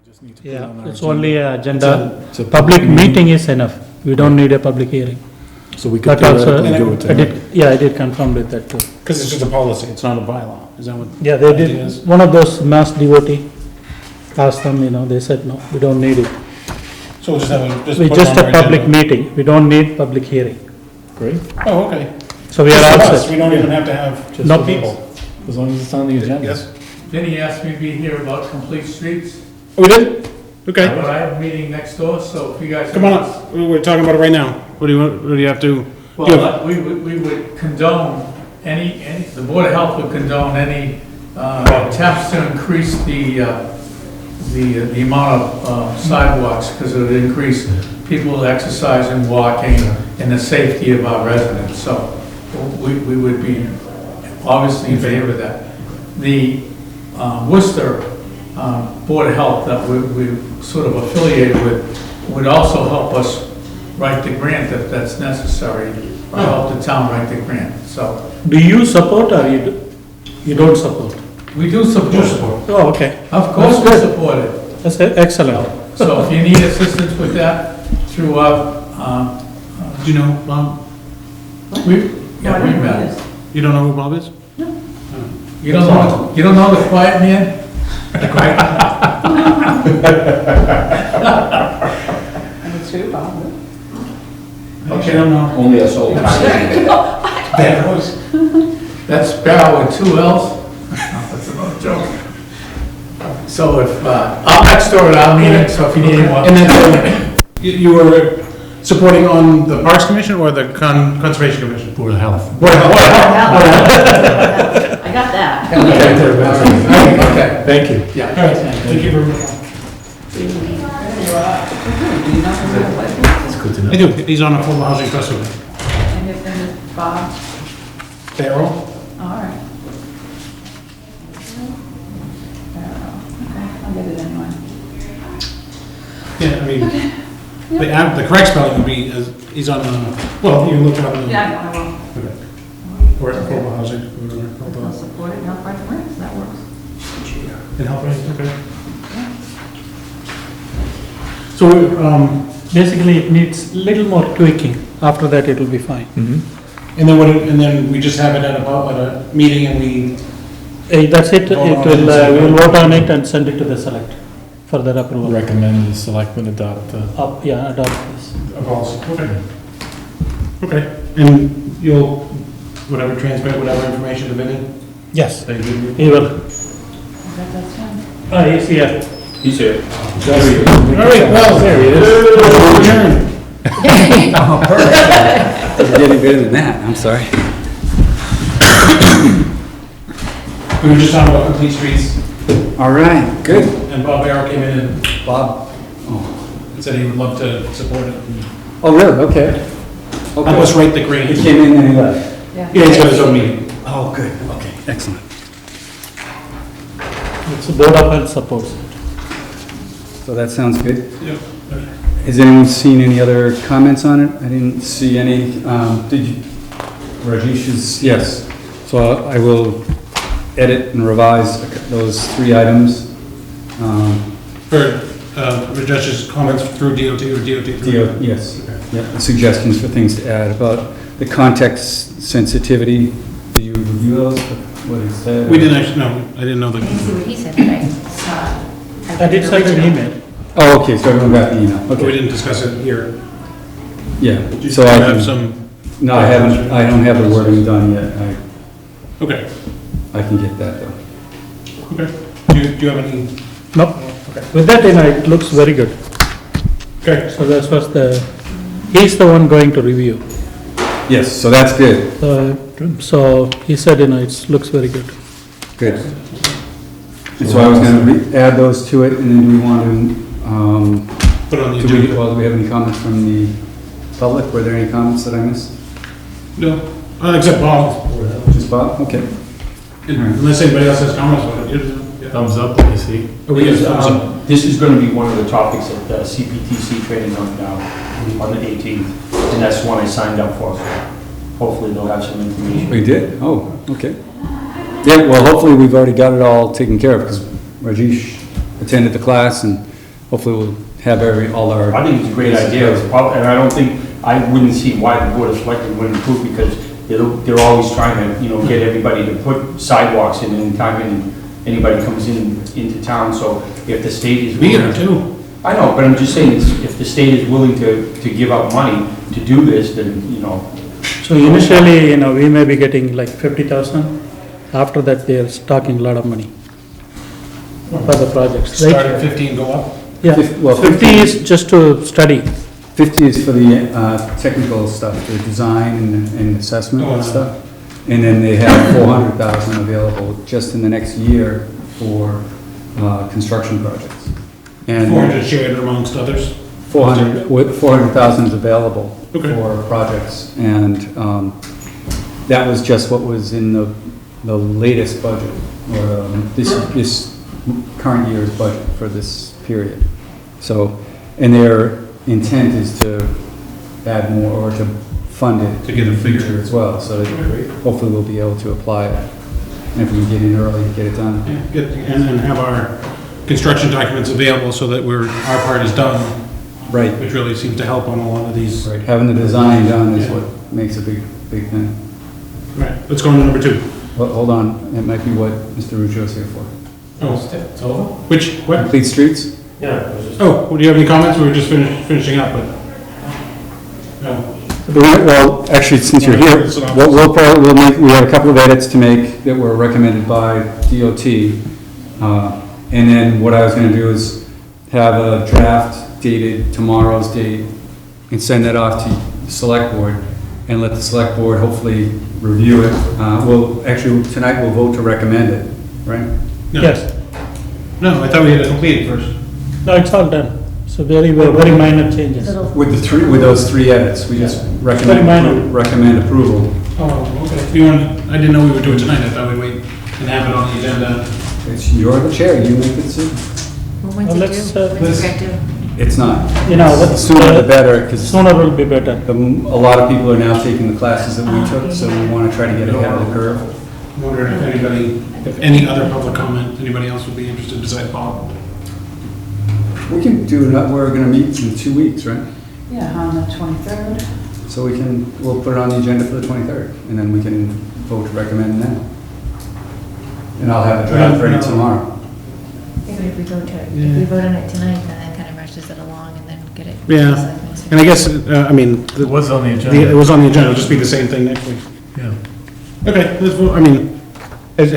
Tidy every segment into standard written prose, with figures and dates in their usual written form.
just need to put it Yeah, on our it's agenda. only a agenda. It's a Public meeting is enough. We don't need a public hearing. So we could But also, theoretically do it I tonight. did, I did confirm with that too. Because it's just a policy, it's not a bylaw, is that what? Yeah, they the idea did, is? one of those mass devotee asked them, they said, no, we don't need it. So we'll just have a, We put it just on a our public agenda. meeting. We don't need public hearing. Great. Oh, okay. So we are Just all for us, set. we don't even have to have Just no for us. people, as long as it's on the agenda. Yes. Vinny asked me to be here about complete streets, Oh, we did? Okay, but I have a meeting next door, so if you guys. come on, we're talking about it right now. What do you have to? Well, we would condone any, the Board of Health would condone any attempts to increase the amount of sidewalks, because it would increase people exercising, walking, and the safety of our residents, so we would be obviously in favor of that. The Worcester Board of Health that we sort of affiliated with would also help us write the grant if that's necessary, or help the town write the grant, so. Do you support or you don't support? We do support it. Oh, okay. Of course we That's good. support it. That's excellent. So if you need assistance with that through, Do you know Bob? we met. You don't know who Bob is? You don't know the quiet man? And it's true, Bob. Okay, I don't know. Only a soul. That's Sparrow with 2 L's. That's another joke. So if, I'm next door at our meeting, so if you need anyone. And then, you were supporting on the Parks Commission or the Conservation Commission? Board of Health. Board of Health. I got that. Okay. Thank you. Yeah. All right, thank you very much. Do you know who it was? Good to I do, he's on a full housing trust with me. And his name is Bob. Farrell? All right. Okay, I'll get it anyway. Yeah, I mean, the correct spelling would be, he's on, well, you can look it up. Yeah, I will. Okay. Or affordable housing, I'll support it, and I'll fight the rest, that works. and help, right, okay. So, Basically, it needs little more tweaking. After that, it will be fine. and then we just have it at a meeting and we, That's it. It Vote on it will, and send it. we'll vote on it and send it to the select for their approval. recommend the selectmen adopt the Yeah, adopt this. policy. Okay. Okay, and you'll, transmit whatever information to Vinnie? Yes, That you give me? he will. That's fine. He's here. He's here. All right, well, there he is. Adjourn. It's getting better than that, I'm sorry. We were just talking about complete streets, All right, good. and Bob Barrow came in and Bob? said he would love to support it. and Oh, really? Okay. Help us write the grant. He came in and he left. Yeah, he's got his own meeting. Oh, good, okay, excellent. It's Board of Health supports it. So that sounds good. Yep. Has anyone seen any other comments on it? I didn't see any, did you? Rajesh's, yes. So I will edit and revise those 3 items. For Rajesh's comments through DOT or DOT through? Yes, yeah, suggestions for things to add about the context sensitivity. Did you review those, what he said? We didn't actually, no, I didn't know You see that. what he said, right? I did send an email. Oh, okay, so everyone got the email, We okay, didn't discuss it here. yeah. Do So you I have can, some, no, I haven't, I don't have the wording done yet. okay, I can get that though. okay. Do you have any? Nope. Okay. With that, it looks very good. Okay. So that's what he's the one going to review. Yes, so that's good, So he said, it looks very good. good. And so I was gonna add those to it, and then do we want to, Put it on the do we agenda. have any comments from the public? Were there any comments that I missed? No, except Bob. Just Bob? Okay. Unless anybody else has comments on it. Yeah. Thumbs up, let me see. We get thumbs up. This is gonna be one of the topics at the CPTC training on the 18th, and that's one I signed up for, so hopefully they'll have some information. We did? Oh, okay. Yeah, well, hopefully we've already got it all taken care of, because Rajesh attended the class, and hopefully we'll have all our. I think it's a great idea, and I don't think, I wouldn't see why the Board of Selectmen wouldn't approve, because they're always trying to, get everybody to put sidewalks in anytime anybody comes into town, so if the state is. We are too. I know, but I'm just saying, if the state is willing to give out money to do this, then, So initially, we may be getting like 50,000. After that, they are talking a lot of money for the projects, Start right? at 15, go up. Yeah, Well, 50 is just to study. 50 is for the technical stuff, the design and assessment and stuff. And then they have 400,000 available just in the next year for construction projects. And 400 shared amongst others. 400,000 is available Okay. for projects. And that was just what was in the latest budget, or this current year's budget for this period. So, and their intent is to add more, or to fund it. To get a in the figure. future as well, so that hopefully we'll be able to apply it. And if we can get in early, get it done. Yeah, and then have our construction documents available so that our part is done, Right, which really seems to help on a lot of these. right. Having the design done is Yeah. what makes a big thing. Right, let's go on to number 2. Well, hold on, it might be what Mr. Ruccio's here for. Oh, It's over? what? Complete streets? Yeah, it was just. Oh, well, do you have any comments? We were just finishing up, but. No. Well, actually, since you're here, we have a couple of edits to make that were recommended by DOT. And then what I was gonna do is have a draft dated tomorrow's date and send that off to the select board and let the select board hopefully review it. Tonight we'll vote to recommend it, right? No. Yes. No, I thought we had to complete it first. No, it's all done. So very minor changes. With those 3 edits, we just Very minor. recommend approval. Oh, okay. I didn't know we would do it tonight. I thought we'd wait and have it on the agenda. You're the chair, you make the decision. Well, Well, when's it let's, due? When's let's- it due? It's not. What Sooner the better, because Sooner will be better. a lot of people are now taking the classes that we took, so we want to try to get ahead of the curve. I'm wondering if any other public comment, anybody else would be interested besides Bob? We can do, we're going to meet in 2 weeks, right? Yeah, on the 23rd. So we'll put it on the agenda for the 23rd, and then we can vote to recommend then. And I'll have a draft ready tomorrow. Yeah, but if we vote on it tonight, then that kind of rushes it along and then get it. Yeah. And I guess, It was on the it agenda. was on the agenda, it'll just be the same thing next week. Yeah. Okay,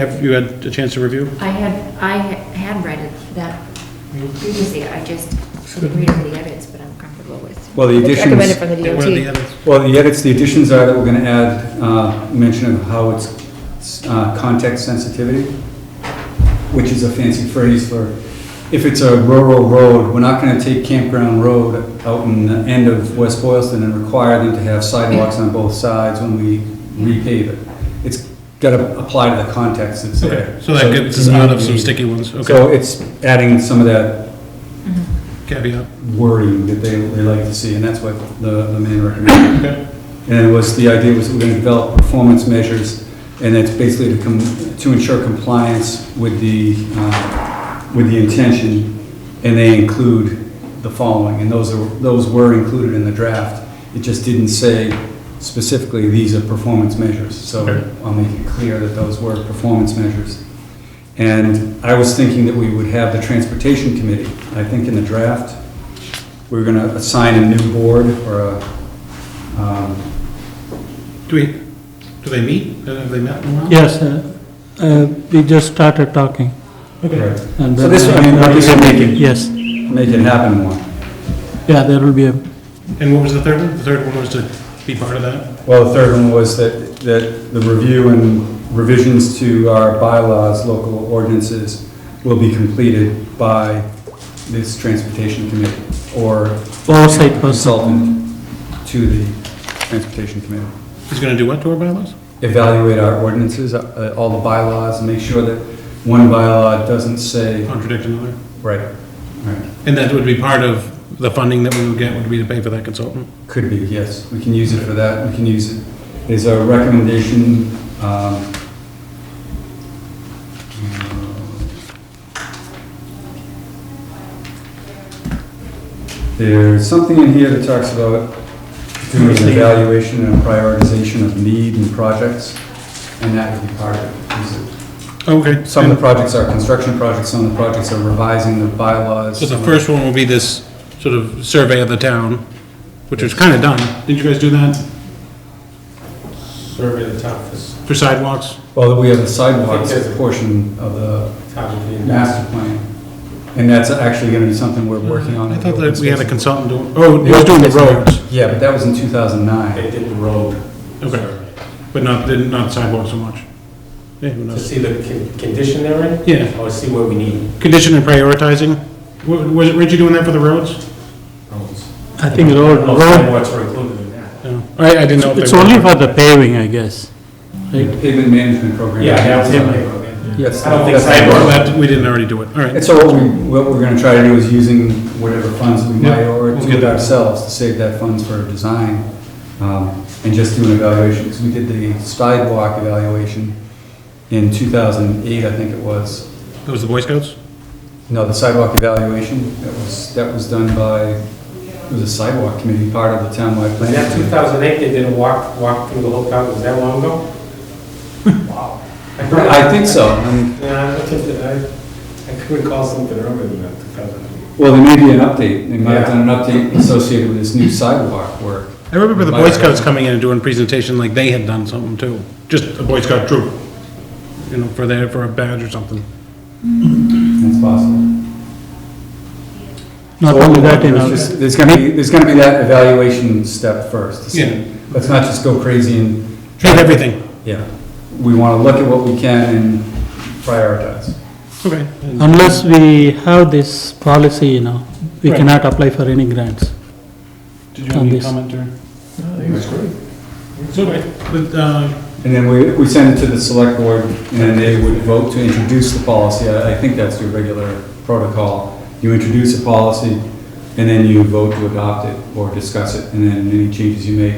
have you had a chance to review? I had read it that previously, I just couldn't read over the edits, but I'm comfortable with. Well, the It's recommended additions, from the What are the DOT. edits? the additions are that we're going to add mention of how it's context sensitivity, which is a fancy phrase for, if it's a rural road, we're not going to take Campground Road out in the end of West Boylston and require them to have sidewalks on both sides when we repave it. It's got to apply to the context that's there. Okay, so that gets us out of some sticky ones, So okay. it's adding some of that Caveat. wording that they like to see, and that's what the main recommendation. Okay. And the idea was we're going to develop performance measures, and it's basically to ensure compliance with the intention, and they include the following, and those were included in the draft. It just didn't say specifically, these are performance measures, so Okay. I'll make it clear that those were performance measures. And I was thinking that we would have the transportation committee. I think in the draft, we were gonna assign a new board or Do they meet? Have they met in a while? Yes, we just started talking. Okay. And So then, this, I mean, this will Yes, make it happen more. yeah, there will be a, And what was the third one? The third one was to be part of that? Well, the third one was that the review and revisions to our bylaws, local ordinances, will be completed by this transportation committee or oversight person. consultant to the transportation committee. He's gonna do what to our bylaws? Evaluate our ordinances, all the bylaws, and make sure that one bylaw doesn't say, Contradict another? right, And that would be part of the funding that we would get, would be to pay for that consultant? could be, yes. We can use it for that. We can use it as a recommendation. There's something in here that talks about doing an evaluation and prioritization of need and projects, and that would be part of it. Okay. Some of the projects are construction projects, some of the projects are revising the bylaws. So the first one will be this sort of survey of the town, which was kind of done. Didn't you guys do that Survey the town for sidewalks? Well, we have the sidewalks I think there's a- portion of the town being master plan, and that's actually gonna be something we're working on. I thought that we had a consultant doing, oh, he was doing the roads. Yeah, but that was in 2009. They did the road. Okay. survey. But not sidewalks so much. Yeah, who To knows? see the condition they're in? Yeah. Or see what we need. Condition and prioritizing. Was it Richie doing that for the roads? Roads. I think road, No road, sidewalks are included in that. No. I didn't know if they were. it's only for the paving, I guess. The Pavement management program. Yeah, that was. Yeah. Yes. I don't think that's- Well, sidewalks. that, we didn't already do it. All right. And so what we're gonna try to do is using whatever funds we might, Yeah, or we'll do get it that. ourselves to save that funds for design, and just do an evaluation, because we did the sidewalk evaluation in 2008, I think it was. That was the Boy Scouts? No, the sidewalk evaluation, that was done by, it was a sidewalk committee, part of the townwide In plan. that 2008, they did a walk through the whole town, was that long ago? Wow. I think so. Yeah, I could recall something earlier than that, 2008. Well, there may be an update, they might have done an update associated with this new sidewalk work. I remember the Boy Scouts coming in and doing a presentation like they had done something too. Just a Boy Scout troop. You know, for a badge or something. That's possible. Not only that, you know, There's gonna be that evaluation step first. to see. Yeah. Let's not just go crazy and. Hit everything. Yeah. We wanna look at what we can and prioritize. Okay. unless we have this policy, you know, we Right. cannot apply for any grants. Did you have On any this. comment or? I think it's great. It's okay. But, And then we send it to the select board, and then they would vote to introduce the policy. I think that's your regular protocol. You introduce a policy, and then you vote to adopt it, or discuss it, and then any changes you make,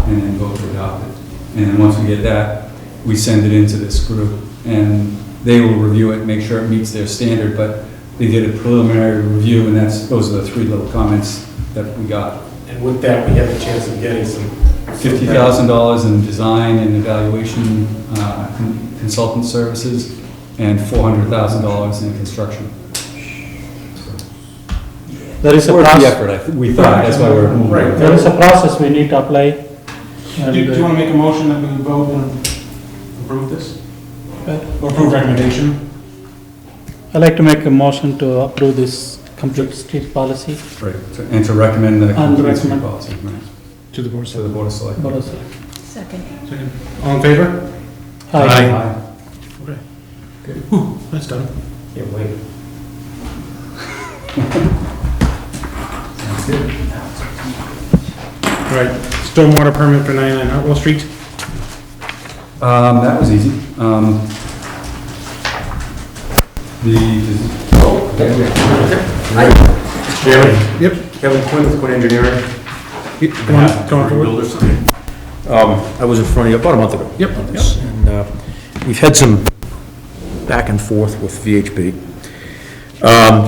and then vote to adopt it. And then once we get that, we send it into this group, and they will review it, make sure it meets their standard, but they did a preliminary review, and those are the three little comments that we got. And with that, we have a chance of getting some. $50,000 in design and evaluation consultant services, and $400,000 in construction. There is a Worth the process, effort, we thought, that's why we're moving. Right. there is a process we need to apply. do you want to make a motion that we vote and approve this? Or approve recommendation? I'd like to make a motion to approve this complete street policy. Right, and to recommend the And complete street recommend. policy, right, To the board. to the board of selectmen. Second. Second. All in favor? Aye. Aye. Okay. Whew, that's done. Yeah, wait. All right, stormwater permit for 99 Hartwell Street. That was easy. Chairman, Yep. Kevin Quinn with Quinn Engineering. Going forward. I was in front of you about a month ago. Yep, on this, and we've had some back and forth with VHB.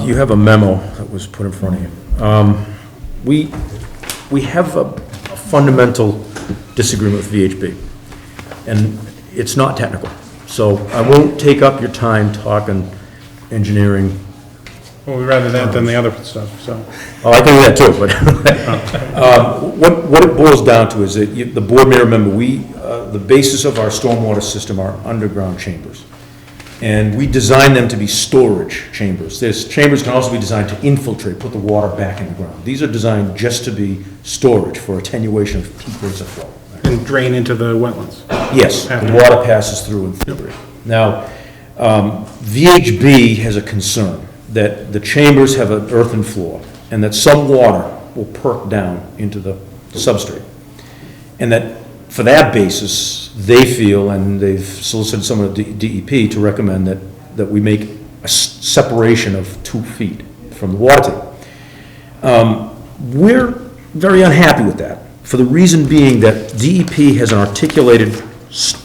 You have a memo that was put in front of you. We have a fundamental disagreement with VHB, and it's not technical. So I won't take up your time talking engineering. Well, we'd rather that than the other stuff, so. Oh, I can do that too, but what it boils down to is that the board may remember, the basis of our stormwater system are underground chambers. And we design them to be storage chambers. These chambers can also be designed to infiltrate, put the water back in the ground. These are designed just to be storage for attenuation of peak rates of flow. And drain into the wetlands. Yes, the water passes through in theory. Now, VHB has a concern that the chambers have an earthen floor and that some water will perk down into the substrate. And that for that basis, they feel, and they've solicited some of the DEP to recommend that we make a separation of 2 feet from the water table. We're very unhappy with that, for the reason being that DEP has an articulated,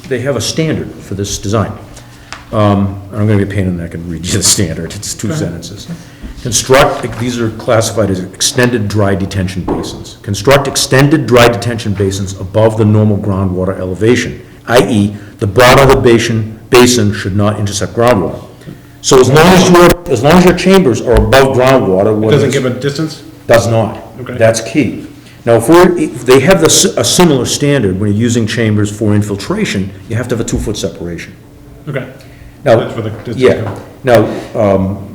they have a standard for this design. I'm going to be a pain in the neck and read you the standard, it's 2 sentences. these are classified as extended dry detention basins. Construct extended dry detention basins above the normal groundwater elevation, i.e., the bottom of the basin should not intercept groundwater. So as long as your chambers are above groundwater. It doesn't give a distance? Does not. Okay. That's key. Now, if they have a similar standard when you're using chambers for infiltration, you have to have a 2-foot separation. Okay. Now, That's where the distance yeah. comes. Now,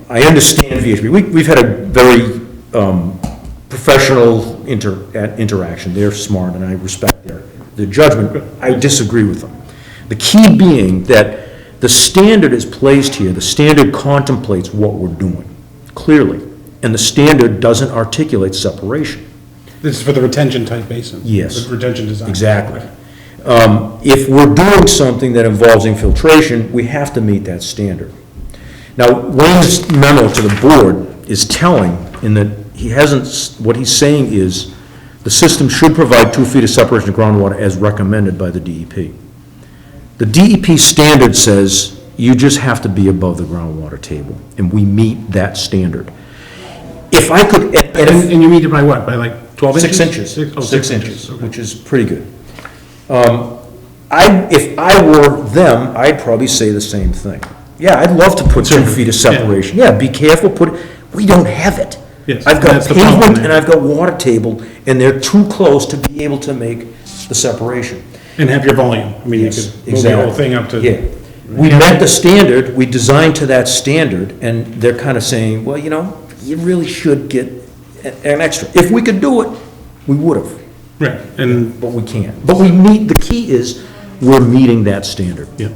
I understand VHB. We've had a very professional interaction. They're smart, and I respect their judgment. I disagree with them. The key being that the standard is placed here, the standard contemplates what we're doing, clearly, and the standard doesn't articulate separation. This is for the retention type basin? Yes. The retention design? Exactly. Okay. If we're doing something that involves infiltration, we have to meet that standard. Now, Wayne's memo to the board is telling in that what he's saying is, the system should provide 2 feet of separation of groundwater as recommended by the DEP. The DEP standard says you just have to be above the groundwater table, and we meet that standard. If I could, And you meet it by what, by like 12 inches? 6 inches. Oh, 6 inches, okay. which is pretty good. If I were them, I'd probably say the same thing. Yeah, I'd love to put 2 feet of separation. Yeah, be careful, we don't have it. Yes, I've got that's the problem pavement there. and I've got water table, and they're too close to be able to make the separation. And have your volume. I mean, you Yes, could move the whole thing up to. Yeah. We met the standard, we designed to that standard, and they're kind of saying, well, you really should get an extra. If we could do it, we would have, Right, and, but we can't. But the key is, we're meeting that standard. yeah,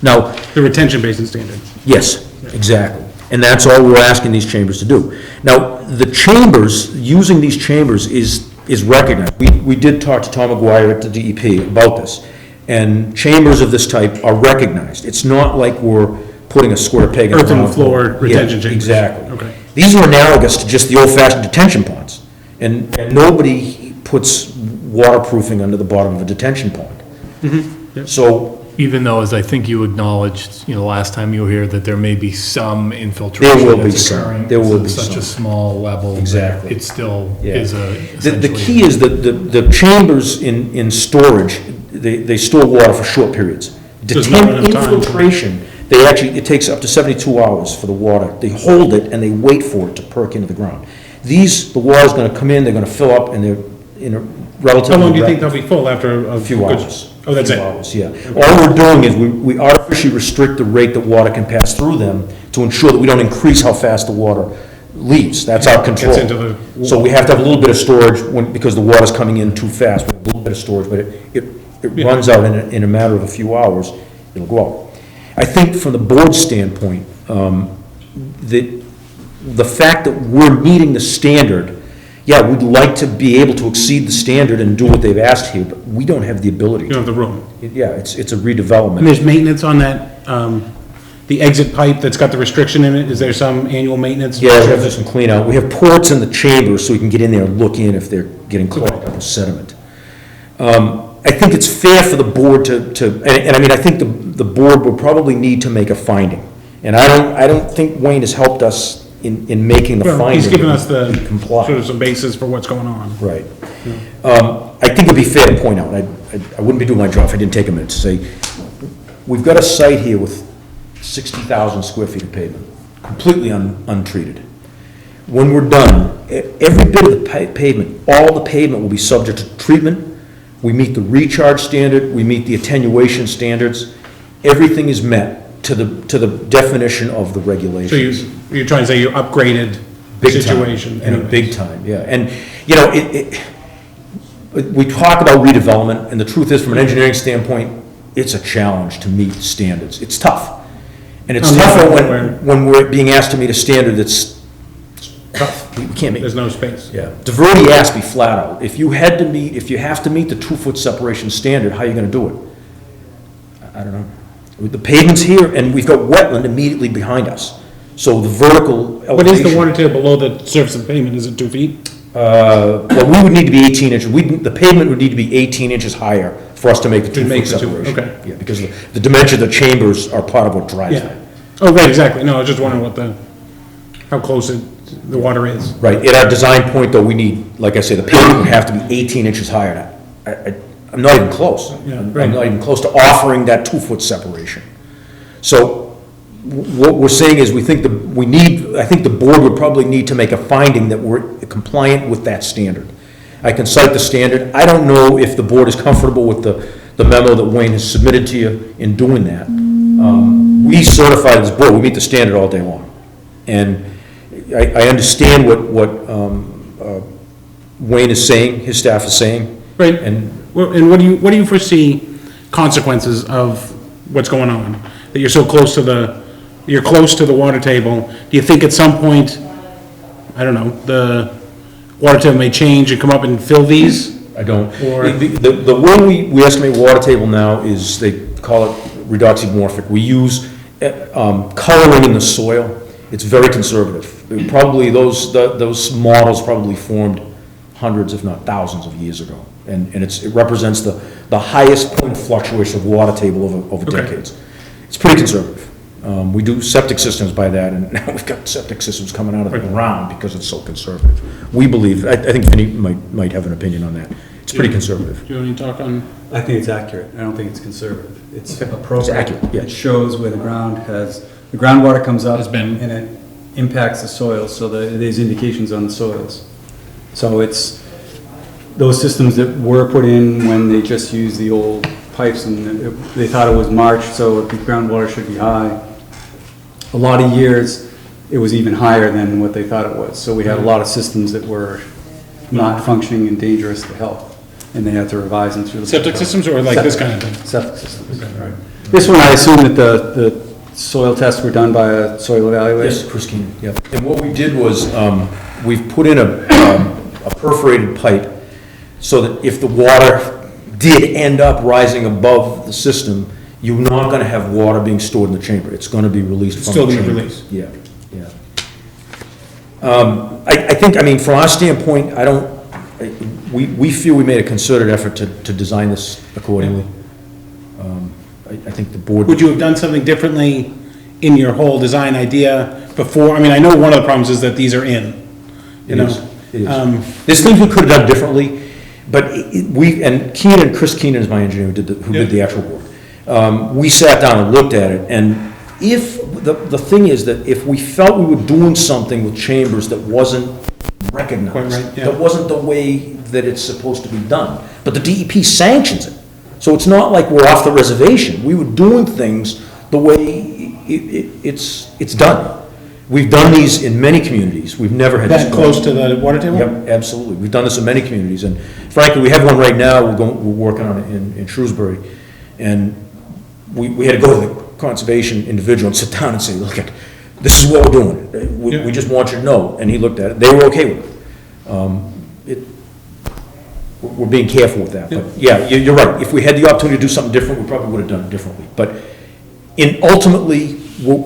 Now, the retention basin standard. yes, exactly. And that's all we're asking these chambers to do. Now, the chambers, using these chambers is recognized. We did talk to Tom McGuire at the DEP about this, and chambers of this type are recognized. It's not like we're putting a square peg in the Earthen round floor hole. retention Yeah, chambers. exactly. Okay. These are analogous to just the old-fashioned detention ponds, and nobody puts waterproofing under the bottom of a detention pond. Mm-hmm. So, Even though, as I think you acknowledged, last time you were here, that there may be some infiltration There will be that's some. occurring. There will It's be Such some. a small level. that Exactly. It still Yeah. is The key is that the chambers in storage, they store water for short periods. There's not enough time. Infiltration, it takes up to 72 hours for the water. They hold it and they wait for it to perk into the ground. The water's gonna come in, they're gonna fill up, and they're in a relatively. How long do you think they'll be full after a A few good- hours. Oh, that's Few it? hours, yeah. All we're doing is we artificially restrict the rate that water can pass through them to ensure that we don't increase how fast the water leaves. That's our control. Gets into the. So we have to have a little bit of storage because the water's coming in too fast. We have a little bit of storage, but it Yeah. runs out in a matter of a few hours, it'll go out. I think from the board's standpoint, the fact that we're meeting the standard, yeah, we'd like to be able to exceed the standard and do what they've asked here, but we don't have the ability You don't to. have the room. Yeah, it's a And redevelopment. there's maintenance on that, the exit pipe that's got the restriction in it, is there some annual maintenance? Yeah, we have to do some clean out. We have ports in the chambers so we can get in there and look in if they're getting clogged up with sediment. I think it's fair for the board and I mean, I think the board would probably need to make a finding. And I don't think Wayne has helped us in making the Well, finding. he's given us the, We comply. sort of some basis for what's going on. Right. I think it'd be fair to point out, I wouldn't be doing my job if I didn't take a minute to say, we've got a site here with 60,000 square feet of pavement, completely untreated. When we're done, every bit of the pavement, all the pavement will be subject to treatment. We meet the recharge standard, we meet the attenuation standards. Everything is met to the definition of the So regulations. you're trying to say you upgraded Big time, situation? and a anyways. big time, yeah. And, we talk about redevelopment, and the truth is, from an engineering standpoint, it's a challenge to meet standards. It's tough. And it's On the tougher other hand, when we're being asked to meet a standard that's tough. We can't meet. There's no space. Yeah. DeVerde asked me flat out, if you have to meet the 2-foot separation standard, how are you gonna do it? I don't know. The pavement's here, and we've got wetland immediately behind us. So the vertical elevation. What is the water table below the surface of pavement? Is it 2 feet? Well, we would need to be 18 inches, the pavement would need to be 18 inches higher for us to make the To make 2-foot the two, separation. okay. Yeah, because the dimension of the chambers are part of what drives Yeah. that. Oh, right, exactly. No, I was just wondering how close it the water is. Right, at our design point, though, we need, like I say, the pavement would have to be 18 inches higher. I'm not even close. Yeah, I'm right. not even close to offering that 2-foot separation. So what we're saying is, I think the board would probably need to make a finding that we're compliant with that standard. I can cite the standard. I don't know if the board is comfortable with the memo that Wayne has submitted to you in doing that. We certify this board, we meet the standard all day long. And I understand what Wayne is saying, his staff is saying. Right, And and what do you foresee consequences of what's going on? That you're so close to the water table, do you think at some point, I don't know, the water table may change and come up and fill these? I don't. Or- The way we estimate water table now is, they call it redoxymorphic. We use coloring in the soil. It's very conservative. Probably those models probably formed hundreds, if not thousands of years ago. And it represents the highest point fluctuation of water table over Okay. decades. It's pretty conservative. We do septic systems by that, and now we've got septic systems coming out of the ground because it's so conservative. We believe, I think Vinnie might have an opinion on that. It's pretty conservative. Do you want to talk on? I think it's accurate. I don't think it's conservative. It's Okay. appropriate. It's accurate, yeah. It shows where the groundwater comes up. Has been. And it impacts the soil, so there's indications on the soils. So it's those systems that were put in when they just used the old pipes and they thought it was March, so the groundwater should be high. A lot of years, it was even higher than what they thought it was. So we had a lot of systems that were not functioning and dangerous to health. And they had to revise them through the. Septic systems or like this kind of thing? Septic systems, right. This one, I assume that the soil tests were done by a soil evaluator? Yes, Chris Keenan, yeah. And what we did was, we've put in a perforated pipe so that if the water did end up rising above the system, you're not gonna have water being stored in the chamber. It's gonna be released from the chamber. Still being released. Yeah, yeah. I think, from our standpoint, we feel we made a concerted effort to design this accordingly. I think the board. Would you have done something differently in your whole design idea before? I know one of the problems is that these are in, you know? It is. There's things we could have done differently, but Chris Keenan is my engineer who did the actual work. We sat down and looked at it, and the thing is that if we felt we were doing something with chambers that wasn't recognized, Quite right, yeah. that wasn't the way that it's supposed to be done, but the DEP sanctions it. So it's not like we're off the reservation. We were doing things the way it's done. We've done these in many communities. We've never had this. That close to the water table? Yep, absolutely. We've done this in many communities, and frankly, we have one right now, we're working on it in Shrewsbury, and we had to go to the conservation individual and sit down and say, look, this is what we're doing. We just want you to know. And he looked at it. They were okay with it. We're being careful with that, but yeah, you're right. If we had the opportunity to do something different, we probably would have done it differently. But ultimately,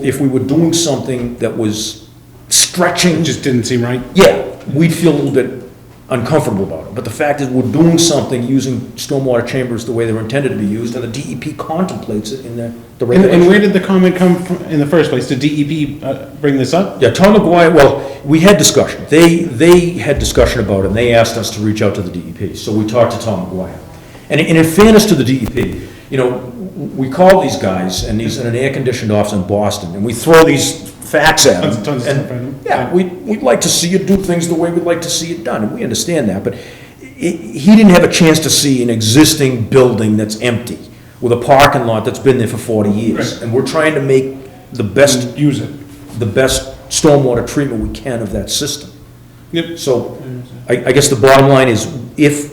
if we were doing something that was stretching. It just didn't seem right? Yeah, we'd feel a little bit uncomfortable about it. But the fact is, we're doing something using stormwater chambers the way they're intended to be used, and the DEP contemplates it in the regulations. And where did the comment come from in the first place? Did DEP bring this up? Yeah, Tom McGuire, well, we had discussion. They had discussion about it, and they asked us to reach out to the DEP. So we talked to Tom McGuire. And in fairness to the DEP, we call these guys, and he's in an air-conditioned office in Boston, and we throw these facts at him. Tons of and, stuff at him. yeah, we'd like to see you do things the way we'd like to see it done, and we understand that, but he didn't have a chance to see an existing building that's empty, with a parking lot that's been there for 40 years. Right. And we're trying to make the best Use it. stormwater treatment we can of that system. Yep. So, I guess the bottom line is, if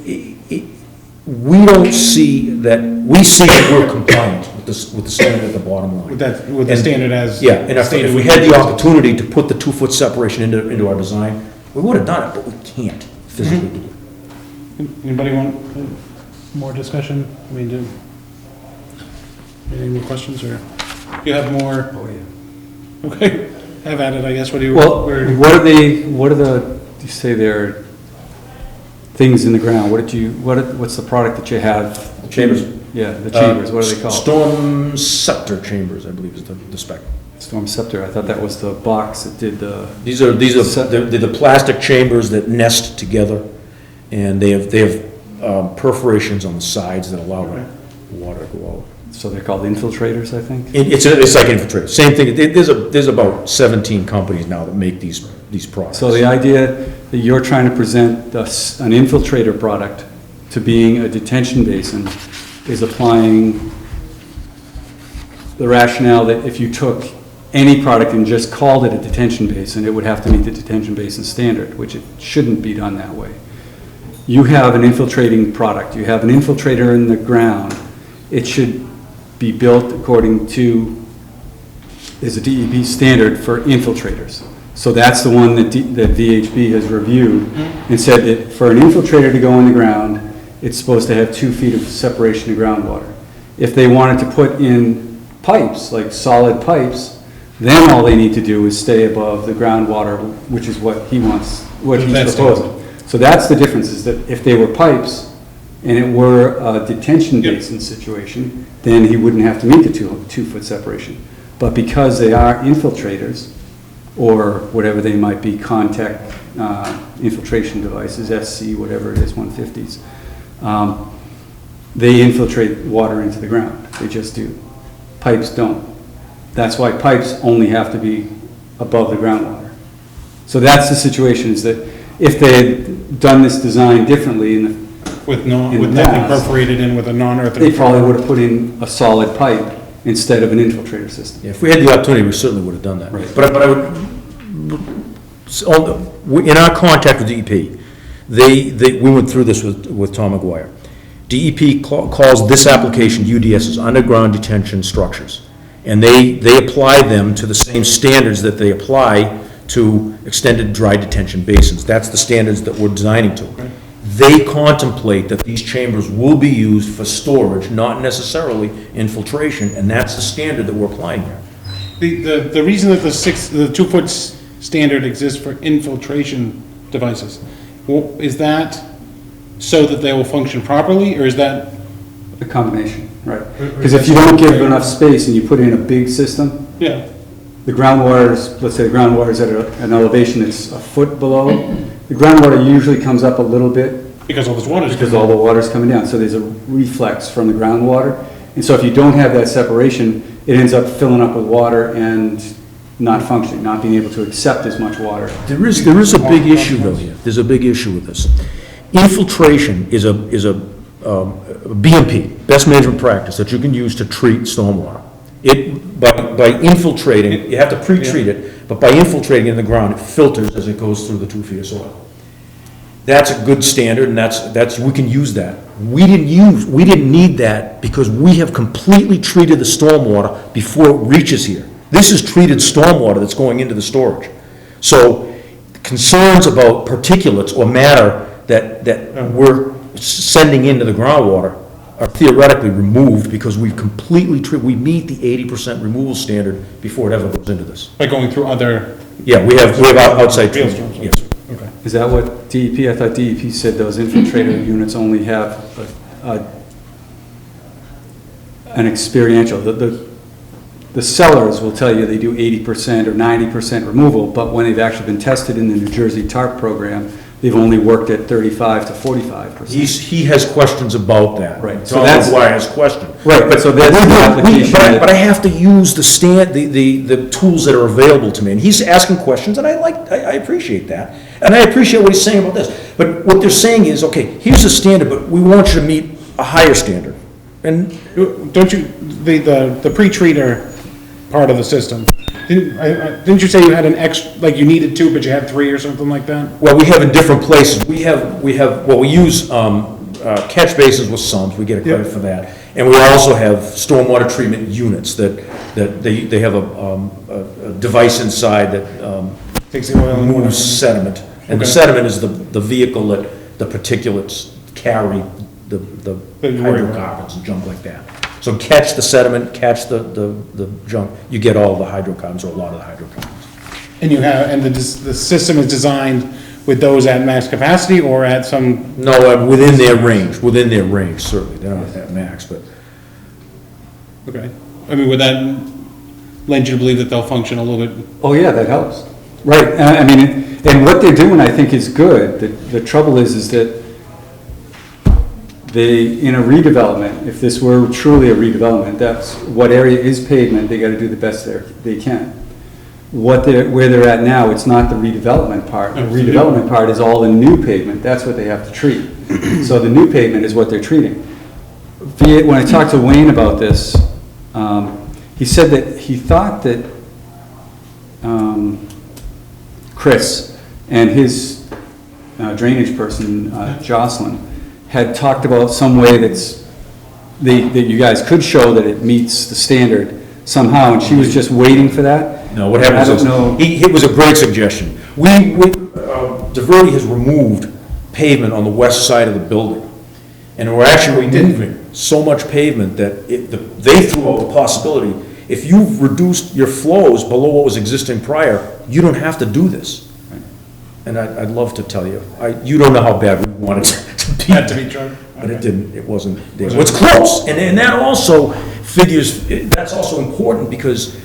we don't see that, we see that we're compliant with the standard at the bottom line. With the standard as. Yeah, and if we had the opportunity to put the 2-foot separation into our design, we would have done it, but we can't physically do it. Anybody want more discussion? Any more questions, or you have more? Oh, yeah. Okay, have at it, I guess. What do you? Well, what are you say there are things in the ground? What's the product that you have? Chambers. Yeah, the chambers, what are they called? Storm scepter chambers, I believe is the spec. Storm scepter, I thought that was the box that did the, These are, they're the plastic chambers that nest together, and they have perforations on the sides that allow the water to go out. so they're called infiltrators, I think? It's like infiltrator, same thing, there's about 17 companies now that make these products. So the idea that you're trying to present an infiltrator product to being a detention basin is applying the rationale that if you took any product and just called it a detention basin, it would have to meet the detention basin standard, which it shouldn't be done that way. You have an infiltrating product, you have an infiltrator in the ground, it should be built according to, there's a DEP standard for infiltrators. So that's the one that that VHB has reviewed and said that for an infiltrator to go in the ground, it's supposed to have 2 feet of separation to groundwater. If they wanted to put in pipes, like solid pipes, then all they need to do is stay above the groundwater, which is what he wants, what he's That's proposing. So that's the difference, is that if they were pipes and it were a detention basin situation, then he wouldn't have to meet the 2-foot separation. But because they are infiltrators, or whatever they might be, contact infiltration devices, SC, whatever it is, 150s, they infiltrate water into the ground. They just do. Pipes don't. That's why pipes only have to be above the groundwater. So that's the situation, is that if they had done this design differently With in with the nothing past, perforated in with a non-earthen. they probably would have put in a solid pipe instead of an infiltrator system. Yeah, if we had the opportunity, we certainly would have done that. Right. But I would, in our contact with DEP, we went through this with Tom McGuire. DEP calls this application UDS as underground detention structures. And they apply them to the same standards that they apply to extended dry detention basins. That's the standards that we're designing to. They contemplate that these chambers will be used for storage, not necessarily infiltration, and that's the standard that we're applying here. The reason that the 2-foot standard exists for infiltration devices, is that so that they will function properly, or is that? A combination, right. Because if you don't give enough space and you put in a big system, Yeah. the groundwater is, let's say the groundwater is at an elevation that's a foot below, the groundwater usually comes up a little bit Because all this water is. because all the water's coming down, so there's a reflex from the groundwater. And so if you don't have that separation, it ends up filling up with water and not functioning, not being able to accept as much water. There is a big issue though here. There's a big issue with this. Infiltration is a BMP, best management practice, that you can use to treat stormwater. By infiltrating, you have to pre-treat it, but by infiltrating in the ground, it filters as it goes through the 2 feet of soil. That's a good standard, and that's we can use that. We didn't need that because we have completely treated the stormwater before it reaches here. This is treated stormwater that's going into the storage. So concerns about particulates or matter that we're sending into the groundwater are theoretically removed because we've completely we meet the 80% removal standard before it ever goes into this. By going through other. Yeah, we have outside Field treatment, storms. yes. Okay. Is that what DEP, I thought DEP said those infiltrator units only have an experiential, the sellers will tell you they do 80% or 90% removal, but when they've actually been tested in the New Jersey TARP program, they've only worked at 35 to 45%. He has questions about that. Right. So that's why I has question. Right, but so that's the application. But I have to use the tools that are available to me, and he's asking questions, and I appreciate that. And I appreciate what he's saying about this. But what they're saying is, okay, here's the standard, but we want you to meet a higher standard. And Don't you, the pre-treater part of the system, didn't you say you had an like you needed 2, but you had 3 or something like that? well, we have in different places. We use catch basins with sumps. We get a credit for that. And we also have stormwater treatment units that they have a device inside that Takes the oil and moves whatever. sediment. And the Okay. sediment is the vehicle that the particulates carry, the That you worry about. hydrocarbons and junk like that. So catch the sediment, catch the junk, you get all the hydrocarbons, or a lot of the hydrocarbons. And the system is designed with those at max capacity or at some, No, within their range, certainly. They're not at max, but Okay. I mean, would that lend you to believe that they'll function a little bit? Oh, yeah, that helps. Right, I mean, and what they're doing, I think, is good. The trouble is that they, in a redevelopment, if this were truly a redevelopment, that's what area is pavement, they gotta do the best they can. Where they're at now, it's not the redevelopment part. The redevelopment part is all the new pavement, that's what they have to treat. So the new pavement is what they're treating. When I talked to Wayne about this, he said that he thought that Chris and his drainage person, Jocelyn, had talked about some way that you guys could show that it meets the standard somehow, and she was just waiting for that. No, what happens is, it was a great suggestion. DeVerde has removed pavement on the west side of the building. And we're actually removing so much pavement that they threw out the possibility, if you've reduced your flows below what was existing prior, you don't have to do this. And I'd love to tell you, you don't know how bad we wanted to be true. But it didn't, it wasn't there. It's close, and that also figures, that's also important because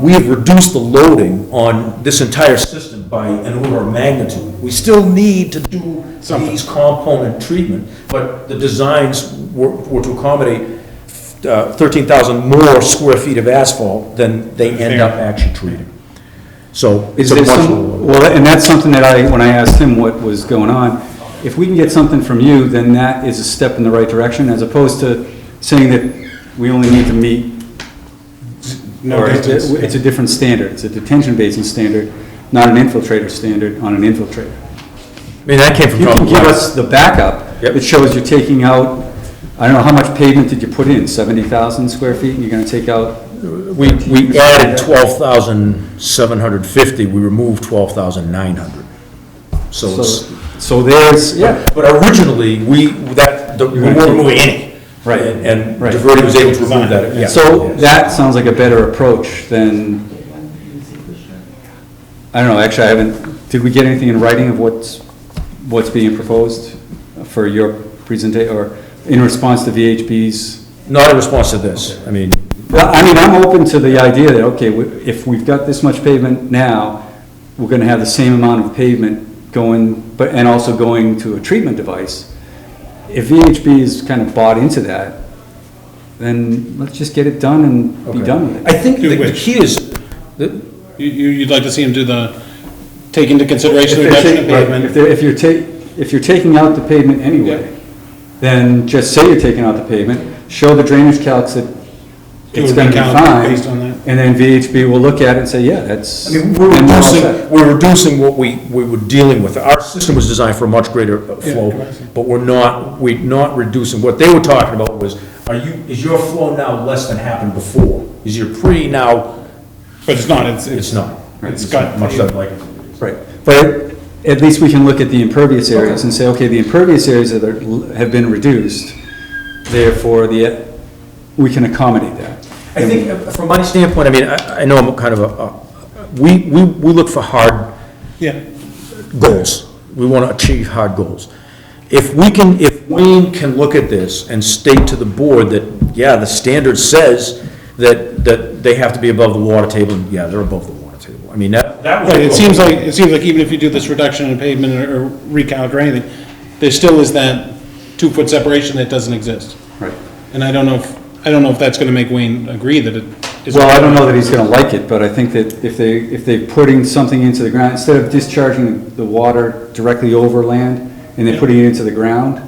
we have reduced the loading on this entire system by an order of magnitude. We still need to do these component treatment, but the designs were to accommodate 13,000 more square feet of asphalt than they end up actually treating. So it's a much lower. Well, and that's something that when I asked him what was going on, if we can get something from you, then that is a step in the right direction, as opposed to saying that we only need to meet, or it's a different standard. It's a detention basin standard, not an infiltrator standard on an infiltrator. I mean, that came from. You can give us the backup that shows you're taking out, I don't know, how much pavement did you put in? 70,000 square feet, and you're gonna take out? We added 12,750, we removed 12,900. So there's, But originally, we weren't removing any. Right. And DeVerde was able to remove that. Yeah. So that sounds like a better approach than, I don't know, actually, did we get anything in writing of what's being proposed for your presentation, or in response to VHB's? Not in response to this, I mean. Well, I'm open to the idea that, okay, if we've got this much pavement now, we're gonna have the same amount of pavement going, and also going to a treatment device. If VHB is kind of bought into that, then let's just get it done and be done with it. I think the key is, You'd like to see them take into consideration the reduction of pavement? If you're taking out the pavement anyway, then just say you're taking out the pavement, show the drainage calcs that it's gonna be fine, based on that. and then VHB will look at it and say, yeah, that's. I mean, we're reducing what we were dealing with. Our system was designed for a much greater flow, but we're not reducing. What they were talking about was, is your flow now less than happened before? Is your pre now? But it's not, It's not. It's got. Much like it. Right, but at least we can look at the impervious areas and say, okay, the impervious areas that have been reduced, therefore we can accommodate that. I think from my standpoint, I mean, I know I'm kind of we look for hard goals. We want to achieve hard goals. If Wayne can look at this and state to the board that, the standard says that they have to be above the water table, they're above the water table. I mean, that was. Right, it seems like even if you do this reduction in pavement or recount or anything, there still is that 2-foot separation that doesn't exist. Right. And I don't know if that's gonna make Wayne agree that it is. Well, I don't know that he's gonna like it, but I think that if they're putting something into the ground, instead of discharging the water directly over land, and they're putting it into the ground,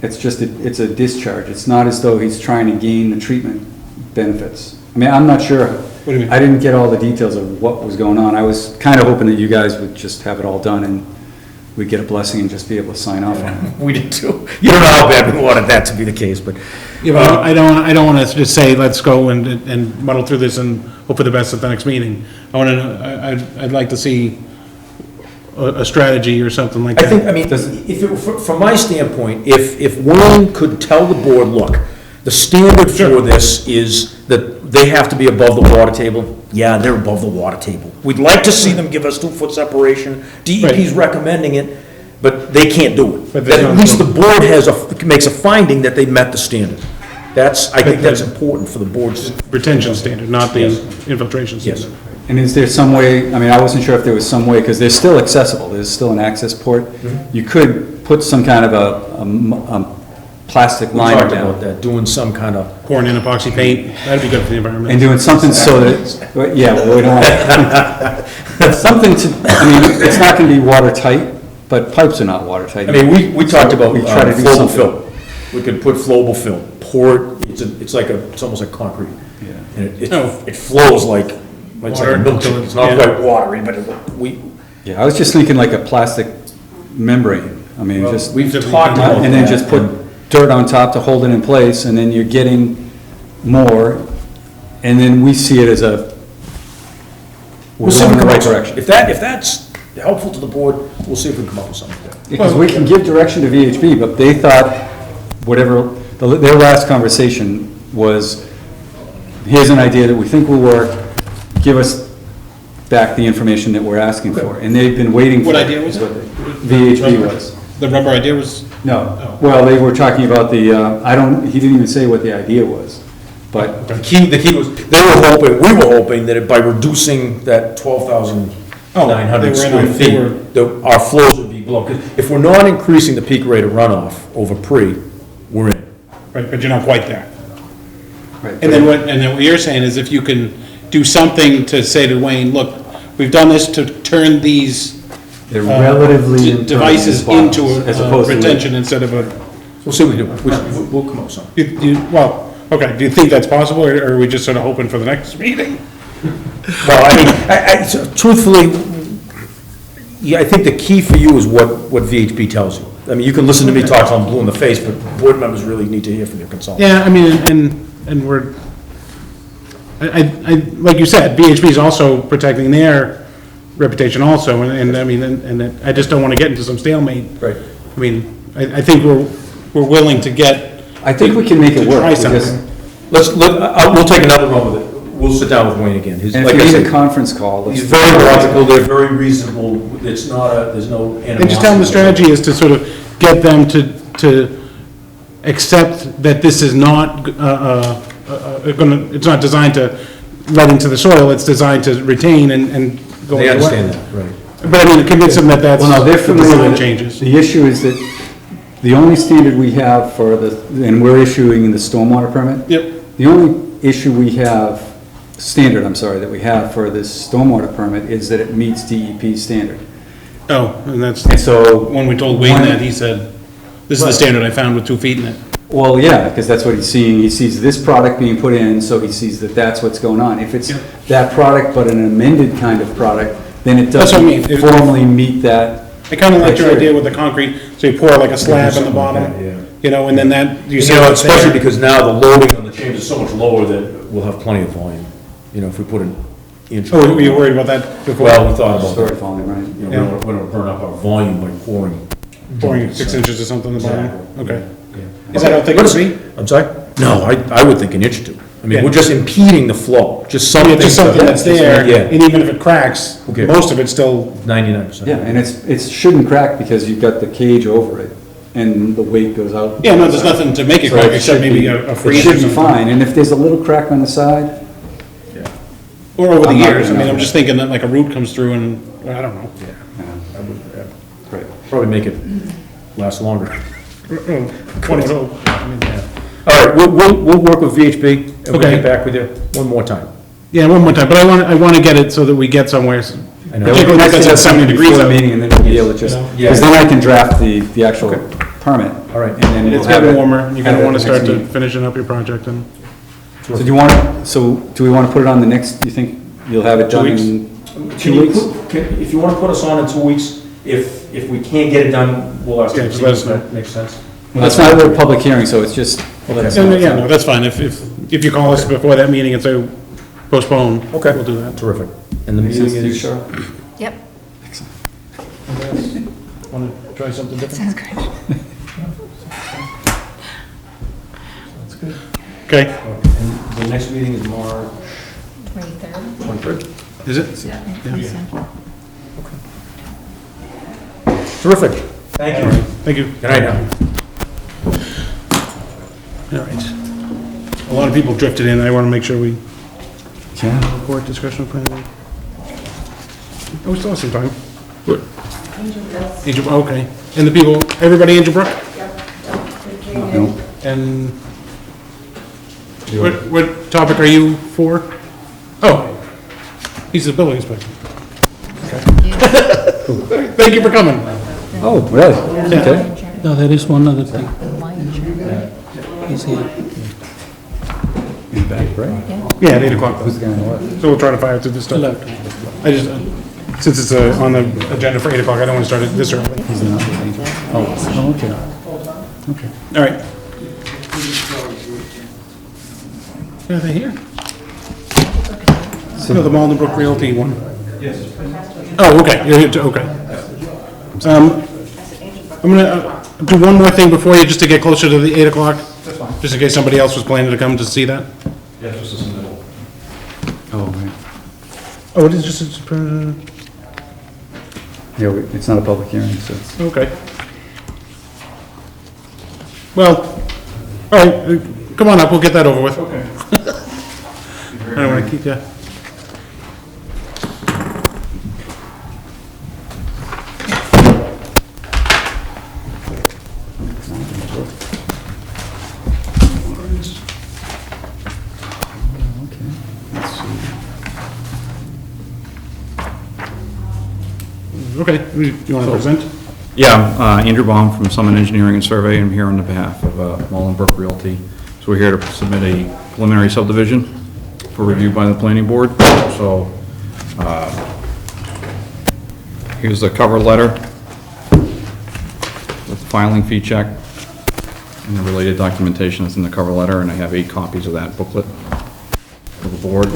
it's a discharge. It's not as though he's trying to gain the treatment benefits. I mean, I'm not sure. What do you mean? I didn't get all the details of what was going on. I was kind of hoping that you guys would just have it all done and we'd get a blessing and just be able to sign off on it. We did too. You don't know how bad we wanted that to be the case, but. Yeah, but I don't wanna just say, let's go and muddle through this and hope for the best at the next meeting. I'd like to see a strategy or something like that. I mean, from my standpoint, if Wayne could tell the board, look, the standard for this is that they have to be above the water table. Yeah, they're above the water table. We'd like to see them give us 2-foot separation. DEP's recommending it, but they can't do it. Then at least the board makes a finding that they met the standard. I think that's important for the board's. Retention standard, not the Yes. infiltration Yes. standard. And is there some way, I mean, I wasn't sure if there was some way, because they're still accessible, there's still an access port. You could put some kind of a plastic We liner talked about down. that, doing some kind of, Pouring in epoxy paint, that'd be good for the environment. And doing something so that, well, yeah, well, we don't want, something to, I mean, it's not gonna be watertight, but pipes are not watertight. I mean, we talked about We try to do flowable something. film. We could put flowable film, pour it, it's almost like concrete. Yeah. And Oh. it flows like, it's like a Water. milkshake, it's not Yeah. quite watery, but we, Yeah, I was just thinking like a plastic membrane, I mean, just, we've talked about that. and then just put dirt on top to hold it in place, and then you're getting more, and then we see it as a, we're We'll see if going we in the come right up with direction. If that's helpful to the board, we'll see if we can come up with something. Because we can give direction to VHB, but they thought, whatever, their last conversation was, here's an idea that we think will work, give us back the information that we're asking for, and they've been waiting for. What idea was it? VHB was. The rubber idea was, No, well, they were talking about the, he didn't even say what the idea was, but, The key was, we were hoping that by reducing that 12,900 they were in square on- they were- feet, that our flows would be below. 'Cause if we're not increasing the peak rate of runoff over pre, we're in. right, but you're not quite there. right. And then what you're saying is if you can do something to say to Wayne, look, we've done this to turn these They're relatively impervious devices into bottles, as a opposed to retention instead of a, We'll see what we do. We'll come up with something. well, okay, do you think that's possible, or are we just sort of hoping for the next meeting? Well, I mean, truthfully, yeah, I think the key for you is what VHB tells you. I mean, you can listen to me talk till I'm blue in the face, but board members really need to hear from your consultant. Yeah, I mean, and we're, like you said, VHB is also protecting their reputation also, and I mean, and I just don't want to get into some stalemate. Right. I mean, I think we're willing to get. I think we can make it to work. try We something. just- We'll take another run with it. We'll sit down with Wayne again. He's, And like if I you need a said, conference call, let's. he's very logical, they're very reasonable, it's not there's no animosity. And just tell them the strategy is to sort of get them to accept that this is not, it's not designed to let into the soil, it's designed to retain and go away. They understand that, right. But I mean, convince them that that's. Well, no, they're the familiar design with it. changes. The issue is that the only standard we have for the, and we're issuing the stormwater permit. Yep. The only issue we have, standard, I'm sorry, that we have for this stormwater permit is that it meets DEP standard. Oh, and that's, And so. when we told Wayne One- that, he said, this is the standard I found with 2 feet in it. Well, yeah, because that's what he's seeing. He sees this product being put in, so he sees that that's what's going on. If it's Yeah. that product but an amended kind of product, then it That's what I mean. doesn't formally meet that. I kinda liked your criteria. idea with the concrete, so you pour like a slab in the bottom, Yeah. you know, and then that, you You see know, what's especially there. because now the loading on the chambers is so much lower that we'll have plenty of volume, you know, if we put an inch. Oh, were you worried about that before? Well, we thought about Story that, falling, right? you know, we don't burn up our volume by pouring. Pouring 6 inches or something in the bottom? Exactly. Okay. Yeah. Is that how thick it would be? I'm sorry? No, I would think an inch or two. I mean, Yeah. we're just impeding the flow, just Yeah, something. just something that's there, Yeah, and even if it cracks, Okay. most of it's still, 99%. Yeah, and it shouldn't crack because you've got the cage over it, and the weight goes out. yeah, no, there's nothing to make it So crack, it except should maybe be- a It freeze or should be something. fine, and if there's a little crack on the side, Or over the I'm not years, I gonna mean, know. I'm just thinking that like a root comes through and, I don't know. I would, yeah, great. probably make it last longer. One would hope. All right, we'll work with VHB, and we'll Okay. get back with you one more time. Yeah, one more time, but I want to get it so that we get somewhere, I know. particularly because it's 70 degrees Before the out. meeting, and then we'll be able to just, Yeah. because then I can draft the actual permit. All right. And then It's we'll have getting it. warmer, you're have gonna it want to at the next start to meeting. finishing up your project and. So do you want, do we want to put it on the next, you think you'll have it 2 done weeks? in Can 2 you weeks? if you wanna put us on in 2 weeks, if we can't get it done, we'll ask. Yeah, the just let us know. That makes sense? Well, that's not a public hearing, so it's just. Yeah, no, that's fine, if you call us before that meeting and say postpone, Okay. we'll do that. Terrific. And the Makes meeting sense to you, is. Cheryl? Yep, Want to try something different? sounds great. Okay, And the next meeting is March 23rd? 23rd. is it? Yeah, I think so. Terrific. Thank you. Thank you. Good night now. All right. A lot of people drifted in, I wanna make sure we, Yeah. report discussion plan. Oh, we still have some time. Good. Angel, okay. And the people, everybody Angel Brook? No. And what topic are you for? Oh, he's the building inspector. Okay. Thank you for coming. Oh, really? Okay. No, there is one other thing. He's here. In back, right? Yeah, at 8 o'clock. Who's the guy on the left? So we'll try to fire through this stuff. I just, since it's on the agenda for 8 o'clock, I don't want to start it this early. He's not with Angel. Oh, okay. Okay. All right. Are they here? No, the Maldenbrook Realty one. Yes. Oh, okay, you're here too, okay. I'm gonna do one more thing before you, just to get closer to the 8 o'clock. That's fine. Just in case somebody else was planning to come to see that. Yeah, just a submittal. Oh, right. Oh, it is just, Yeah, it's not a public hearing, so it's... okay. Well, all right, come on up, we'll get that over with. Okay. I don't wanna keep you. Okay, you want to present? Yeah, Andrew Baum from Summit Engineering and Survey. I'm here on the behalf of Mullenbrook Realty. So we're here to submit a preliminary subdivision for review by the planning board. So here's the cover letter with the filing fee check and the related documentation that's in the cover letter, and I have 8 copies of that booklet for the board.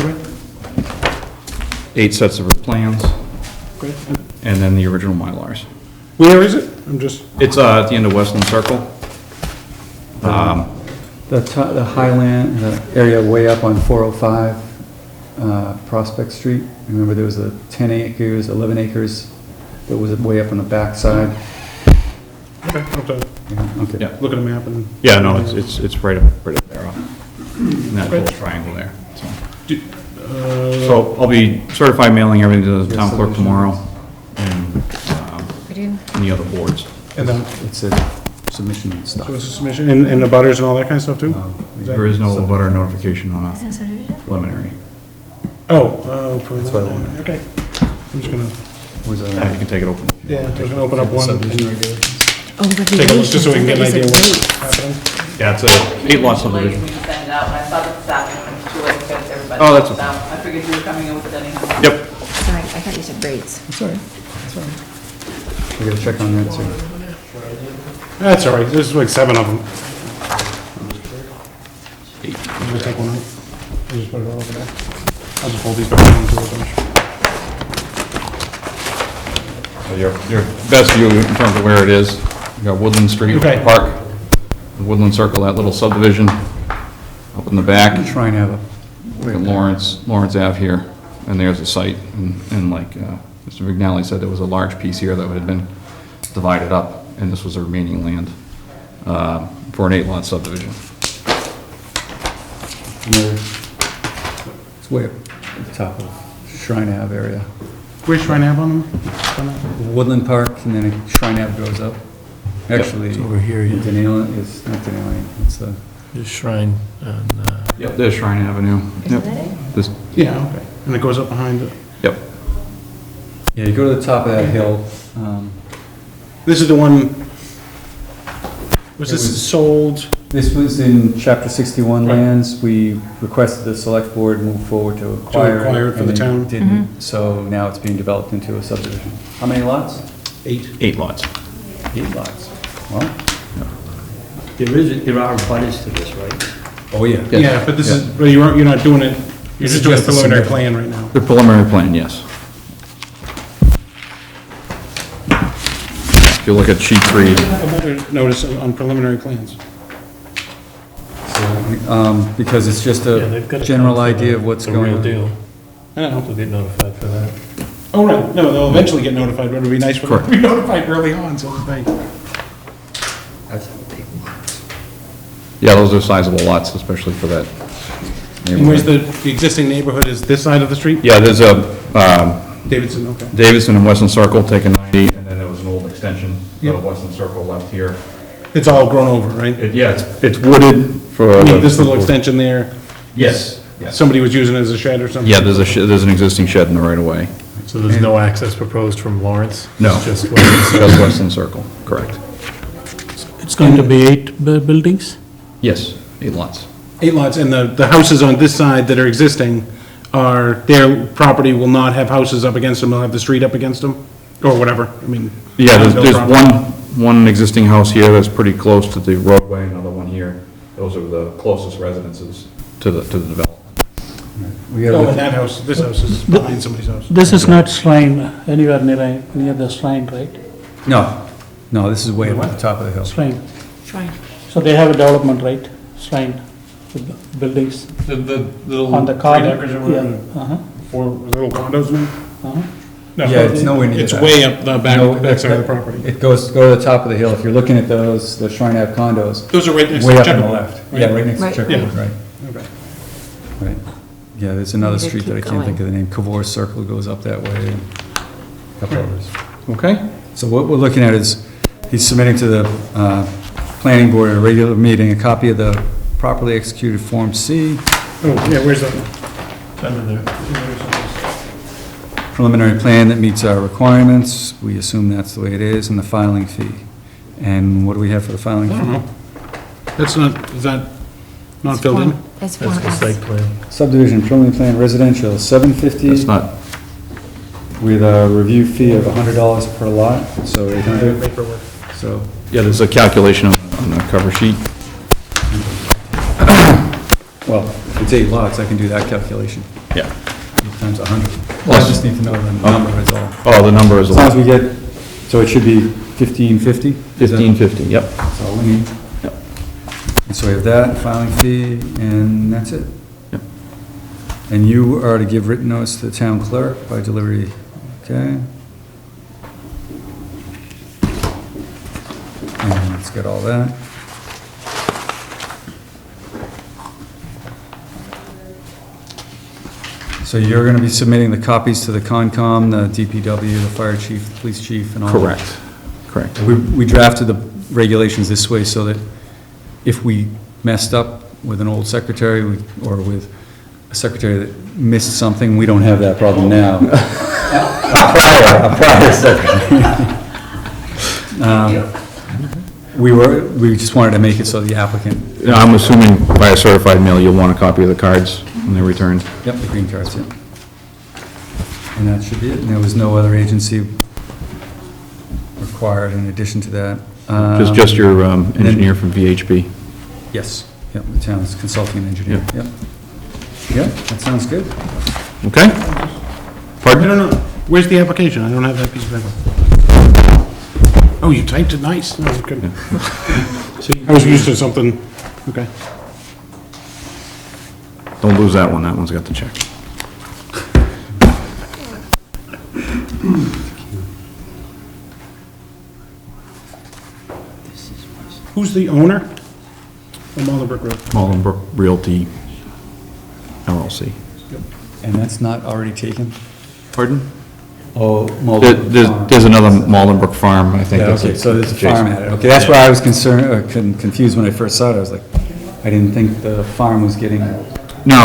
8 sets of plans, and then the original Mylars. Where is it? I'm just, It's at the end of Westland Circle. The Highland, the area way up on 405 Prospect Street. Remember there was a 10 acres, 11 acres that was way up on the back side? okay, I'll have to Yeah, okay. Yeah. look at a map and. Yeah, no, it's right up there, in that little triangle there. So I'll be certified mailing everything to the town clerk tomorrow, and We do. any other boards. And then, It's a submission and stuff. so it's a submission, and the butters and all that kind of stuff too? There is no butter notification on a Is that subdivision? preliminary. That's what I wanted. Okay. I'm just gonna, Was You can take it open. yeah, just gonna open up one. and Oh, Take a look, just so we can get an idea what's happening. Yeah, it's a 8-lot subdivision. We just send it out, and I saw that this afternoon, it was too late to get it to everybody. Oh, that's okay. So I figured you were coming in with it anyhow. Yep. Sorry, I thought you said braids. That's all right. That's all right. We gotta check on that too. That's all right, there's like 7 of them. I'm gonna take one out. I'll just put it all over there. I'll just hold these back into a bunch. So your best view in terms of where it is, you got Woodland Street, Okay. Park, Woodland Circle, that little subdivision up in the back. Try and have a... We got Lawrence Ave here, and there's the site, and like Mr. McNally said, there was a large piece here that had been divided up, and this was the remaining land for an 8-lot subdivision. It's way up at the top of Shrine Ave area. Where's Shrine Ave on them? Woodland Park, and then Shrine Ave goes up. Actually, It's over here, yeah. Denali is, not Denali, it's the... The shrine and, Yep, there's Shrine Avenue. Is Yep. that it? This, Yeah, okay. And it goes up behind it. yep. Yeah, you go to the top of that hill, This is the one, was this sold? this was in chapter 61 lands, we requested the select board move forward to acquire it. acquire it for and the they town. Didn't, so now it's being developed into a subdivision. How many lots? 8. 8 lots. 8 lots. Well, There are butters to this, right? oh yeah. Yes. Yeah, but this is, but you're not doing it, you're just doing a just a preliminary submittal. plan right now. The preliminary plan, yes. If you look at sheet 3, Notice on preliminary plans. Because it's just yeah, they've got a to general come for idea of what's the going real on. deal. I don't know. They'll get notified for that. Oh, right, no, they'll eventually get notified, but it'd be nice for them to be notified early on, so it's like. That's a big one. yeah, those are sizable lots, especially for that And where's the existing neighborhood, is this side of the street? Yeah, there's a, Davidson, okay. Davidson and Western Circle taking 90, and then there was an old extension Yep. of Western Circle left here. It's all grown over, right? Yeah, it's wooded for. I mean, this little extension there, Yes, yes. somebody was using it as a shed or something? Yeah, there's an existing shed in the right of way. So there's no access proposed from Lawrence? No. It's just Just Western Circle, correct. It's going to be 8 buildings? Yes, 8 lots. 8 lots, and the houses on this side that are existing are, their property will not have houses up against them, they'll have the street up against them, or whatever, I mean. Yeah, no there's problem. one existing house here that's pretty close to the roadway, another one here. Those are the closest residences to the development. We Oh, gotta and look, that house, this house is behind somebody's house. This is not shrine, anywhere near the shrine, right? no, this is way up at the top of the hill. Shrine. Trying. So they have a development, right? Shrine, with buildings The little on the corner? three acres or whatever, Yeah, uh-huh, 4 little condos now? uh-huh. No, Yeah, it's nowhere near It's that. way up the No, back side of the property. It goes, go to the top of the hill. If you're looking at those, the Shrine Ave condos, Those are right next to way the up on the checkerboard. left. Yeah, right next to Right. Checkerboard, right, Okay. right. Yeah, there's another Maybe street that I keep can't think of going. the name, Cavour Circle goes up that way, and a couple others. Okay? So what we're looking at is, he's submitting to the planning board at a regular meeting, a copy of the properly executed Form C, Oh, yeah, where's that? preliminary plan that meets our requirements, we assume that's the way it is, and the filing fee. And what do we have for the filing I don't fee? know. That's not, is that not filled in? That's That's Form the S. site plan. Subdivision, preliminary plan, residential, $750. That's not, With a review fee of $100 per lot, so 800, Paperwork. so, yeah, there's a calculation on the cover sheet. well, if it's 8 lots, I can do that calculation, Yeah. 8 times 100. Well, I just need to know the number is all. Oh, the number is As long as we get, so it should be 1550? 1550, yep. That's all we need. Yep. And so we have that, filing fee, and that's it. Yep. And you are to give written notice to the town clerk by delivery, okay? And let's get all that. So you're gonna be submitting the copies to the Concom, the DPW, the fire chief, the police chief, and all that? Correct, correct. We drafted the regulations this way so that if we messed up with an old secretary or with a secretary that missed something, we don't have that problem now. A prior secretary. We just wanted to make it so the applicant, Now, I'm assuming by a certified mail, you'll want a copy of the cards when they're returned. yep, the green cards, yep. And that should be it. And there was no other agency required in addition to that. Just your engineer from VHB. Yes, yep, the town's consulting engineer, yep. Yep, that sounds good. Okay? I Pardon? don't know, where's the application? I don't have that piece of paper. Oh, you typed it nice. No, good. I was used to something, okay. Don't lose that one, that one's got the check. Who's the owner of Mollabrook Road? Molenbrook Realty LLC. And that's not already taken? Pardon? Oh, There's another Molenbrook Farm, I think. Yeah, that's okay, so there's a adjacent. farm at it. Okay, that's where I was concerned, confused when I first saw it. I was like, I didn't think the farm was getting, No,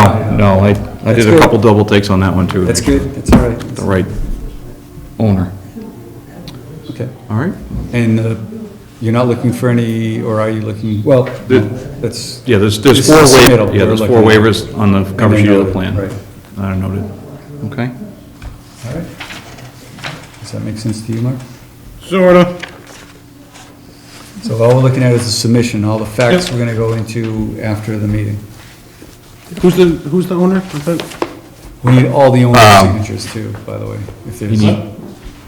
I That's did a good. couple double takes on that one, too. that's good, that's all right. The right owner. Okay. All right? And you're not looking for any, or are you looking, well, The- that's, Yeah, there's This four is submittal. waivers, yeah, there's We're 4 looking at- waivers on the cover they sheet of the noted, plan. right. That are noted. Okay? all right. Does that make sense to you, Mark? Sorta. So all we're looking at is the submission, all the facts Yep. we're gonna go into after the meeting. Who's the owner? of that? We need all the owner's signatures too, by the way. If there's,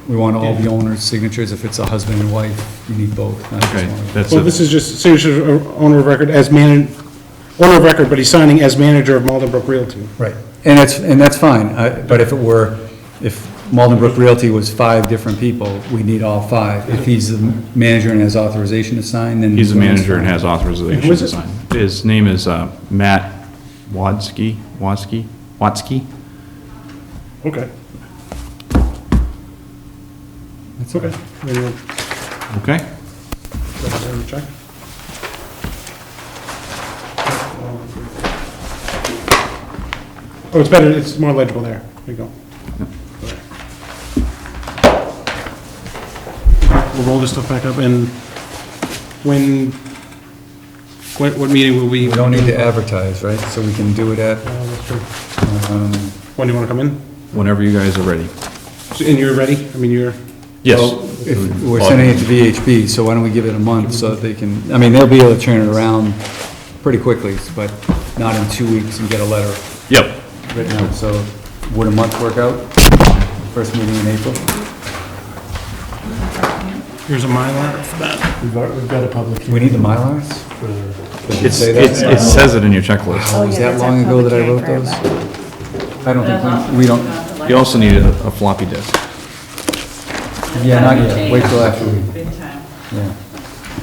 we want all the owner's signatures. If it's a husband and wife, you need both, not just Okay, one. that's Well, it. this is just signature of owner of record as owner of record, but he's signing as manager of Mollabrook Realty. Right, and that's fine, but if Maldenbrook Realty was 5 different people, we need all 5. If he's the manager and has authorization to sign, then. He's the manager and has authorization Who is to it? sign. His name is Matt Watsky. Okay. That's okay. Maybe we'll Okay? check. Oh, it's better, it's more legible there. There you go. We'll roll this stuff back up, and what meeting will we? We don't need to advertise, right? So we can do it at, That's true. um, When do you want to come in? Whenever you guys are ready. And you're ready? I mean, you're, Yes. well, if we're sending it to VHB, so why don't we give it a month so that they can, I mean, they'll be able to turn it around pretty quickly, but not in 2 weeks and get a letter Yep. written out. So would a month work out? First meeting in April? here's a Mylar for that. We've got a public We need the Mylars? Does it say that? It says it in your checklist. Oh, was yeah, that that's our long ago that I public wrote hearing those? for I don't think, we don't, You also need a floppy disk. yeah, not yet, wait till after we, Big time. yeah.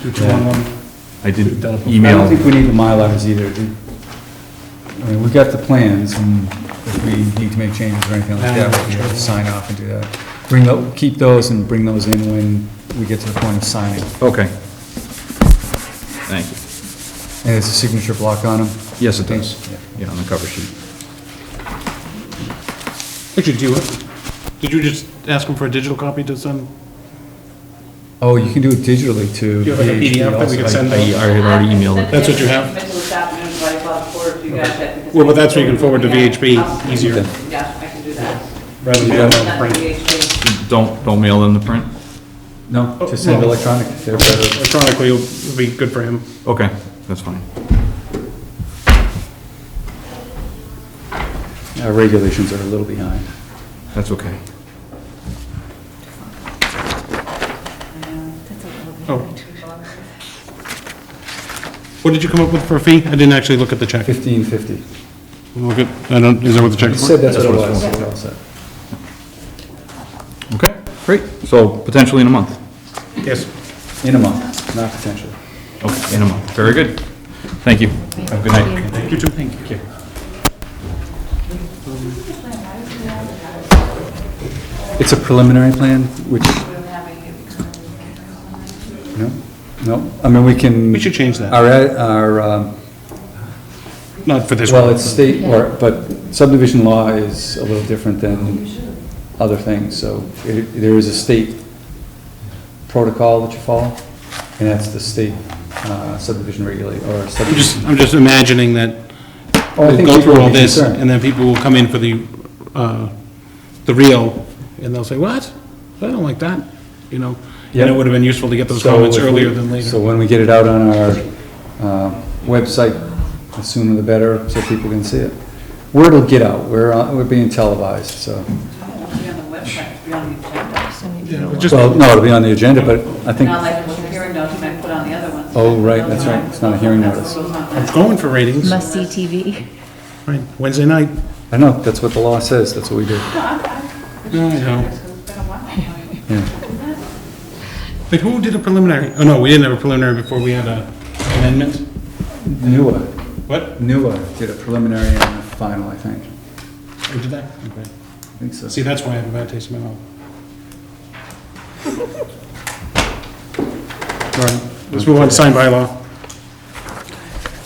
Do 2-1-1. I did I don't email, think we need the Mylars either. I mean, we've got the plans, and if we need to make changes or anything like that, we have to sign off and do that. Keep those and bring those in when we get to the point of signing. okay. Thank you. And there's a signature block on them? Yes, it does. Yeah. Yeah, on the cover sheet. Actually, did you just ask them for a digital copy to send? Oh, you can do it digitally too. Do you have like a PDF that we can send? I had already emailed it. That's what you have? Until this afternoon, so I thought forward to you guys that because- Well, but that's what you can forward to VHB easier, Yeah, I can do that. rather than Yeah. having Not to print. VHB. Don't mail them the print? No, just send electronic, they're better. Electronically will be good for him. Okay, that's fine. Our regulations are a little behind. That's okay. Oh. What did you come up with for a fee? I didn't actually look at the check. $15.50. Look at, is that what the check You is for? said that's what it was. We're all set. Okay, great. So potentially in a month? Yes. In a month, not potentially. Okay, in a month. Very good. Thank you. Have a good night. You too. Thank you. It's a preliminary plan, which, no, I mean, we can. We should change that. Our, Not for this well, one. it's state, but subdivision law is a little different than other things, so there is a state protocol that you follow, and that's the state subdivision regulate, or subdivision. I'm just imagining that Oh, I we'll think go people through will all be this, concerned. and then people will come in for the real, and they'll say, what? I don't like that, you know? And it would have been useful to get those comments So if we- earlier than later. So when we get it out on our website, the sooner the better, so people can see it. Word will get out, we're being televised, so. It'll be on the website, it'll be on the agenda. Yeah, just- Well, no, it'll be on the agenda, but I think, Not like the hearing notes you might put on the other ones. oh, right, that's right, it's not a hearing notice. I'm going for ratings. Must-see TV. Right, Wednesday night. I know, that's what the law says, that's what we do. No, I know. Yeah. But who did a preliminary? Oh, no, we didn't have a preliminary before we had a amendment. NUA What? did a preliminary and a final, I think. Who did that? Okay. I think so. See, that's why I have a bad taste in my mouth. All right, let's move on to sign by law.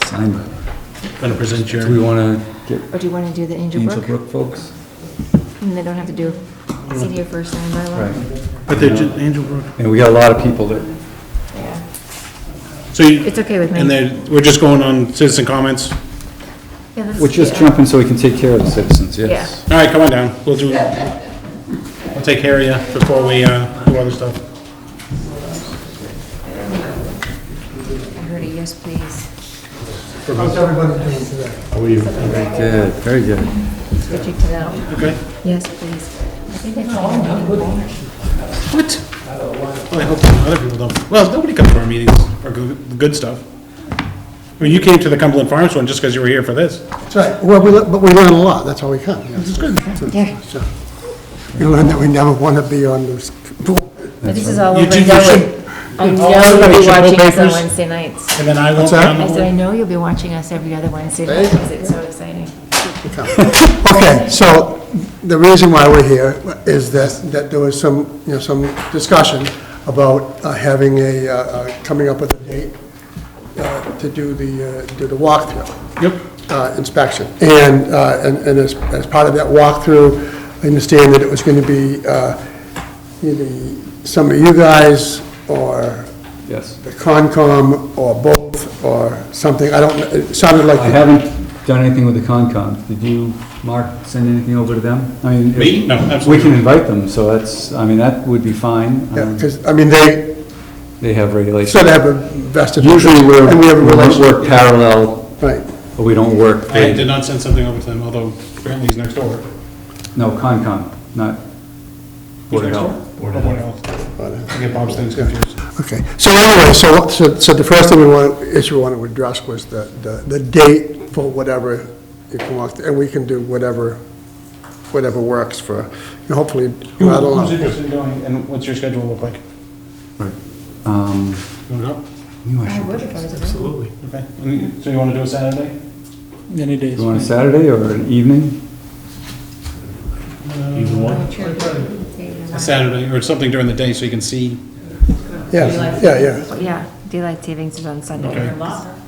Signed by. Gonna present Do we your, wanna get Or do you want to do the Angel Angel Brook? Brook folks? And they don't have to do city or first sign by law? Right. but they're Angel Brook. And we got a lot of people that, Yeah. So you, It's okay with me. and then, we're just going on citizen comments? Yeah, that's- we're just yeah. jumping so we can take care of the citizens, yes. All right, come on down, we'll take care of you before we, do other stuff. I heard a yes, please. How's everybody doing today? Good, very good. Switching to that. Okay. Yes, please. I think that's all. What? Well, I hope other people don't. Well, nobody comes to our meetings for the good stuff. I mean, you came to the Cumberland Farms one just because you were here for this. That's right, well, but we learn a lot, that's how we come. This is good. Yeah. We learned that we never want to be on this board. But this is all You over did- and done you with. I know Somebody you'll be should pull watching us on papers. Wednesday nights. And then I won't What's be that? on the I said, I board. know you'll be watching us every other Wednesday night because it's so exciting. Okay, so the reason why we're here is that there was some, some discussion about having coming up with a date to do the walkthrough. Yep. Inspection. And as part of that walkthrough, I understand that it was going to be either some of you guys or Yes. the Concom or both or something. I don't know. It sounded like. I haven't done anything with the Concom. Did you, Mark, send anything over to them? I mean, Me? No, we absolutely. can invite them, so that's, I mean, that would be fine. Yeah, because, they They have regulations. sort of have a vested. Usually And we have a we relationship. work parallel, Right. but we don't work. I did not send something over to them, although apparently he's next door. No, Concom, not Who's Board of next door? Health. Board of Health. I get Bob's things confused. Okay, so anyway, so the first thing issue we want to address was the date for whatever you can walk, and we can do whatever works for, hopefully, I don't Who's know. interested in going, and what's your schedule look like? Right. You wanna go? I would if I was available. Absolutely. Okay. So you wanna do a Saturday? Any days. You want a Saturday or an evening? Either one. A Saturday, or something during the day so you can see. Yeah. Yeah, daylight savings is on Sunday. Okay.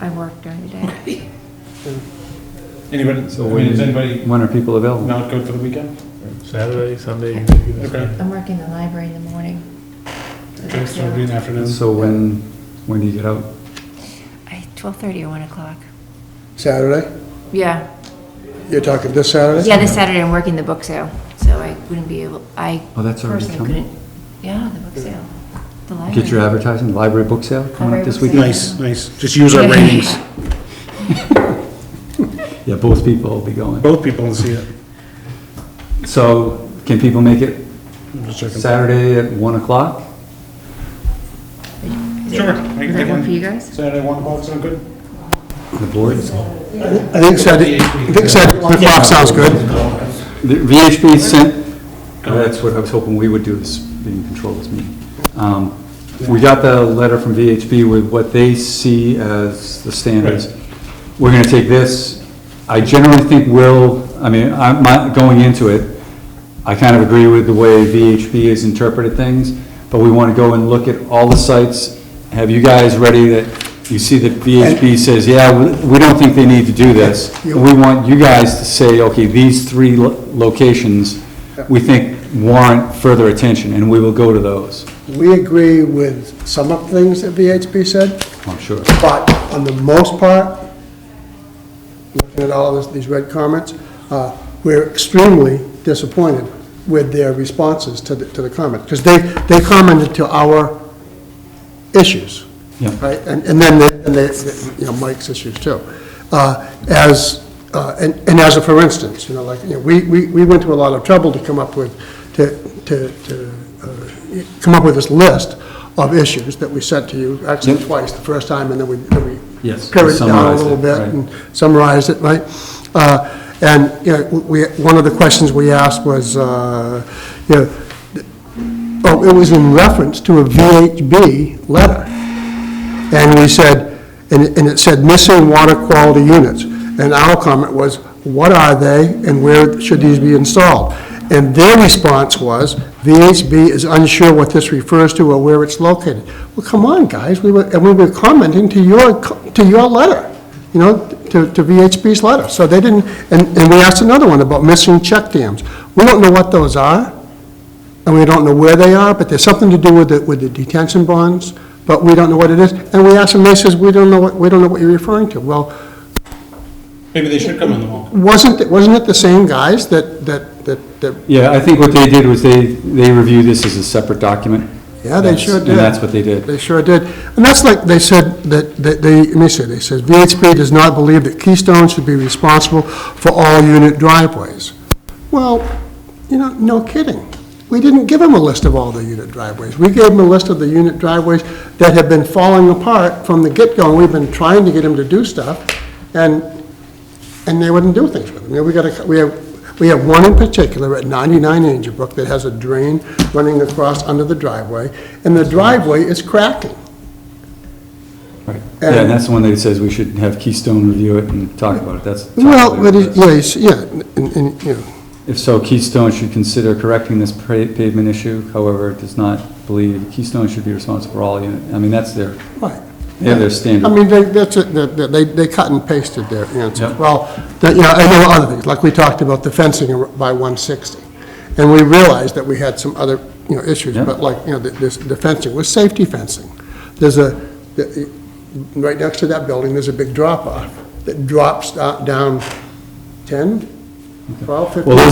I work during the day. Anybody, So I mean, is anybody when are people available? not good for the weekend? Saturday, Sunday. Okay. I'm working the library in the morning. Okay, so it'll be in the afternoon. So when do you get out? 12:30 or 1 o'clock. Saturday? Yeah, You're talking this Saturday? yeah, this Saturday I'm working the book sale, so I wouldn't be able, I Oh, that's already personally coming? couldn't. Yeah, the book sale, the library. Get your advertising, library book sale coming up this Library weekend? Nice. Just use our ratings. Yeah, both people will be going. Both people will see it. So can people make it Just checking. Saturday at 1 o'clock? Sure. I Does can that take work for you one. guys? Saturday, 1 o'clock, sound good? The board? I think Saturday, 1 o'clock sounds good. The VHB sent, that's what I was hoping we would do, is be in control of this meeting. We got the letter from VHB with what they see as the standards. We're gonna take this, I generally think I'm not going into it, I kind of agree with the way VHB has interpreted things, but we want to go and look at all the sites, have you guys ready that you see that VHB says, yeah, we don't think they need to do this. And we want you guys to say, okay, these 3 locations, we think warrant further attention, and we will go to those. We agree with some of the things that VHB said, I'm sure. but on the most part, looking at all these red comments, we're extremely disappointed with their responses to the comment, because they commented to our issues. Yeah. Right, and then Mike's issues too. As a for instance, we went to a lot of trouble to come up with, come up with this list of issues that we sent to you, actually twice, the first time, and then we Yes, pared it down a summarized little it, bit right. and summarized it, right? And, one of the questions we asked was, it was in reference to a VHB letter. And we said, and it said missing water quality units. And our comment was, what are they and where should these be installed? And their response was, VHB is unsure what this refers to or where it's located. Well, come on, guys, we were commenting to your letter, to VHB's letter. So they didn't, and we asked another one about missing check dams. We don't know what those are, and we don't know where they are, but there's something to do with the detention bonds, but we don't know what it is. And we asked them, they says, we don't know what you're referring to. Well, Maybe they should come on the walk. wasn't it the same guys that Yeah, I think what they did was they reviewed this as a separate document. Yeah, they sure did. And that's what they did. They sure did. And that's like they said that they said VHB does not believe that Keystone should be responsible for all unit driveways. Well, no kidding. We didn't give them a list of all the unit driveways. We gave them a list of the unit driveways that have been falling apart from the get-go. And we've been trying to get them to do stuff, and they wouldn't do things with them. We have one in particular at 99 Angel Brook that has a drain running across under the driveway, and the driveway is cracking. Right. Yeah, and that's the one that says we should have Keystone review it and talk about it, that's. Well, but and, you know, If so, Keystone should consider correcting this pavement issue, however, it does not believe Keystone should be responsible for all unit, I mean, that's their, right. they have their standard. I mean, that's it, they cut and pasted their answers. Yep. Well, you know, I know other things, like we talked about the fencing by 160. And we realized that we had some other, you know, issues, Yep. but like, you know, the fencing was safety fencing. There's right next to that building, there's a big drop-off that drops down 10, 12, 15. Well,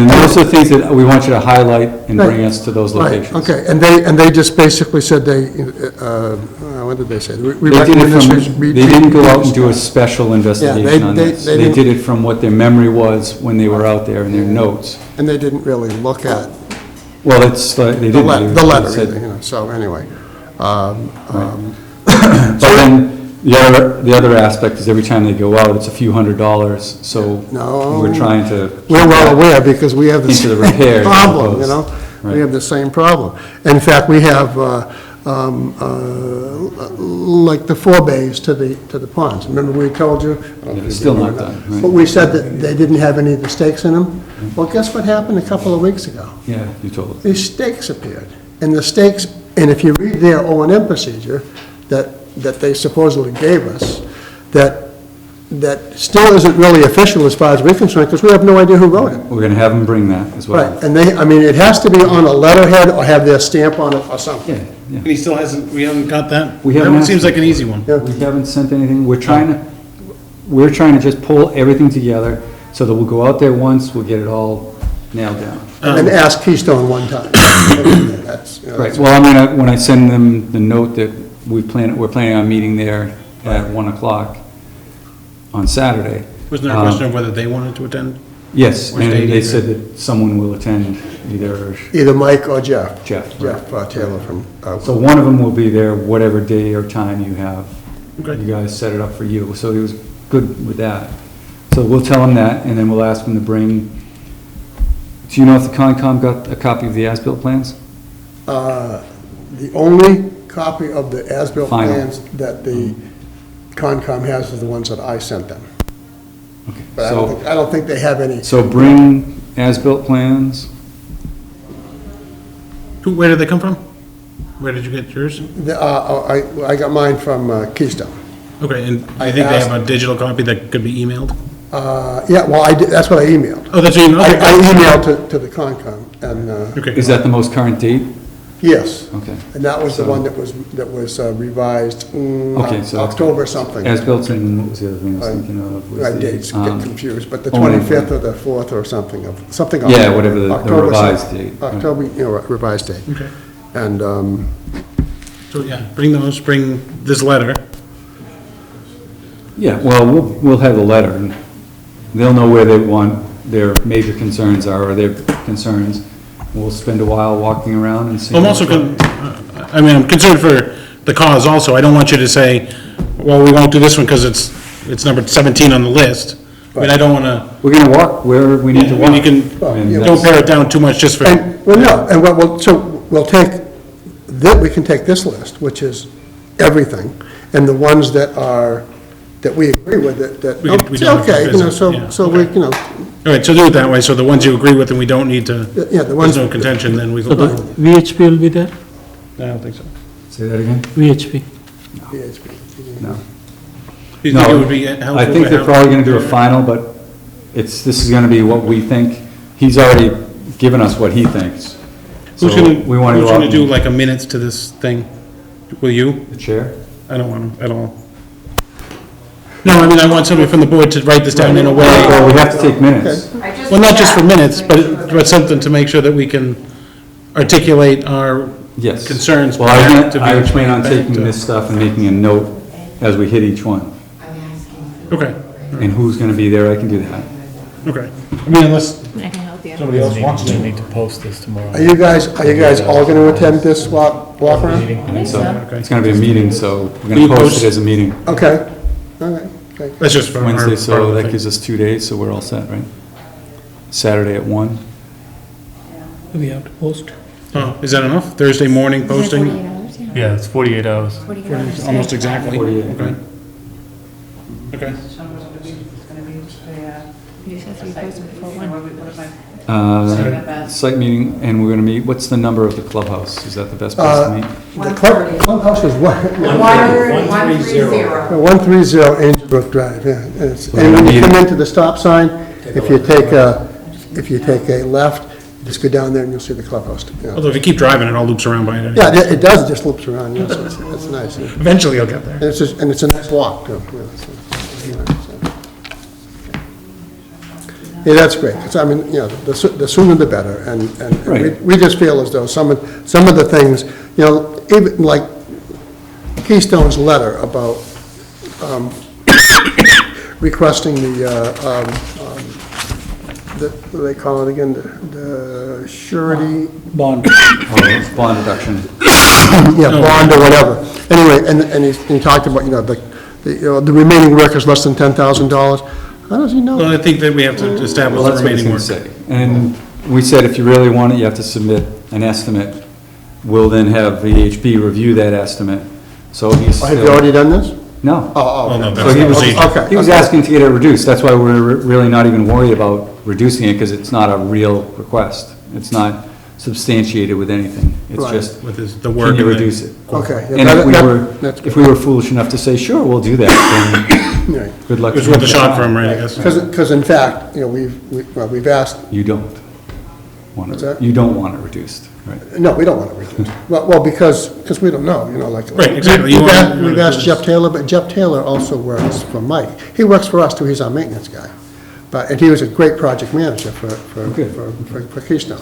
those are things that we want you to highlight and bring us to those Right, locations. okay, and they just basically said what did they say? We They did recommend this it is from, they didn't go out and do a special investigation on they this. they They didn't- did it from what their memory was when they were out there in their notes. And they didn't really look at Well, it's, like, they the didn't. letter They said- either, you know, so anyway. But then, the other aspect is every time they go out, it's a few $100s, so No. we're trying to. We're well aware because we have the Into the same repairs, I problem, you suppose. know? Right. We have the same problem. In fact, we have, like the 4 bays to the ponds. Remember we told you? I don't know if you It's still not remember done, that. right. But we said that they didn't have any of the stakes in them. Well, guess what happened a couple of weeks ago? Yeah, you told us. These stakes appeared. And the stakes, and if you read their O&M procedure that they supposedly gave us, that still isn't really official as far as we're concerned, because we have no idea who wrote it. We're gonna have them bring that as well. Right, and I mean, it has to be on a letterhead or have their stamp on it or something. Yeah, yeah. And he still hasn't, we haven't got that? We haven't That one asked seems him. like an easy one. We haven't sent anything, we're trying to just pull everything together, so that we'll go out there once, we'll get it all nailed down. And then ask Keystone one time. That's, you know, Right, well, I'm gonna, when I send them the note that we're planning on meeting there at 1 o'clock on Saturday. Wasn't there a question of whether they wanted to attend? Yes, Or and stayed they either? said that someone will attend, either Either Mike or Jeff. Jeff. right. Jeff Taylor from, So one of them will be there, whatever day or time you have. Okay. You guys set it up for you, so he was good with that. So we'll tell him that, and then we'll ask him to bring, do you know if the Concom got a copy of the as-built plans? the only copy of the as-built Final. plans that the Concom has is the ones that I sent them. Okay. But So, I don't think they have any. so bring as-built plans. Where did they come from? Where did you get yours? I got mine from Keystone. Okay, and I I think they asked- have a digital copy that could be emailed? Yeah, well, that's what I emailed. Oh, that's your email? I Okay. emailed to the Concom, and, Okay. Is that the most current date? yes, Okay. and that was the So- one that was revised, Okay, so- October something. As-built and what was the other thing I was thinking of? Was My the, dates get confused, but the oh, no. 25th or the 4th or something of, something. Yeah, whatever the October revised something. date, right. October, you know, revised date. Okay. And, So, yeah, bring those, bring this letter. Yeah, well, we'll have the letter, and they'll know where they want, their major concerns are, or their concerns. We'll spend a while walking around and seeing. I'm also, I'm concerned for the cause also. I don't want you to say, well, we won't do this one because it's number 17 on the list. I mean, I don't want to, We're gonna walk where we need to I mean, you walk. can, And yeah. don't that's- pare it down too much just for, and, well, no, and we'll take, we can take this list, which is everything, and the ones that we agree with, that, We can- we don't have to okay, you know, visit, yeah, so we, okay. you know, all right, so do it that way. So the ones you agree with and we don't need to, yeah, the ones. there's no contention, then we So the can. VHP will be there? I don't think so. Say that again? VHP. VHP. No. Do you think it would be helpful? I think to they're have- probably gonna do a final, but this is gonna be what we think. He's already given us what he thinks. Who's So gonna, we wanna who's go out gonna do and- like a minutes to this thing? Will you? The chair? I don't want to at all. No, I mean, I want somebody from the board to write this down in a way, Well, we have to take minutes. well, not just for minutes, but something to make sure that we can articulate our Yes. concerns. Well, prior to I being plan on back taking to- this stuff and making a note as we hit each one. Okay, And who's gonna be there, I can do that. okay. I mean, unless I can help you. somebody else wants We to. need to post this tomorrow. Are you guys all gonna attend this walk around? I think so. It's gonna be a meeting, so we're Will you gonna post post- it as a meeting Okay, all right, okay. That's just for our. Wednesday, so part of the that thing. gives us 2 days, so we're all set, right? Saturday at 1. We have to post. Oh, is that enough? Thursday morning Is it posting? 48 hours? Yeah. Yeah, it's 48 hours. 48 hours. Almost exactly. 48. Okay. Okay. You just have to be posted before 1. Site meeting, and we're gonna meet, what's the number of the clubhouse? Is that the best place to meet? The clubhouse is what? 130. 130 Angel Brook Drive, yeah. And when you come into the stop sign, if you take a left, just go down there and you'll see the clubhouse. Yeah. Although if you keep driving, it all loops around by it. Yeah, it does, it just loops around, yes, it's nice. Yeah. Eventually you'll get there. And it's a nice walk, too. Yeah, so. Yeah, that's great. 'Cause I mean, you know, the sooner the better, and Right. we just feel as though some of the things, you know, even like Keystone's letter about requesting what do they call it again, the surety, Bond. Bond reduction. yeah, bond or whatever. Anyway, and he talked about, you know, the remaining work is less than $10,000. How does he know? Well, I think that we have to establish Well, the that's what he's remaining gonna work. say. And we said if you really want it, you have to submit an estimate. We'll then have VHB review that estimate. So he's Have you still, already done this? no. Oh, Well, no, okay. that's So he the was, procedure. Okay. he was asking to get it reduced. That's why we're really not even worried about reducing it, because it's not a real request. It's not substantiated with anything. It's Right. just, With the work. can you and the- reduce it? Okay. yeah, And that's if we were foolish enough to say, sure, we'll do that, then Right. good luck. It was worth a shot for him, right, I guess? Because in fact, you know, we've asked, You don't want What's it, that? you don't want it reduced, right? no, we don't want to reduce. Well, because we don't know, you know, like. Right, exactly. You We've want- asked- We've asked Jeff Taylor, but Jeff Taylor also works for Mike. He works for us too, he's our maintenance guy. And he was a great project manager for Keystone.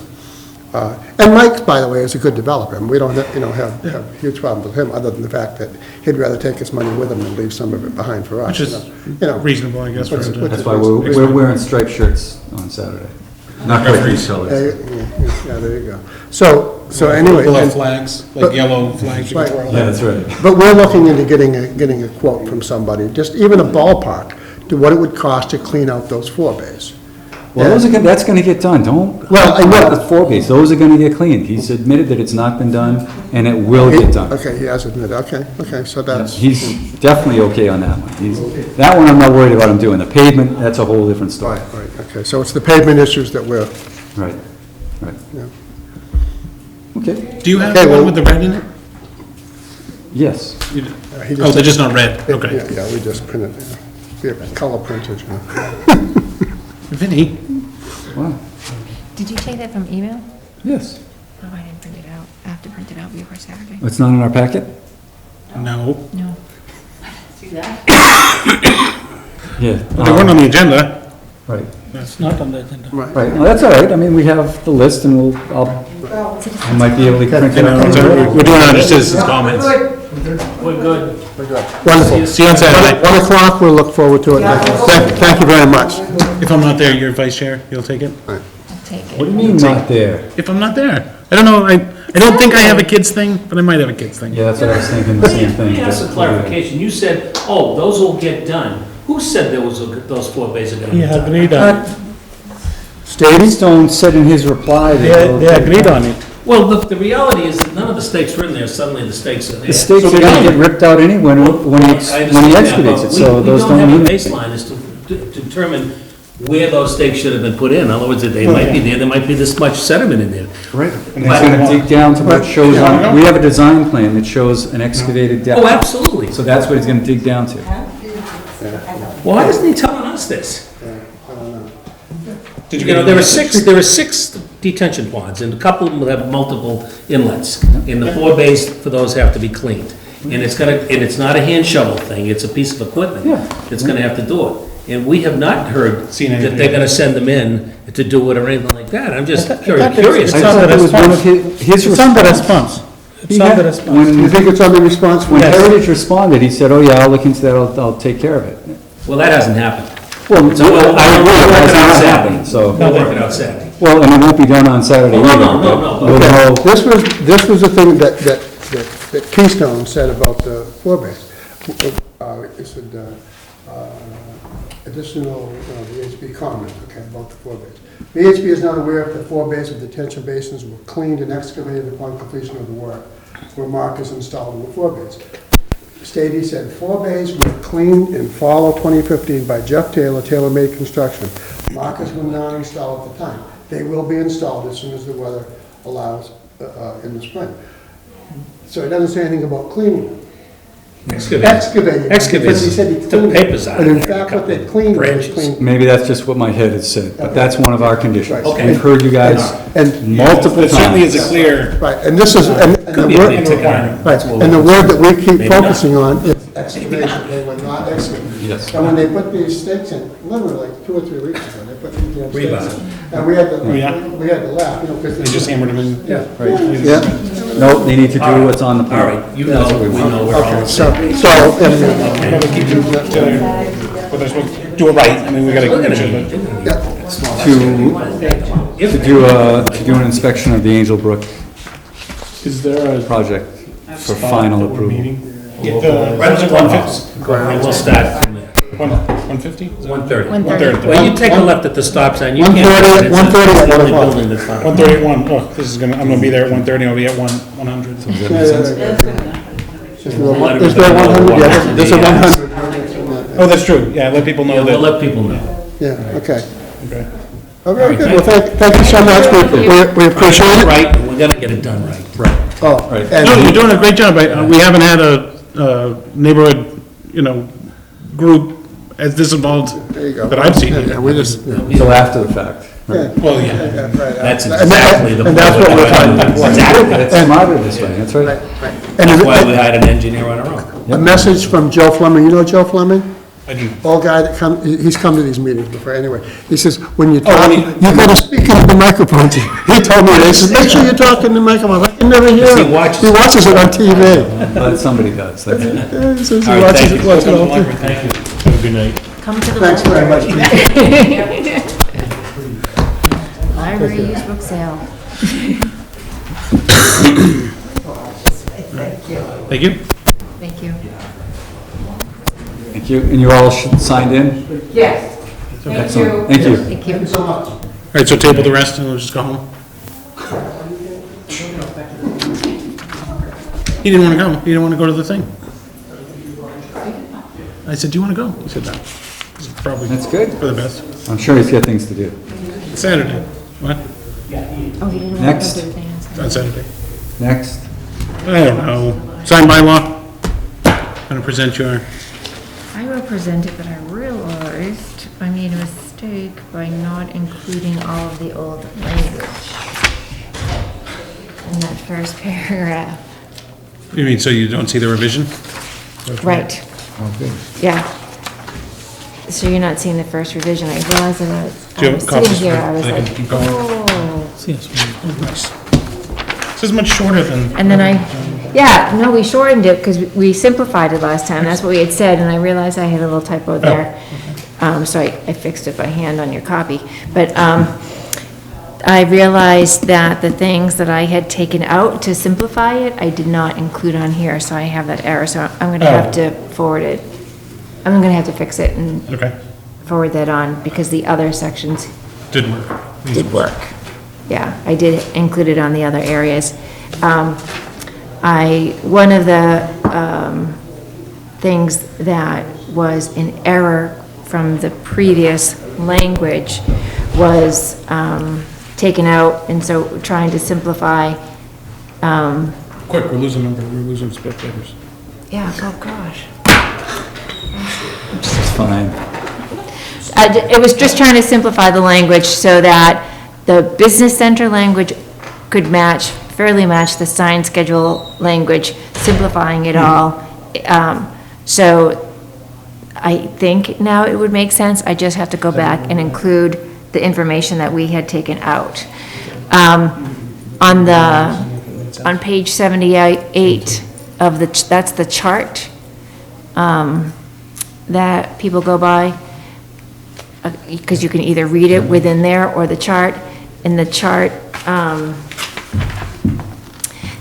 And Mike, by the way, is a good developer, and we don't, you know, have a huge problem with him, other than the fact that he'd rather take his money with him than leave some of it behind for us. Which is you know. reasonable, I guess, for him to. That's why we're wearing striped shirts on Saturday. Not quite these Yeah, colors. yeah, there you go. So anyway. We'll have and- flags, but- like yellow flags. you can Right. twirl. Yeah, that's right. But we're looking into getting a quote from somebody, just even a ballpark, to what it would cost to clean out those 4 bays. Well, that's gonna get done, don't. Well, I know. The 4 bays, those are gonna get cleaned. He's admitted that it's not been done, and it will get done. Okay, he has admitted, okay, so that's, He's definitely okay on that one. That one I'm not worried about him doing. The pavement, that's a whole different story. right, okay, so it's the pavement issues that we're, Right. yeah. Okay, Do you have Okay, the one well- with the red in it? yes. He Oh, just- they're just not red, okay. Yeah, we just printed, we have color printed, you know. Vinny, Wow, Did you take that from email? yes. Oh, I didn't print it out. I have to print it out before Saturday. It's not in our packet? no. No. Yeah. They weren't on the agenda. Right, It's not on the agenda. right. Well, that's all right. I mean, we have the list, and I might be able to print it out. We're doing it under citizens' comments. We're good. Wonderful. See you on Saturday. 1 o'clock, we'll look forward to it. Thank you very much. If I'm not there, you're vice chair, you'll take it? I'll take it. What do you mean not there? If I'm not there. I don't know, I don't think I have a kids thing, but I might have a kids thing. Yeah, that's what I was thinking, the same thing. Let me ask a clarification. You said, oh, those will get done. Who said those 4 bays are gonna He get done? agreed on it. Stone said in his reply that. They agreed on it. Well, the reality is that none of the stakes were in there, suddenly the stakes are there. The stakes are gonna get ripped out anyway when he I understand that, excavates it, but so those don't We mean don't have a anything. baseline as to determine where those stakes should have been put in. In other words, they might be there might be this much sediment in there. Right. And it's gonna dig down to what shows on, we have a design plan that shows an excavated depth. Oh, absolutely. So that's what he's gonna dig down to. Why isn't he telling us this? Did You know, there are 6 detention ponds, and a couple of them will have multiple inlets, and the 4 bays for those have to be cleaned. And it's not a hand shovel thing, it's a piece of equipment Yeah. that's gonna have to do it. And we have not heard Seen that anything. they're gonna send them in to do it or anything like that. I'm just I thought curious. I It's on thought the it was one of response. his It's on the response. response. It's on the response. You When, think it's on the response? when Yes. Heritage responded, he said, oh yeah, I'll look into that, I'll take care of it. Well, that hasn't happened. Well, So we'll I agree, work that's it out not Saturday. happening, so, We'll work it out Saturday. well, and it won't be done on Saturday Oh, no, either. no, no, but no. we'll know- This was the thing that Keystone said about the 4 bays. It said, additional VHB comment, okay, about the four bays. VHB is not aware if the four bays of detention basins were cleaned and excavated upon completion of the work, where markers installed in the four bays. Stady said, four bays were cleaned in fall of 2015 by Jeff Taylor, Taylor Made Construction. Markers were not installed at the time. They will be installed as soon as the weather allows in the spring. So it doesn't say anything about cleaning. Excavated. Because he said he The cleaned it. papers out. But in fact, what they cleaned was Branches. cleaned. Maybe that's just what my head had said, but that's one of our conditions. Okay. We've heard you guys And, multiple It certainly times. is a clear right, and this is, and the Could be a word, big ticket item. right, and the word that we keep Maybe not. focusing on is excavation. They were not excavating. Yes. And when they put these stakes in, literally like 2 or 3 weeks ago, they put these damn stakes Rebar. in. And we had to, yeah. we had to laugh, you know, because. They just hammered them in. Yeah. Yeah, no, they need to do what's on the All plan. right, you know, we know we're all on the So, same page. so, and, Gotta keep it to- but they're supposed to do it right, I mean, we gotta. We're gonna To do an inspection of the Angel Brook Is there a project for final approval. Get the, Right was at it the clubhouse, and we'll start from there. 150? 1:30. 1:30. Well, you take a left at the stop sign, you can't. 1:30 it's 1:30 at the 1 only o'clock. building that's not. 1:30 at 1, oh, this is gonna, I'm gonna be there at 1:30, I'll be at 100. Does that make sense? is there 100? Yeah, there's a 100. Oh, that's true, yeah, let people Yeah, know we'll that. let people know. Yeah, okay. Okay. Oh, very All good, right, well, thank you so much, we appreciate it. Right, and we gotta get it done right. Right. Oh, Right. and- No, you're doing a great job, we haven't had a neighborhood, group as this involved There you go. that I've seen. Yeah, we just, yeah. Until after the fact. Yeah. Well, yeah. Yeah, right. That's And exactly the. And that's what we're talking about. Exactly. It's smarter this way, that's right. And That's why we a hired an engineer on our own. message from Joe Fleming, you know Joe Fleming? I do. Old guy that he's come to these meetings before, anyway. He says, when you talk, when you gotta speak into the microphone. He told me, he says, make sure you talk in the microphone. I can never hear He it. watches. He watches it on TV. But somebody does, that's it. Yeah, he says he All right, watches thank it, you. watches it all Welcome to the Blackburn. Thank you. have a good night? Come to the Thanks very much. library used book sale. Thank you. Thank you. Thank you, and you're all signed in? Yes. Excellent, thank you. Thank you. so much. All right, so table the rest and we'll just go home. He didn't wanna go, he didn't wanna go to the thing. I said, do you wanna go? He said, no. It's probably That's good. for the best. I'm sure he's got things to do. Saturday, what? Oh, he didn't want to go Next. to the thing. On Saturday. Next, I don't know. Signed by law. Gonna present your, I will present it, but I realized I made a mistake by not including all of the old language in that first paragraph. you mean, so you don't see the revision? Right. Yeah. So you're not seeing the first revision. I realized that Do you I have was copies sitting here, for- I was so they can like, keep going? oh. This is much shorter than. And then no, we shortened it because we simplified it last time. That's what we had said, and I realized I had a little typo there. So I fixed it by hand on your copy. But, I realized that the things that I had taken out to simplify it, I did not include on here, so I have that error, so I'm gonna have to forward it. I'm gonna have to fix it and Okay, forward that on, because the other sections did work. did work. Yeah, I did include it on the other areas. One of the, things that was in error from the previous language was, taken out, and so trying to simplify, Quick, we're losing split papers. yeah, oh gosh. it's fine. It was just trying to simplify the language so that the business center language could fairly match the sign schedule language, simplifying it all. So I think now it would make sense. I just have to go back and include the information that we had taken out. On page 78 of that's the chart that people go by, because you can either read it within there or the chart. In the chart,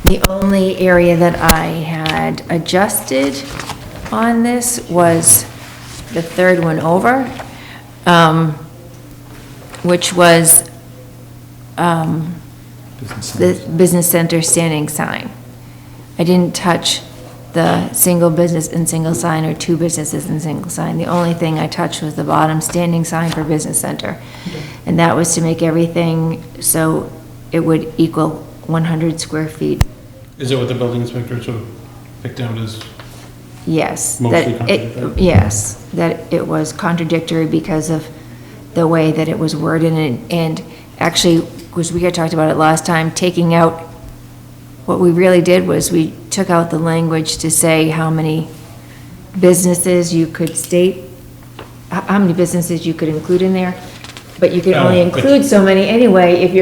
the only area that I had adjusted on this was the third one over. which was the business center standing sign. I didn't touch the single business and single sign or two businesses and single sign. The only thing I touched was the bottom standing sign for business center. And that was to make everything so it would equal 100 square feet. Is it what the building inspector sort of picked out as? Yes. Mostly that it- contradictory? Yes, that it was contradictory because of the way that it was worded and actually, because we had talked about it last time, taking out, what we really did was we took out the language to say how many businesses you could state, how many businesses you could include in there, but you could only Oh, but- include so many anyway if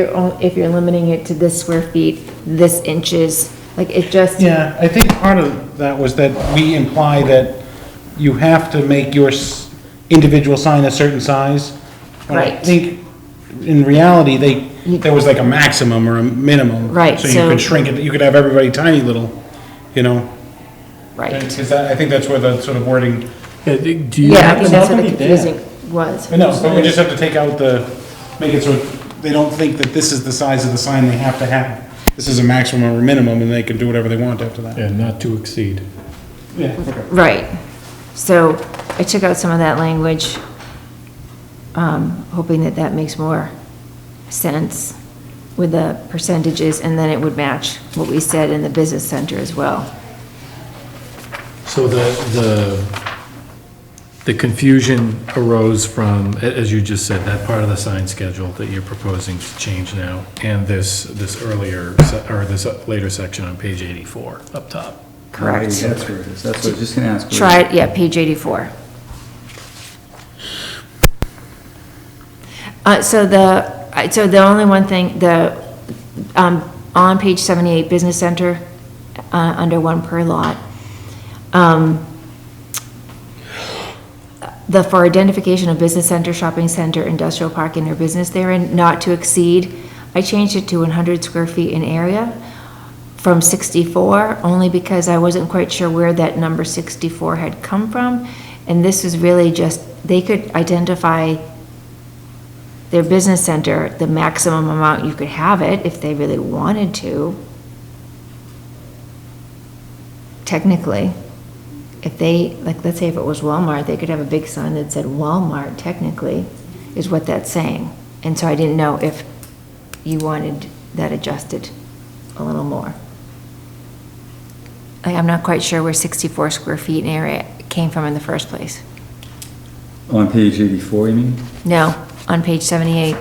you're limiting it to this square feet, this inches, like it just. Yeah, I think part of that was that we imply that you have to make your individual sign a certain size. But I Right. think in reality, there was like a maximum or a minimum. Right, So you so- could shrink it, you could have everybody tiny little, you know? Right. Because I think that's where the sort of wording, Yeah, do you Yeah, have because that's what the somebody there? confusing was. I know, but we just have to take out make it so they don't think that this is the size of the sign they have to have. This is a maximum or a minimum, and they can do whatever they want after that. Yeah, not to exceed. Yeah, okay. Right. So I took out some of that language, hoping that that makes more sense with the percentages, and then it would match what we said in the business center as well. So the confusion arose from, as you just said, that part of the sign schedule that you're proposing to change now, and this earlier, or this later section on page 84, up top. Correct. That's where it is. That's what I was just gonna ask. where- Try, it. Yeah, page 84. So the only one thing, on page 78, business center, under one per lot, for identification of business center, shopping center, industrial park, and their business therein, not to exceed, I changed it to 100 square feet in area from 64, only because I wasn't quite sure where that number 64 had come from. And this is really just, they could identify their business center, the maximum amount you could have it if they really wanted to. Technically, if they, like, let's say if it was Walmart, they could have a big sign that said Walmart, technically, is what that's saying. And so I didn't know if you wanted that adjusted a little more. I'm not quite sure where 64 square feet in area came from in the first place. On page 84, you mean? No, on page 78.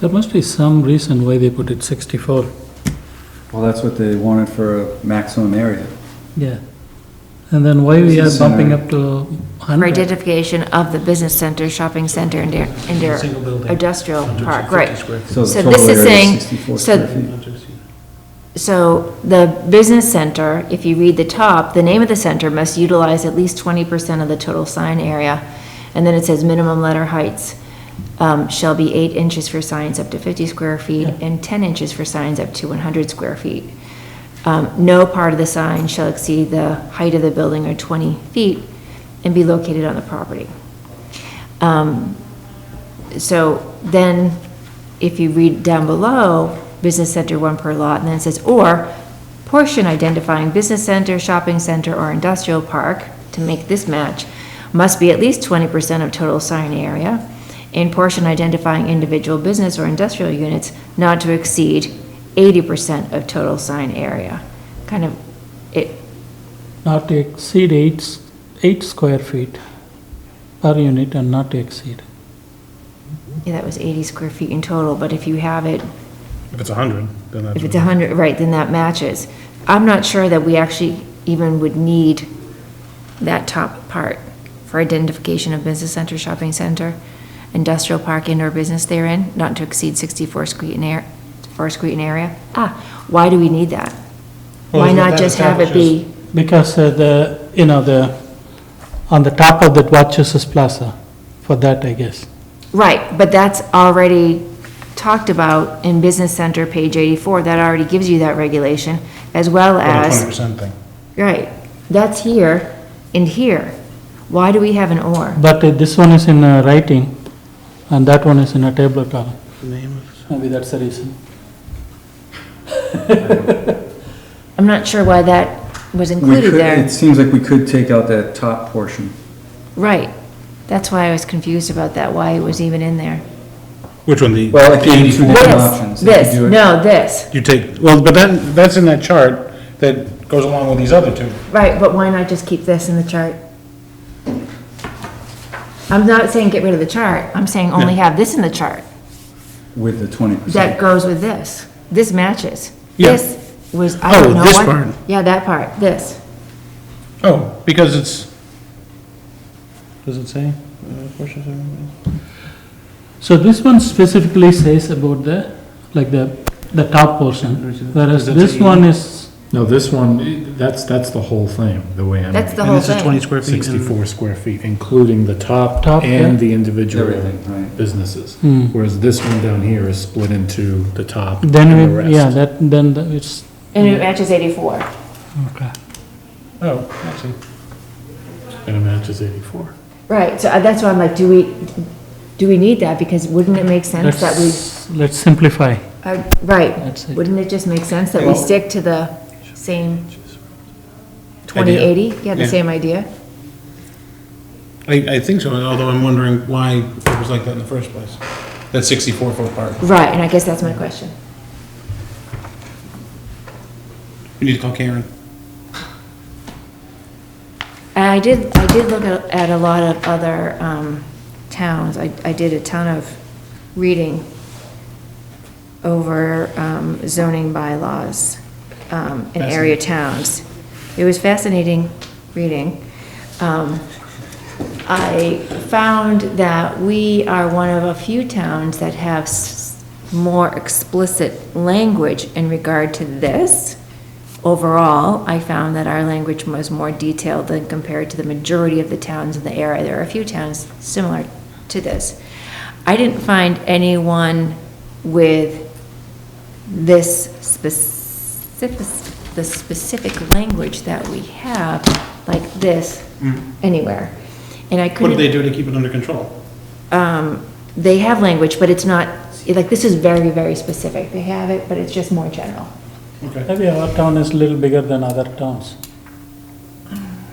There must be some reason why they put it 64. Well, that's what they wanted for a maximum area. Yeah. And then why we are Business bumping center. up to For 100? identification of the business center, shopping center, and their Single building. industrial 150 park, right. square feet. So the So total this is area is saying- 64 so- square feet. Not to exceed. So the business center, if you read the top, the name of the center must utilize at least 20% of the total sign area. And then it says minimum letter heights shall be 8 inches for signs up to 50 square feet and 10 inches for signs up to 100 square feet. No part of the sign shall exceed the height of the building or 20 feet and be located on the property. So then, if you read down below, business center, one per lot, and then it says, or portion identifying business center, shopping center, or industrial park, to make this match, must be at least 20% of total sign area, and portion identifying individual business or industrial units not to exceed 80% of total sign area. Kind of, it, Not to exceed 8 square feet per unit and not to exceed. yeah, that was 80 square feet in total, but if you have it, If it's 100, then that's. if it's 100, right, then that matches. I'm not sure that we actually even would need that top part for identification of business center, shopping center, industrial park, indoor business therein, not to exceed 64 square feet in area. Why do we need that? Well, Why isn't not that just have it be, Because on the top of that Wachuse's Plaza, for that, I guess. right, but that's already talked about in Business Center, page 84, that already gives you that regulation, as well The as, 20% thing. right, that's here and here. Why do we have an or? But this one is in writing, and that one is in a table column. Maybe that's the reason. I'm not sure why that was We included could, there. it seems like we could take out that top portion. Right, that's why I was confused about that, why it was even in there. Which one, the? Well, it gave you two different This, options. They could this, do it- no, this, You take, well, but that's in that chart that goes along with these other two. right, but why not just keep this in the chart? I'm not saying get rid of the chart, I'm saying only have this in the chart. With the 20%. That goes with this. This matches. Yeah. This was, I Oh, don't know this what. part. Yeah, that part, this. Oh, because it's, does it say? So this one specifically says about the top portion, whereas this one is, No, this one, that's the whole thing, the way I'm. That's the And whole this is 20 thing. square feet. and- 64 square feet, including the top Top, yeah. and the individual Everything, right. businesses. Hmm. Whereas this one down here is split into the top and then the we, rest. yeah, then it's, And it matches 84. okay. Oh, I see. And it matches 84. Right, so that's why I'm like, do we need that? Because wouldn't it make sense that we, Let's simplify. right, That's it. wouldn't it just make sense that we Well- stick to the same 2080? Yeah, the Yeah. same idea. I think so, although I'm wondering why it was like that in the first place. That 64-foot part. Right, and I guess that's my question. We need to call Karen. And I did look at a lot of other towns. I did a ton of reading over zoning bylaws in area towns. It was fascinating reading. I found that we are one of a few towns that have more explicit language in regard to this. Overall, I found that our language was more detailed than compared to the majority of the towns in the area. There are a few towns similar to this. I didn't find anyone with this the specific language that we have, like this, anywhere. And I What Hmm. do couldn't, they do to keep it under control? they have language, but it's not, like, this is very, very specific. They have it, but it's just more general. Okay. Maybe our town is a little bigger than other towns.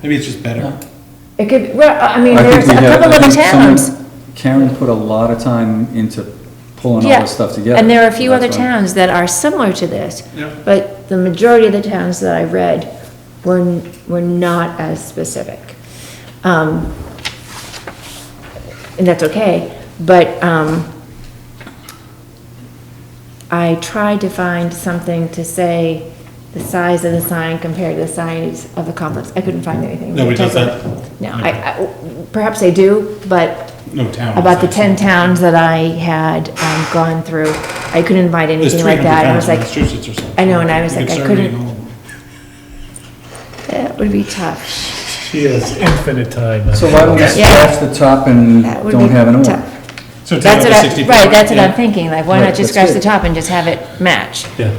Maybe it's just better. It could, well, I mean, I think there's we a have- couple I other think someone- towns. Karen put a lot of time into pulling all Yeah, this stuff together. and there are a so few that's other why- towns that are similar to this. Yeah. But the majority of the towns that I read were not as specific. And that's okay, but, I tried to find something to say the size of the sign compared to the size of the complex. I couldn't find anything. Nobody does that? No, perhaps they do, but No town. about the 10 towns that I had gone through, I couldn't find There's anything like 300 that. I towns was in like, Massachusetts or something. I know, and I was You like, could I survey couldn't- all of them. that would be tough. She has infinite time. So why don't we Yeah. scratch the top and That would don't be have an or? tough. So take That's out what the I, 64. right, that's what yeah. I'm thinking, like, why Right, not just that's scratch the good. top and just have it match? Yeah.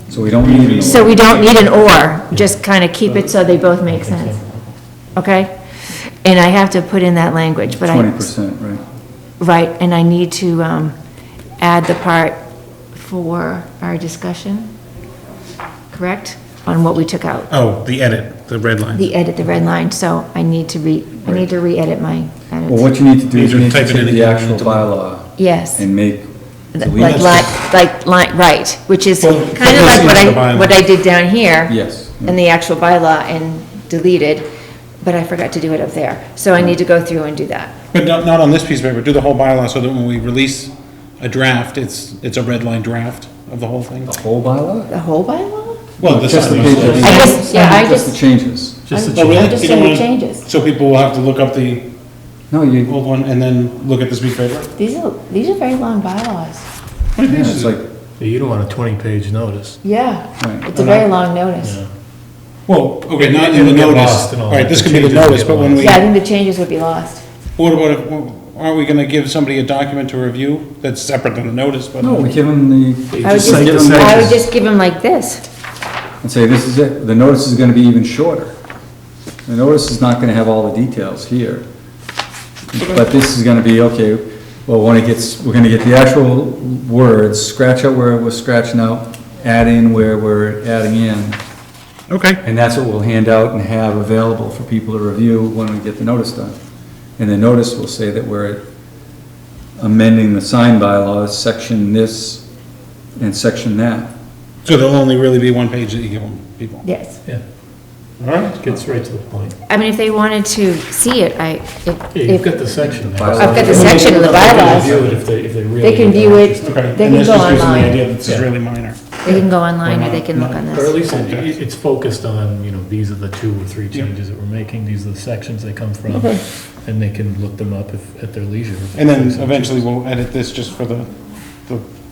So we don't need an or. So we don't need an or, just kind of keep it so they both make sense. Okay? And I have to put in that language, but I. 20%, right? Right, and I need to add the part for our discussion, correct? On what we took out, Oh, the edit, the red line. the edit, the red line, so I need to re-edit my Well, edits. what you need to do is These are you need to typed in take the again actual into the- bylaw Yes, and make, like, right, which is Well, kind of like put this into the bylaw. what I did down here. yes. In the actual bylaw and deleted, but I forgot to do it up there. So I need to go through and do that. But not on this piece of paper, do the whole bylaw so that when we release a draft, it's a red line draft of the whole thing. The whole bylaw? The whole bylaw? Well, the Just the sign. page. I just, yeah, I Just the just, changes. Just I'm the Oh, really? I'm just You saying don't the wanna- changes. So people will have to look up the No, you, old one and then look at this piece of paper? These are very long bylaws. What yeah, pages it's is like, it? You don't want a 20-page notice. Yeah, Right. it's a very long notice. Yeah. Well, okay, not in It'll the get notice. lost and all All right, that. this The could be the changes will notice, get but when lost. we, Yeah, I think the changes would be lost. what about, all aren't we gonna give somebody a document to review that's separate than the notice, but? No, we give them the, I would Just cite the just, I would sections. just give them like this. and say, this is it. The notice is gonna be even shorter. The notice is not gonna have all the details here. But this is gonna be, okay, well, when it gets, we're gonna get the actual words, scratch out where we're scratching out, add in where we're adding in. Okay, And that's what we'll hand out and have available for people to review when we get the notice done. And the notice will say that we're amending the sign bylaws, section this and section that. so there'll only really be one page that you give them, people. Yes. Yeah, All right, gets right to the point. I mean, if they wanted to see it, Yeah, you've got the section there. Bylaws. I've got the section of the They can bylaws. view it if they really. They can view it, okay. they And can this go just gives them the online. idea that this is really minor. They can go online or they can look on Or at this. least it's focused on, these are the 2 or 3 changes that we're making, these are the sections they come from, and they can look them up at their leisure. And then eventually we'll edit this just for the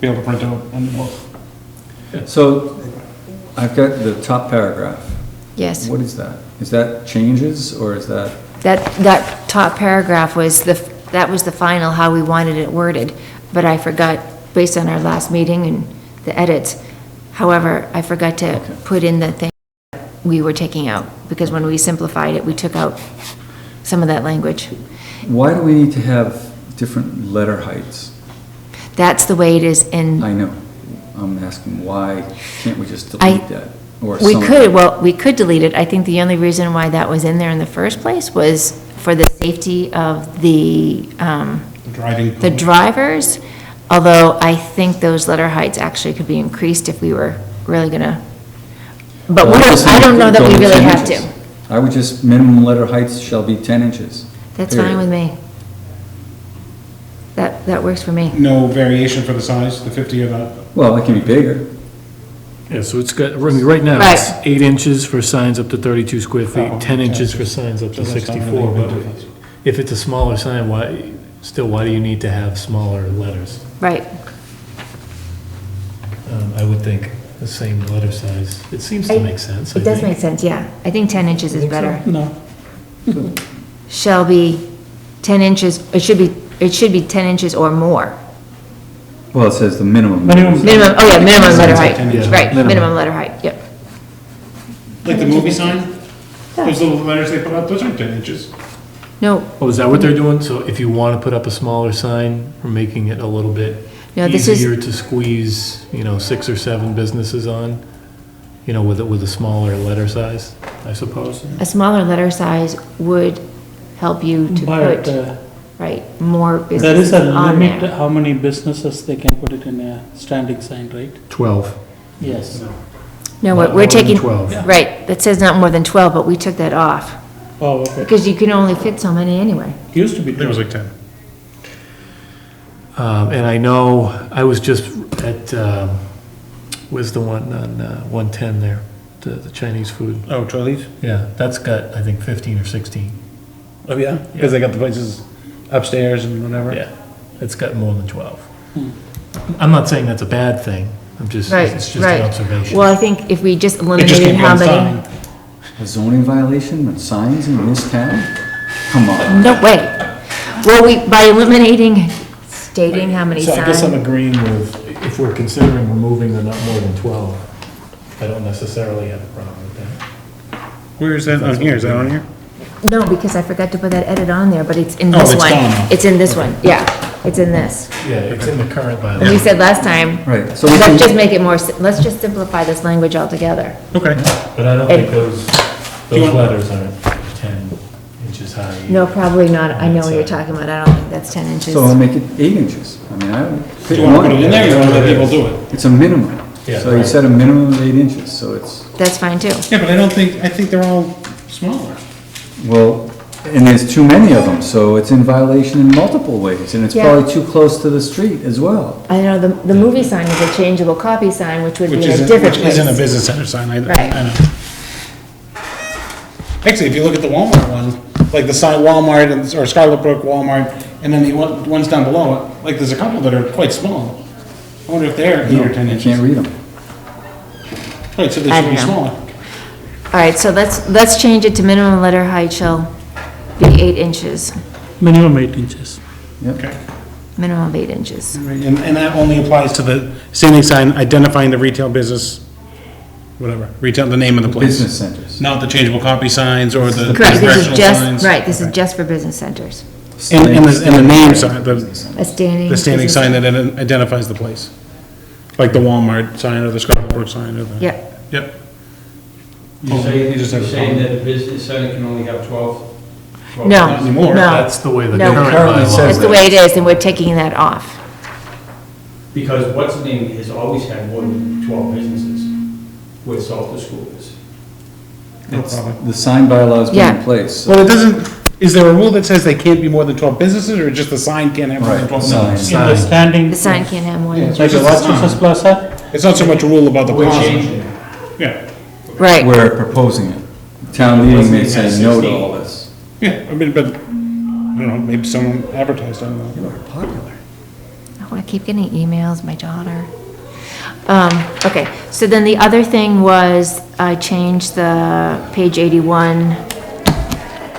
be able to print out and look. So I've got the top paragraph. Yes. What is that? Is that changes or is that? That top paragraph was that was the final, how we wanted it worded, but I forgot, based on our last meeting and the edits, however, I forgot to put in the thing we were taking out, because when we simplified it, we took out some of that language. Why do we need to have different letter heights? That's the way it is in, I know. I'm asking why can't we just I- delete that? Or we some of could, it? well, we could delete it. I think the only reason why that was in there in the first place was for the safety of the Driving. drivers, although I think those letter heights actually could be increased if we were really gonna, but Well, I'm just I don't know that we saying really 10 have inches. to. I would just, minimum letter heights shall be 10 inches. That's fine period. with me. That works for me. No variation for the size, the 50 or the, Well, it can be bigger. Yeah, so it's got, I mean, right now, it's 8 inches for signs up to 32 square feet, Oh, 10 inches okay. for signs up to So that's not 64, really a big but difference. if it's a smaller sign, why do you need to have smaller letters? Right. I would think the same letter size, it seems to make sense, I It does think. make sense, yeah. I think 10 inches is better. No, Shall be 10 inches, it should be 10 inches or more. Well, it says the minimum. minimum. Minimum, oh yeah, minimum letter height, 10 inches. right, Minimum. minimum letter height, yep. like the movie sign? Those little letters they put up, those aren't 10 inches. No, Oh, is that what they're doing? So if you want to put up a smaller sign, we're making it a little bit no, this is, easier to squeeze, 6 or 7 businesses on, with a smaller letter size, I suppose. a smaller letter size would help you to But put, right, more there is businesses a on limit there. how many businesses they can put it in a standing sign, right? 12. Yes. No, Not we're more than taking, 12. right, that says not more than 12, but we took that off, Oh, okay. because you can only fit so many anyway. Used to be. There was like 10. And I know, I was just at, where's the one on 110 there, the Chinese food? Oh, Charlie's? Yeah, that's got, I think, 15 or 16. Oh, yeah? Because they got the places upstairs and whatever? Yeah, it's got more than 12. I'm not saying that's a bad thing, it's just Right, an right. observation. Well, I think if we just It just eliminated can't be how on many. sign. A zoning violation with signs in this town? Come on. No way. Well, by eliminating, stating how many So I guess I'm signs. agreeing with, if we're considering removing the not more than 12, I don't necessarily have a problem with that. Where is that on here? Is that on here? No, because I forgot to put that edit on there, but it's in Oh, this it's one. gone now. It's in this one, yeah, it's in this. Yeah, it's in the current And we bylaw. said last time, Right, so we let's can, just make it more, let's just simplify this language altogether. Okay. But I don't think those you want- letters aren't 10 inches high. No, probably not. I know what you're talking about. I don't think that's 10 inches. so I'll make it 8 inches. I mean, I don't. Do you want to put it in there or you want to let people do it? It's a minimum. Yeah, So you right. said a minimum of 8 inches, so it's, That's fine too. Yeah, but I think they're all smaller. well, and there's too many of them, so it's in violation in multiple ways, and it's Yeah. probably too close to the street as well. I know the movie sign is a changeable copy sign, which would be Which in a isn't, different which isn't a place. business center sign, I Right. know. Actually, if you look at the Walmart one, like the sign Walmart or Scarlet Brook Walmart, and then the ones down below it, like there's a couple that are quite small. I wonder if they're 8 or 10 You inches. can't read them. Right, so they I should be don't know. smaller. All right, so let's change it to minimum letter height shall be 8 inches. Minimum 8 inches. Okay. minimum of 8 inches. And that only applies to the standing sign identifying the retail business, whatever, retail, the name of the place. Business centers. Not the changeable copy signs or the Correct, this is directional just, signs. right, this is just for business centers. And the name sign, A standing. the standing business sign that identifies the place. Like the Walmart sign or the Scarborough sign or the. Yep, Yep. You're saying that a business center can only have 12? no, Not anymore. no. That's the way the No. current Currently bylaw says That's the way it is, and we're taking that off. Because what's the name has always had more than 12 businesses where Salter School is. It's, the sign bylaws been Yeah. in place. so- Well, it doesn't, is there a rule that says they can't be more than 12 businesses, or just the sign can't have more than Right, 12 sign. businesses? In the standing, The sign can't have more than, Yeah. like a Rochester's Plaza, It's not so much a rule about the We're plaza. changing it. Yeah, right. We're proposing it. Town meeting may say Wasn't it no to 16? all this. yeah, I mean, but, I don't know, maybe someone advertised on that. You are popular. Oh, I keep getting emails, my daughter. Okay, so then the other thing was I changed the page 81,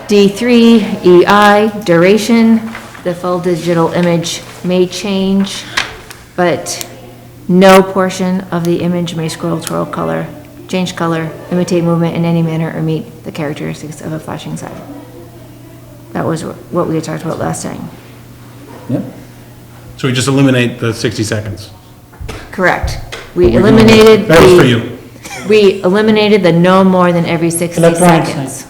D3, EI, duration. The full digital image may change, but no portion of the image may scroll, twirl, color, change color, imitate movement in any manner, or meet the characteristics of a flashing sign. That was what we had talked about last time. Yep. So we just eliminate the 60 seconds. Correct. We eliminated That was for the, you. we eliminated the no more than every 60 Electronic seconds.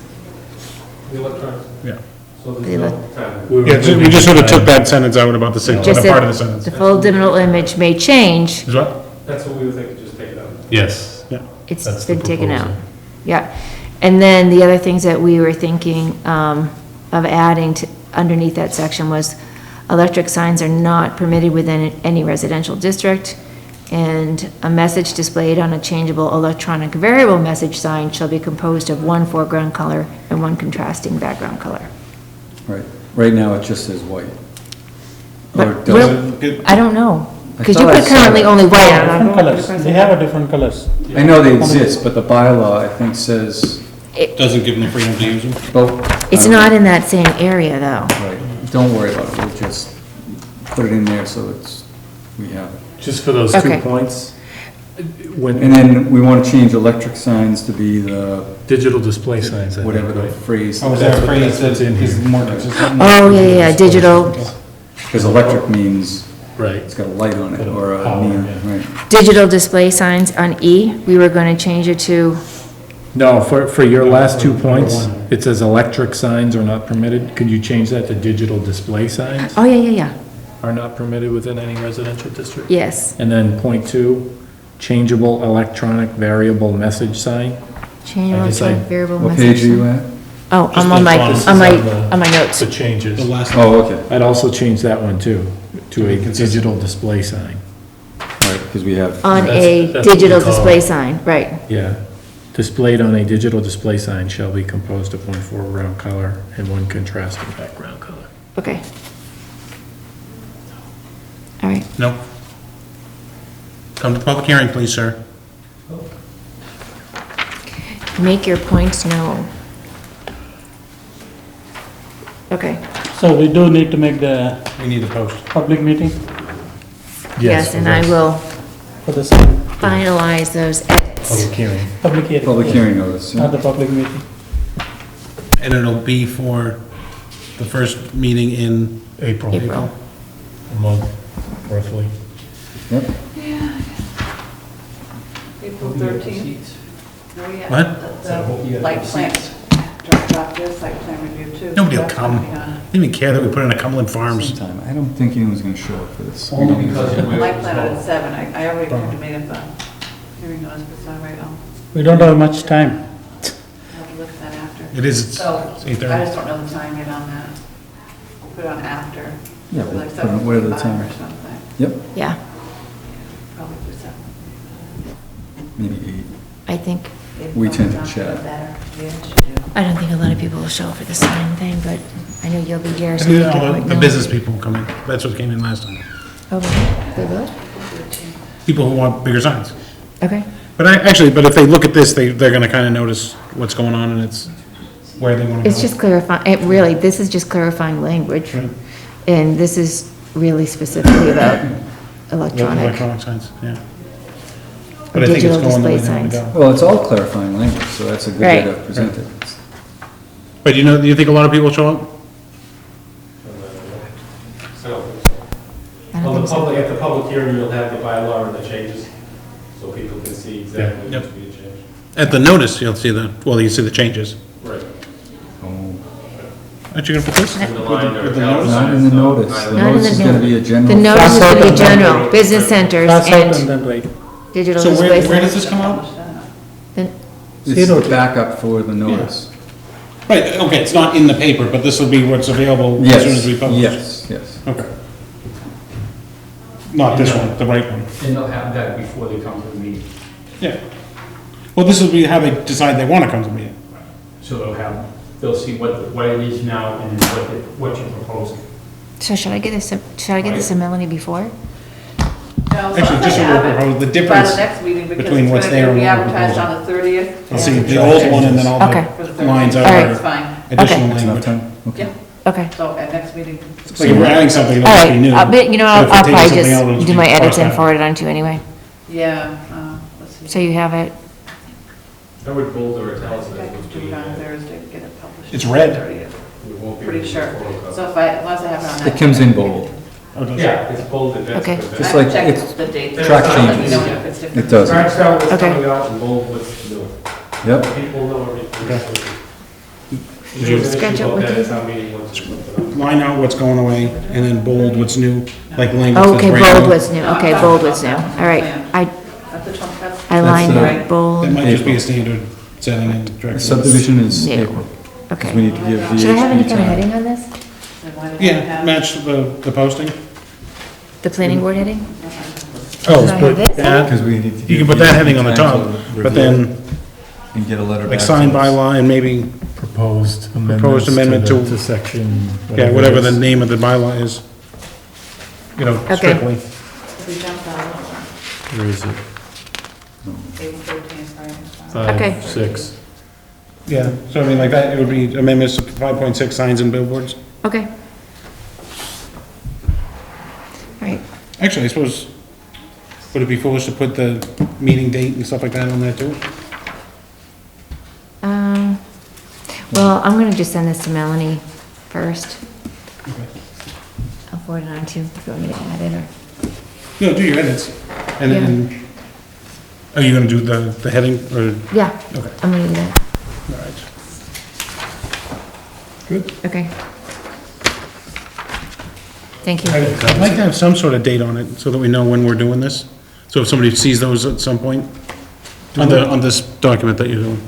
Yeah. The ele- Yeah, we just sort of took that sentence out about the Just part of the said, sentence. the full digital image may change, Is what? That's what we were thinking, just take it out. Yes. Yeah. it's That's the been taken out. proposal. Yeah. And then the other things that we were thinking of adding to, underneath that section was electric signs are not permitted within any residential district, and a message displayed on a changeable electronic variable message sign shall be composed of one foreground color and one contrasting background color. Right. Right now, it just says white. But Or does it? I don't know, because you thought I put saw currently that. only white on different colors, they have a different colors. I know they exist, but the bylaw, I think, says, Doesn't give them the freedom to use them. oh. It's not in that same area, though. Right. Don't worry about it. We'll just put it in there so it's, we have it. Just for those 2 Okay. points, when, And then we want to change electric signs to be the, digital display signs, I think, whatever the right? phrase. Oh, is there a phrase that is more consistent? Oh, yeah, digital, Because electric means Right. it's got a light on it or a Power, neon, yeah. right? digital display signs on E, we were gonna change it to, No, for your last 2 points, it says electric signs are not permitted. Could you change that to digital display signs oh, yeah, are not permitted within any residential district? yes. And then point 2, changeable electronic variable message sign. Change I decide- electronic variable What message. page are you at? Oh, Just I'm on the my, font. on my, This is on the- on my notes. The changes. The last. Oh, okay. I'd also change that one too, to a consistent. digital display sign. Right, because we have, On That's- a that's what we digital call display it. sign, right. Yeah. Displayed on a digital display sign shall be composed of one foreground color and one contrasting background color. Okay. All right, No. Come to the public hearing, please, sir. make your points known. Okay, So we do need to make the We need to post. public meeting yes, and I will for this finalize those edits. Public hearing. public hearing. public hearing notice. yeah. Not the public meeting. And it'll be for the first meeting in April. April. A month, roughly. Yep. April 13th. What? The light plant, drop this site plan review too. Nobody will That's come. gonna be on. They don't even care that we put in a Cumberland Farms. Sometime. I don't think anyone's going to show up for this. Only because of The where light it's plan on going. at 7, I already made up a hearing notice, but it's all right, I'll We don't have much time. have to look at that after. It is, it's So, I 8:30. just don't know the time yet on that. Put it on after. Yeah, like we'll put it whatever the 7:45 time. Or something, Yep, Yeah, probably do 7. maybe 8. I think, We tend to chat. Better, yeah, it should do. I don't think a lot of people will show up for the sign thing, but I know you'll be here, so I you mean, can all point the known. business people come in. That's what came in last time. Oh, they will? People who want bigger signs. Okay, But but if they look at this, they're gonna kind of notice what's going on and it's where they want to go. it's just clarifying, it really, this is just clarifying language. Right. And this is really specifically about electronic. Electronic signs, yeah. But I think it's Digital going the way display they want to signs. go. Well, it's all clarifying language, so that's a good way to Right. present it. But do you think a lot of people show up? I don't Well, think the so. public, at the public hearing, you'll have the bylaw and the changes, so people can see exactly Yep. what's being changed. At the notice, you'll see you see the changes. Right. Aren't you gonna put this? And the line or with the italics. notice? Not in the notice. The Not in notice the is gonna notice. be a general. The notice is Cross out gonna be and then general, business centers Cross out and and then write. digital So display where signs. does this come out? Then- It's Zero the to- backup for the notice. Right, okay, it's not in the paper, but this will be what's available as soon as we publish. Yes, yes. Okay. Not this one, the right one. And they'll have that before they come to the meeting. Yeah. Well, this will be how they decide they wanna come to me. So they'll see what it is now and what you're proposing. So should I get this to Melanie before? Actually, just so we're proposing, the By difference the next meeting, because between it's what's gonna there and be what we're advertised proposing. on the 30th. Let's see, the old one and then all Okay. For the the lines 30th. out Alright. are That's fine. additional It's enough language. time? Okay. Yeah, Okay. so at next meeting. Like if we're adding something, All it'll be right, new. but you know, But if we're I'll taking probably something out, it'll just be do my edits crossed and out. forward it on to you anyway. Yeah, let's see. So you have it. I would bold or I italics think I that can would do be, it on Thursday, get it published. It's on red. the 30th. we won't be. Pretty sure. photocopy. So unless I have it on that. It comes in bold. Oh, does it? Yeah, it's bolded, that's Okay. good. Just I like checked it's the date. track So I'll let you changes. know if it's different. It does. Scratch out what's Okay. coming out and bold what's new. Yep. People know everything. Did you Scratch out what that days? town meeting once you put it up. Line out what's going away and then bold what's new, like language that's Okay, brand bold new. was new. Okay, bold was new. All right. I That's the 20th. lined the- it That bold. might just be a standard setting in The direction. subdivision is New. April. 'Cause we Okay. need to give VHB time. Should I have any kind of heading on this? Then why did I Yeah, have- match the posting. The planning board heading? Oh, Should I have this? that, Because we need to. you give can put that VHB heading on the time top, to but review it then And get a letter back. like to sign us. bylaw and maybe, Proposed amendment to- To section. yeah, whatever the name of the bylaw is. You know, Okay. strictly. We jumped out. Where is it? April 13th, right? Okay. 5, 6. Yeah, so I mean, like that, it would be amendments to 5.6 signs and billboards. Okay. All right. Actually, I suppose, would it be foolish to put the meeting date and stuff like that on there too? Well, I'm gonna just send this to Melanie first. I'll forward it on to you if you want me to add it or. No, do your edits. And then, are you gonna do the heading or, Yeah, okay, I'm gonna do that. all right. Okay. Thank you. I'd like to have some sort of date on it so that we know when we're doing this. So if somebody sees those at some point, on this document that you're doing.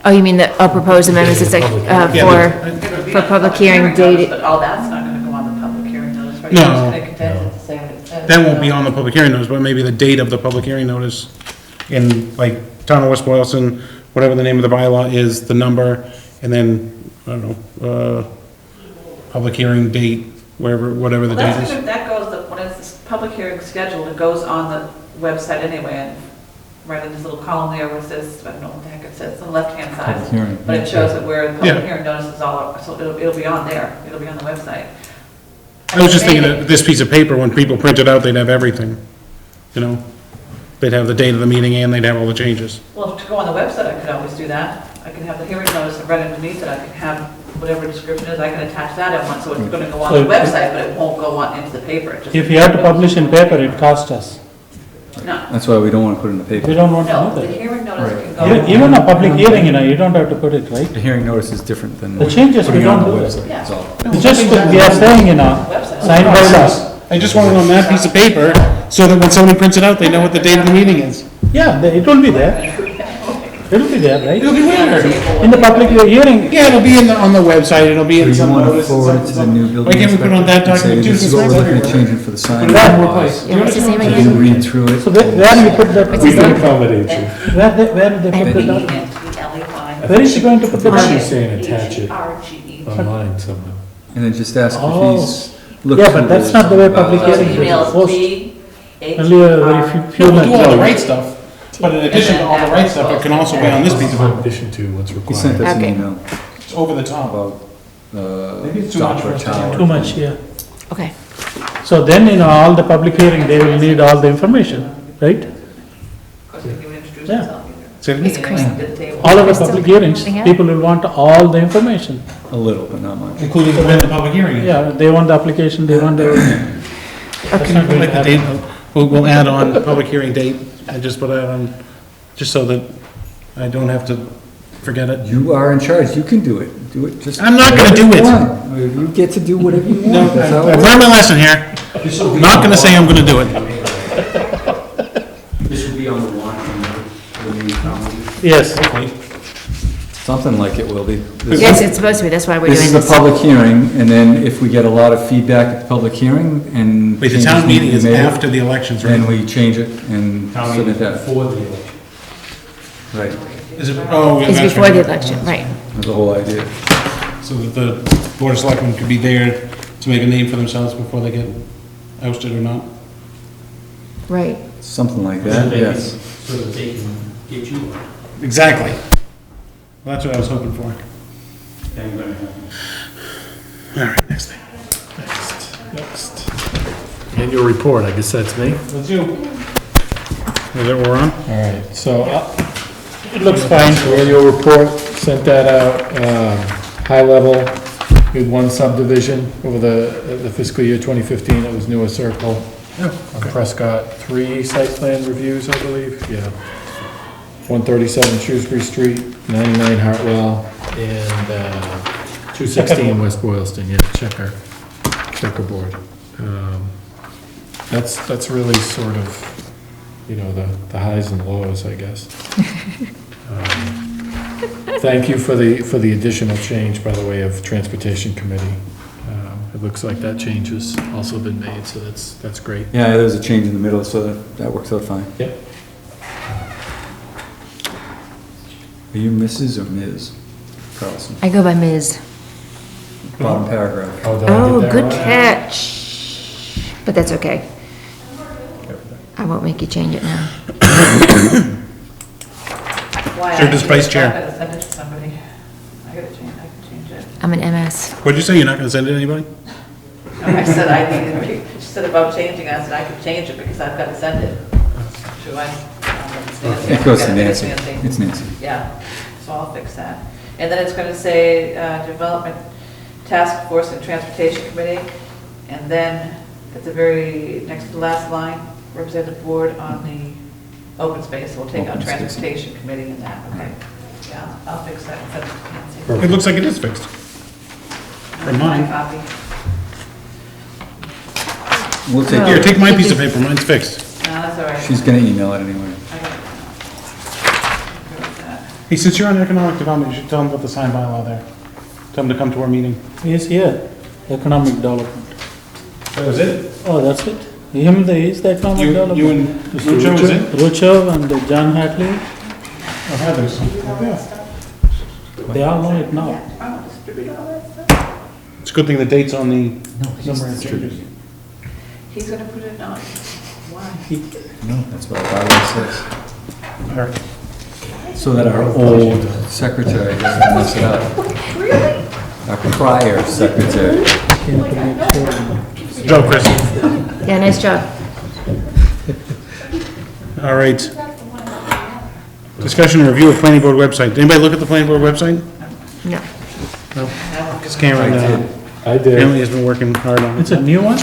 Oh, you mean the proposed amendments, it's like, for public hearing dated, But all that's not gonna go on the public hearing notice, right? No. You're just gonna condense it to say what it says. That won't be on the public hearing notice, but maybe the date of the public hearing notice in like Town of West Boylston, whatever the name of the bylaw is, the number, and then, I don't know, public hearing date, whatever the Well, date that's is. gonna, that goes, when it's this public hearing scheduled, it goes on the website anyway, and right in this little column there where it says, I don't know what the heck it says, on the left-hand Public side. hearing. But it shows it where the Yeah. public hearing notice is all, so it'll be on there, it'll be on the website. I was just thinking that this piece of paper, when people print it out, they'd have everything, you know? They'd have the date of the meeting and they'd have all the changes. Well, to go on the website, I could always do that. I can have the hearing notice right underneath it, I can have whatever description is, I can attach that at once, so it's gonna go on the So- website, but it won't go on into the paper. It just- If you have to publish in paper, it costs us. No, That's why we don't want to put it in the We paper. don't want no, to the do hearing notice Right. can that. go. Even a public hearing, you don't have to put it, right? The hearing notice is different than. The changes, we putting it on don't the do website, it. that's all. It's just, we are saying, Website. sign by laws. I just want it on that piece of paper, so that when somebody prints it out, they know what the date of the meeting is. Yeah, it will be there. It'll be there, right? It'll be where? In the public hearing, Yeah, it'll be on the website, it'll be So in you some want to notice. and forward it to the something. new building Why can't we put it on that inspector and say, document too? this is since what it's we're looking at everywhere? changing for the sign Put it on one bylaws. place. Yeah, what's his name You again? can read through it. so where we put that, What's his name? Accommodation. where did they put the document? L-E-Y. Where is she going to put the She's document? saying attach it R-G-E. online somehow. And then just ask Oh. if he's looked. Yeah, but through that's the not the way bylaws. public So hearing email is is supposed. P-H-R. Only a very few No, we'll do all the lines. right stuff, but in addition to all the right stuff, it can also be on this piece of In paper. addition to what's He sent required. us an Okay. email It's over the top. about Maybe it's too much for us to Tower. Too much, yeah. Okay. So then, all the public hearing, they will need all the information, right? Of course, you can introduce Yeah. yourself. Say it It's again. Chris. At the table. All of the Crystal, public hearings, anything else? people will want all the information. A little, but not much. Including when the public hearing is. Yeah, they want the application, they want the, that's not going Like to the happen. date, we'll add on the public hearing date and just put that on, just so that I don't have to forget it. You are in charge, you can do it, just. I'm not gonna do it. Whatever you want. You get to do whatever you No, want. That's how it I've works. learned my lesson here. I'm not gonna say I'm gonna do it. This will be on the warrant for the new town meeting. Yes, Something like it will be. Yes, it's supposed to be, that's why we're This doing is the this. public hearing, and then if we get a lot of feedback at the public hearing and. Wait, the changes town need to meeting be is made, after the elections, right? Then we change it and Town meeting submit that. before the election. Right, Is it, oh, yeah, It's that's before the right. election, right. that's the whole idea. So that the board of selectmen could be there to make a name for themselves before they get ousted or not. Right. Something like So that, they can- yes. So that they can get you on. Exactly. Well, that's what I was hoping for. Then you're gonna have. All right, next thing. Next. Annual report, I guess that's me. Let's do. Is that what we're on? All right, so it looks fine. The annual report, sent that out, high level, with one subdivision over the fiscal year 2015, it was Newer Circle. On Prescott, 3 site plan reviews, I believe, yeah. 137 Shrewsbury Street, 99 Hartwell, and 216 West Boylston, yeah, checkerboard. That's really sort of, the highs and lows, I guess. Thank you for the additional change, by the way, of Transportation Committee. It looks like that change has also been made, so that's great. Yeah, there was a change in the middle, so that works out fine. Yep. Are you Mrs. or Ms. Carlson? I go by Ms. Bottom paragraph. Oh, did I Oh, get that good wrong? catch. But that's okay. I won't make you change it now. Why? You're just vice chair. I'm gonna send it to somebody. I can change it. I'm an MS. What'd you say, you're not gonna send it to anybody? I said I needed, she said about changing, I said I could change it because I've got to send it. Should I? It goes to Nancy. It's Nancy. Yeah, so I'll fix that. And then it's going to say, Development Task Force and Transportation Committee, and then at the very, next to the last line, Representative Board on the open space, so we'll take out Open space. Transportation Committee and that, okay? Yeah, I'll fix that and send it to Nancy. It looks like it is fixed. That's mine. my copy. We'll take, Here, take my piece of paper, mine's fixed. No, that's all right. she's gonna email it anyway. I got it. Good with that. Hey, since you're on economic development, you should tell them about the sign bylaw there. Tell them to come to our meeting. he's here, economic development. That was it? Oh, that's it? He's the economic You development. and Mr. Rucho was it? Rucho and John Hatley, Oh, Heather's. they all know it now. Oh, distribute all that stuff. It's a good thing the date's on the number of changes. He's gonna put it on, why? No, that's what our bylaw says. All right. So that our old secretary doesn't mess it up. Our prior secretary. Joe, Chris. Yeah, nice job. All right. Discussion and review of planning board website. Did anybody look at the planning board website? No. Because Cameron, I did. Emily has been working hard on It's it. a new one?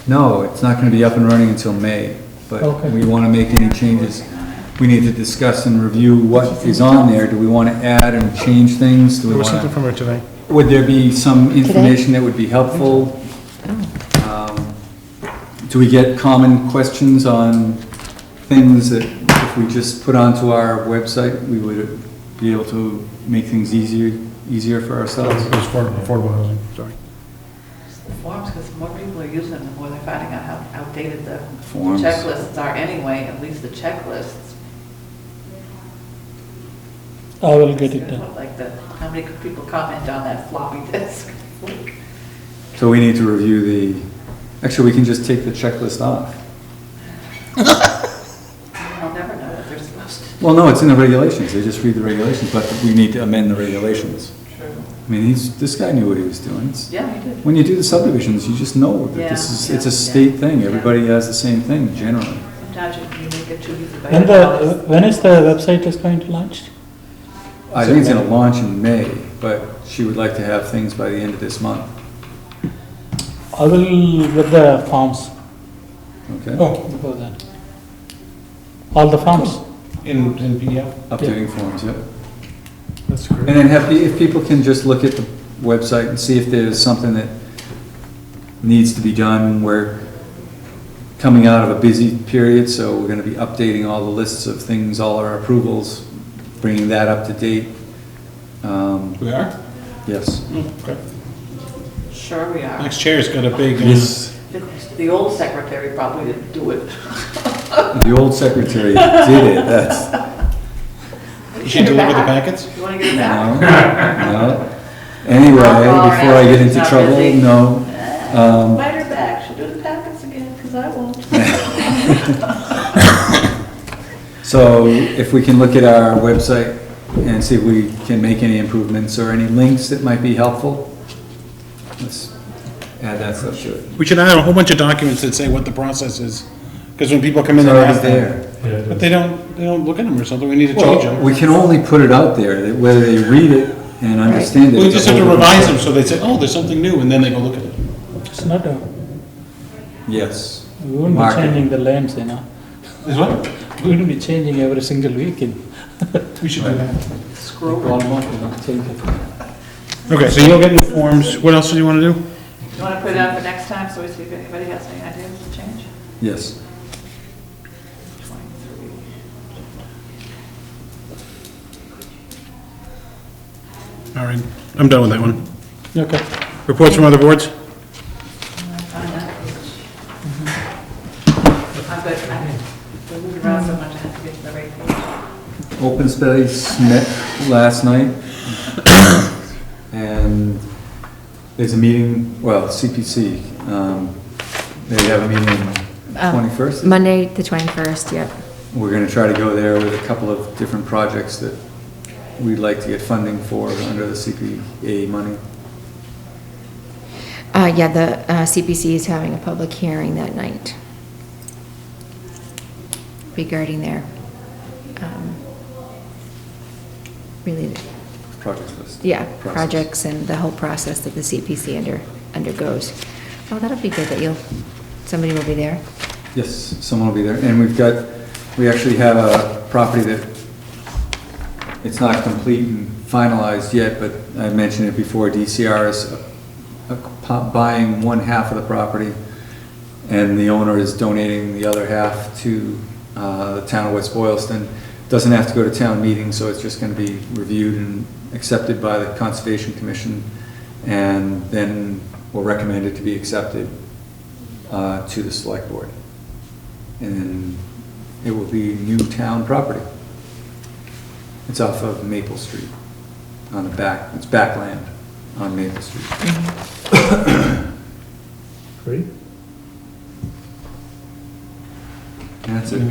No, it's not gonna be up and running until May, but Okay. we wanna make any changes. We need to discuss and review what is on there. Do we wanna add and change things? Do we There was something wanna, from her today. would there be some information that would be helpful? Do we get common questions on things that if we just put onto our website, we would be able to make things easier for ourselves? It was for affordable housing, sorry. The forms, because the more people are using them, the more they're finding out how outdated the Forms. checklists are anyway, at least the checklists. I will get it done. Like how many people comment on that floppy disk? So we need to review actually, we can just take the checklist off. I'll never know what they're supposed to. Well, no, it's in the regulations. They just read the regulations, but we need to amend the regulations. True. I mean, this guy knew what he was doing. Yeah, he did. When you do the subdivisions, you just know that this is, it's a state thing. Everybody has the same thing generally. Sometimes you make it too easy by When is the website is going to launch? I think it's gonna launch in May, but she would like to have things by the end of this month, I will get the forms okay? before that. All the forms. In PDF? Updating forms, yep. That's great. And then if people can just look at the website and see if there's something that needs to be done. We're coming out of a busy period, so we're gonna be updating all the lists of things, all our approvals, bringing that up to date. We are? Yes. Okay. Sure we are. Next chair's got a big, Yes, The old secretary probably didn't do it. the old secretary did it, that's, she delivered the packets? You wanna get it back? no. Anyway, before I get into trouble, no. Invite her back, she'll do the packets again, because I won't. So if we can look at our website and see if we can make any improvements or any links that might be helpful, let's add that stuff to it. We should add a whole bunch of documents that say what the process is, because when people come in It's and already ask them, there. but they don't look at them or something, we need to change Well, them. we can only put it out there, that whether they read it and understand it. We it's a just have to whole different revise them, so they say, oh, there's something new, and then they go look at it. It's not a, Yes. we won't be Market. changing the lanes, you know. Is what? We will be changing every single weekend. We should do that. Screw almost, you know, change it. Okay, so you'll get new forms, what else do you wanna do? You wanna put it out for next time, so we see if anybody has any ideas to change? Yes. 23. All right, I'm done with that one. Okay. Reports from other boards? On that page. I'm good, we moved around so much, I have to get to the right page. Open Space met last night, and there's a meeting, well, CPC, they have a meeting on 21st? Monday, the 21st, yep. We're gonna try to go there with a couple of different projects that we'd like to get funding for under the CPA money. Yeah, the CPC is having a public hearing that night regarding their, really, Project list. yeah, Process. projects and the whole process that the CPC undergoes. Oh, that'll be good that somebody will be there. Yes, someone will be there, and we actually have a property that, it's not complete and finalized yet, but I mentioned it before, DCR is buying one half of the property, and the owner is donating the other half to the town of West Boylston. Doesn't have to go to town meeting, so it's just gonna be reviewed and accepted by the Conservation Commission, and then we'll recommend it to be accepted to the select board. And then it will be new town property. It's off of Maple Street, on the back, it's backland on Maple Street. Great. And that's it.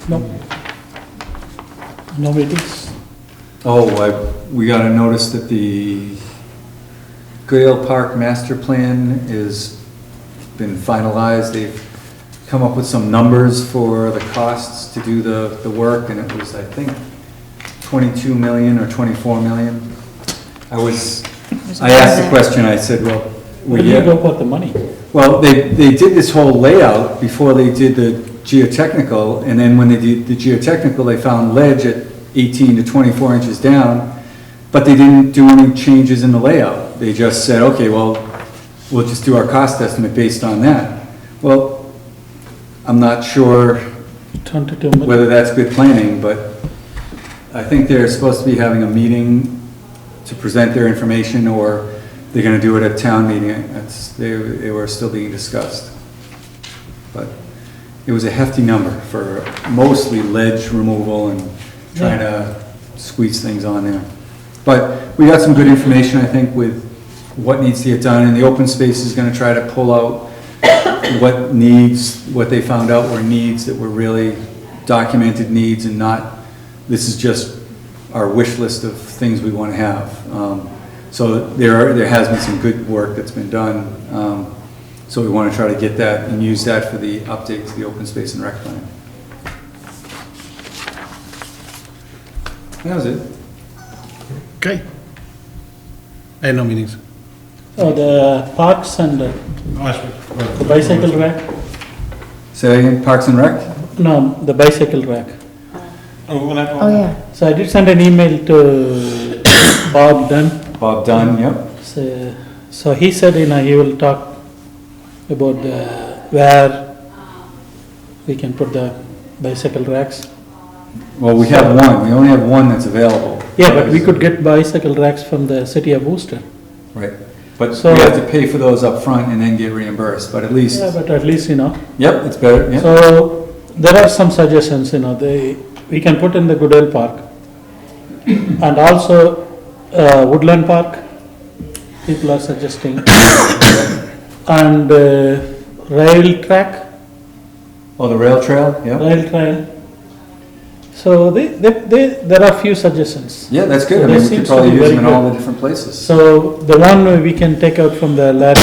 No. No meetings? Oh, we got a notice that the Goodale Park Master Plan is been finalized. They've come up with some numbers for the costs to do the work, and it was, I think, 22 million or 24 million. I asked the question, I said, well, Where do you go for the money? well, they did this whole layout before they did the geotechnical, and then when they did the geotechnical, they found ledge at 18 to 24 inches down, but they didn't do any changes in the layout. They just said, okay, well, we'll just do our cost estimate based on that. Well, I'm not sure 22 million. whether that's good planning, but I think they're supposed to be having a meeting to present their information, or they're gonna do it at town meeting. They were still being discussed. But it was a hefty number for mostly ledge removal and trying to squeeze things on there. But we got some good information, I think, with what needs to get done, and the open space is gonna try to pull out what they found out were needs that were really documented needs, and not, this is just our wish list of things we want to have. So there has been some good work that's been done. So we want to try to get that and use that for the update to the open space and rec plan. That was it. Okay. I had no meetings. Oh, the parks and Last week. the bicycle rack? Say that again, Parks and Rec? No, the bicycle rack. Oh, well, Oh, yeah. So I did send an email to Bob Dunn. Bob Dunn, yep. So he said, he will talk about where we can put the bicycle racks. Well, we have one, we only have one that's available. Yeah, but we could get bicycle racks from the city of Worcester. Right, but So- we have to pay for those up front and then get reimbursed, but at least, Yeah, but at least, yep, it's better, yeah. So there are some suggestions, we can put in the Goodell Park. And also Woodland Park, people are suggesting. And rail track, Oh, the rail trail, yeah. rail trail. So there are few suggestions. Yeah, that's good, So I they mean, we seems could to probably be use very them in all good. the different places. So the one we can take out from the ladder,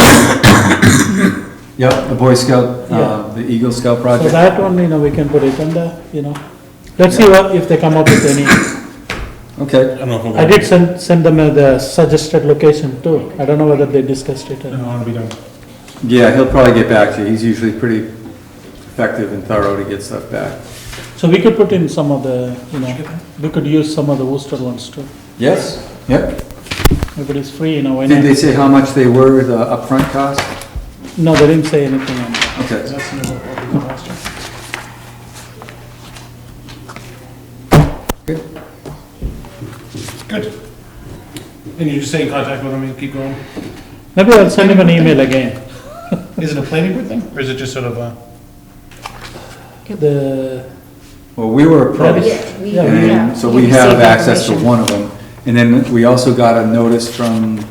Yep, the Boy Scout, Yeah. the Eagle Scout so project. that one, we can put it under, let's see if they come up with any. Okay, I don't know if we'll. I did send them the suggested location too. I don't know whether they discussed it or No, not. it'll be done. yeah, he'll probably get back to you, he's usually pretty effective and thorough to get stuff back. So we could put in some of the, we could use some of the Worcester ones too. Yes, yep. If it is free, why Did not? they say how much they were, the upfront cost? No, they didn't say anything on that. Okay. That's not what we got last time. Good. And you just stay in contact with him and keep going? Maybe I'll send him an email again. Is it a planning board thing, or is it just sort of a? The, Well, we were approached, Yeah, we- Yeah, and yeah. so We we have received access to information. one of them. And then we also got a notice from the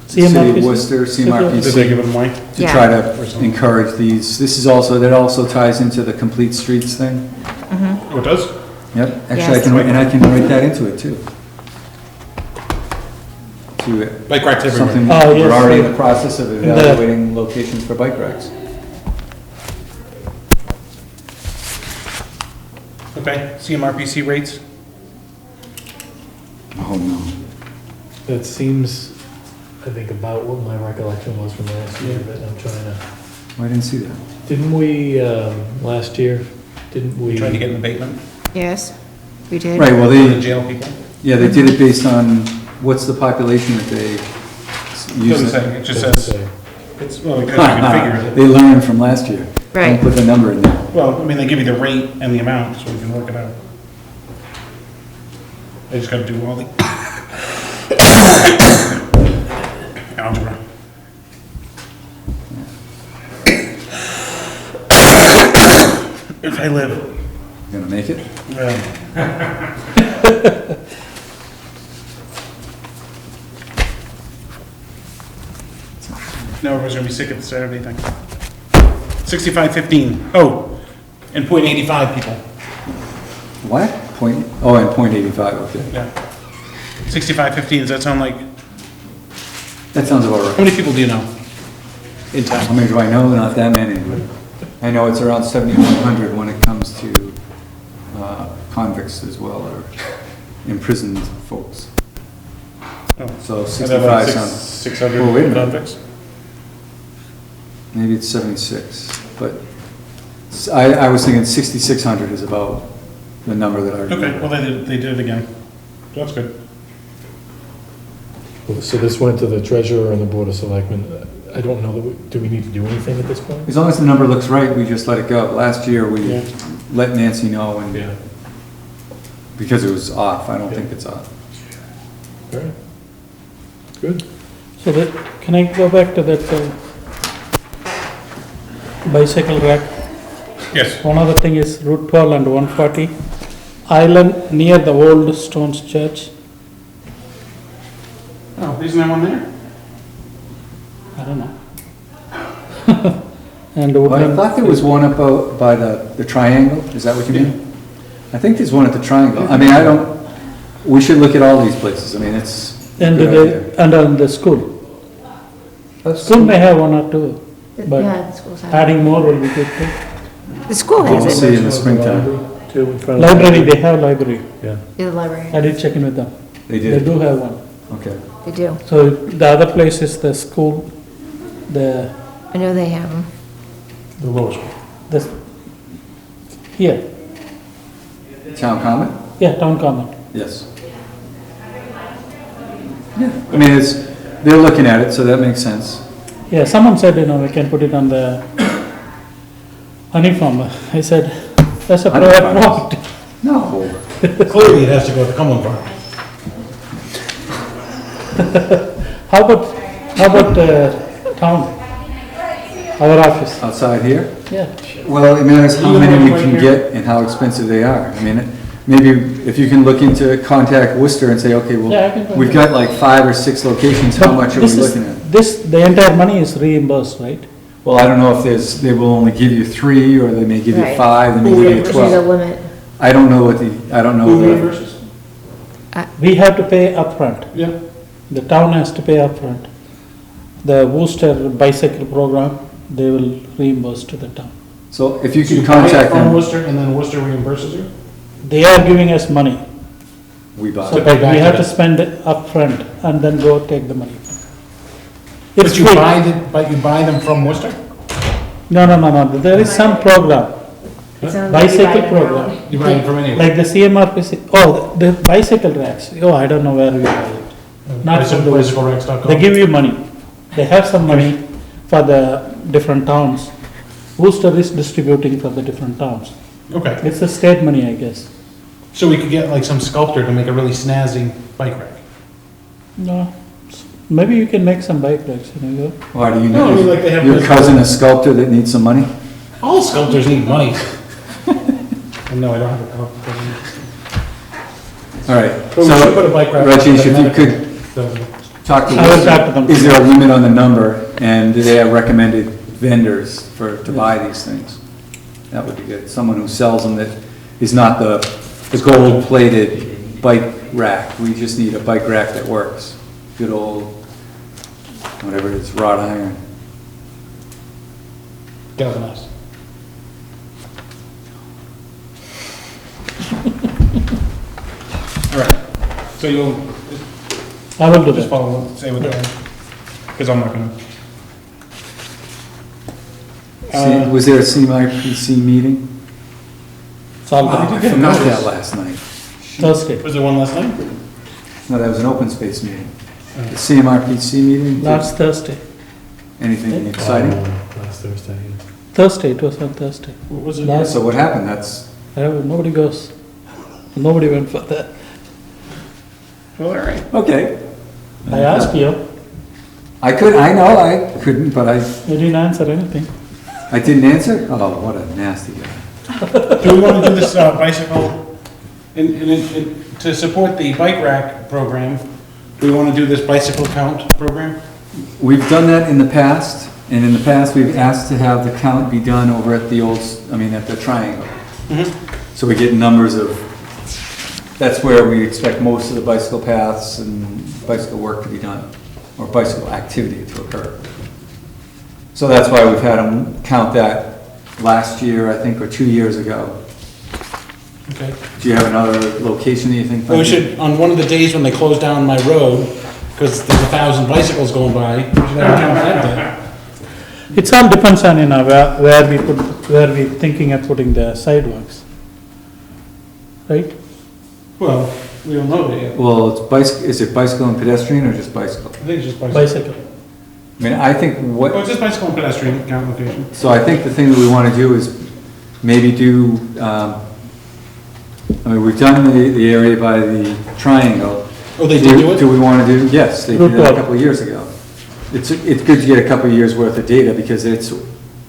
City of CMRPC? Worcester, Did they CMRPC, give him away? to Yeah. try to encourage these. That also ties into the complete streets thing. Oh, it does? Yep, actually, Yes. I can write that into it too. To Bike racks everywhere. something, Oh, yes, we're already in right. the process of the- evaluating locations for bike racks. Okay, CMRPC rates? Oh, no. That seems, I think, about what my recollection was from last year, but I'm trying to, I didn't see that. didn't we, last year, didn't we? Trying to get an abatement? Yes, we did. Right, well, The they, jail people? yeah, they did it based on what's the population that they use. Doesn't say, it just Doesn't says, say. it's, well, because you can figure it. They learned from last year. Right. Don't put the number in there. Well, I mean, they give you the rate and the amount, so we can work it out. I just gotta do all the algebra. If I live. Gonna make it? No, everyone's gonna be sick at the Saturday thing. 6515. Oh, and .85 people. What? Point, oh, and .85, okay. Yeah. 6515, does that sound like, That sounds about how right. many people do you know in How town? many do I know? Not that many, but I know it's around 7,100 when it comes to convicts as well, or imprisoned folks. Oh. So Is that about 65 sounds, 600 Oh, wait a minute. convicts? maybe it's 76, but I was thinking 6,600 is about the number that I remember. Okay, well, they did it again. That's good. So this went to the treasurer and the board of selectmen. I don't know, do we need to do anything at this point? As long as the number looks right, we just let it go. Last year, we Yeah. let Nancy know, and Yeah, because it was off, I don't think it's off. all right. Good. so can I go back to that bicycle rack? Yes. One other thing is Route 12 and 140, island near the old Stones Church. Oh, isn't there one there? I don't know. And Well, I Woodland, thought there was one up out by the triangle, is that what you mean? I think there's one at the triangle. I mean, I don't, we should look at all these places, I mean, it's. a And good idea. on the school. School may have one or two, but Yeah, the schools have. adding more will be good too. The school We'll has it, see in the springtime. Library, they have library. the library, I did check in with them. They They did, do have one. okay. they do. So the other place is the school, the, I know they have them. The lower school. the, here, Town comment? yeah, town common. Yes. Yeah, I mean, it's, they're looking at it, so that makes sense. Yeah, someone said, we can put it on the honey farm. I said, that's a Honey private farms. property. No. Clearly, it has to go to Cumberland Farm. How about, town? Our office, Outside here? yeah. Well, it matters how many we can get and how expensive they are. I mean, maybe if you can look into, contact Worcester and say, okay, Yeah, I well, can we've got like 5 or 6 locations, how much are we This is- looking at? This, the entire money is reimbursed, right? Well, I don't know if they will only give you 3, or they may give you Right. 5, they may give you There's a 12. limit. I don't know I don't know. Who the- reimburses? We have to pay upfront. Yeah. The town has to pay upfront. The Worcester bicycle program, they will reimburse to the town. So if you So can buy it contact from them, Worcester, and then Worcester reimburses you? They are giving us money, we buy so it. but we have to spend it upfront and then go take the money. It's But you free. but you buy them from Worcester? No, there is some program, It's on the bicycle divided program, amount. You buy them from anywhere? like the CMRPC, the bicycle racks, I don't know where we buy it. Not from the Worcester. BicycleRacks.com? They give you money. They have some money for the different towns. Worcester is distributing for the different towns. Okay, It's a state money, I guess. so we could get like some sculptor to make a really snazzy bike rack. No, maybe you can make some bike racks, Why do you No, I mean, like they know, have your this- cousin a sculptor that needs some money? All sculptors need money. No, I don't have a sculptor. All right, But we should put a so bike rack. Rajesh, if you could talk to I will talk to them. Is there a limit on the number, and do they have recommended vendors to buy these things? That would be good, someone who sells them that is not the gold-plated bike rack. We just need a bike rack that works, good old, whatever it is, wrought iron. Galvanized. All right, so you'll I will do just that. follow, say what they're, because I'm not gonna. Was there a CMRPC meeting? It's all Oh, done. I forgot that last night. Thursday, Was there one last night? No, that was an open space meeting. The CMRPC meeting, last Thursday. anything exciting? Last Thursday. Thursday, it was on Thursday. What was it? Last, So what happened? That's, nobody goes. Nobody went for that. Well, all right. okay. I asked you, I know I couldn't, but you didn't answer anything. I didn't answer? Oh, what a nasty guy. Do we want to do this bicycle, to support the bike rack program, do we want to do this bicycle count program? We've done that in the past, and in the past, we've asked to have the count be done over at at the Triangle. So we get numbers of, that's where we expect most of the bicycle paths and bicycle work to be done, or bicycle activity to occur. So that's why we've had them count that last year, I think, or 2 years ago. Okay. Do you have another location that you think? Well, we should, on one of the days when they close down my road, because there's 1,000 bicycles going by, we should have a count that day. It's all depends on, where we thinking of putting the sidewalks. Right? Well, we don't know that yet. Well, is it bicycle and pedestrian, or just bicycle? I think it's just bicycle. Bicycle. I mean, I think Well, it's just bicycle and pedestrian count location. So I think the thing that we want to do is maybe do, we've done the area by the Triangle. Oh, they did do it? Do we want to do, yes, they did it a Route couple of years ago. It's good to get a couple of years' worth of data, because it's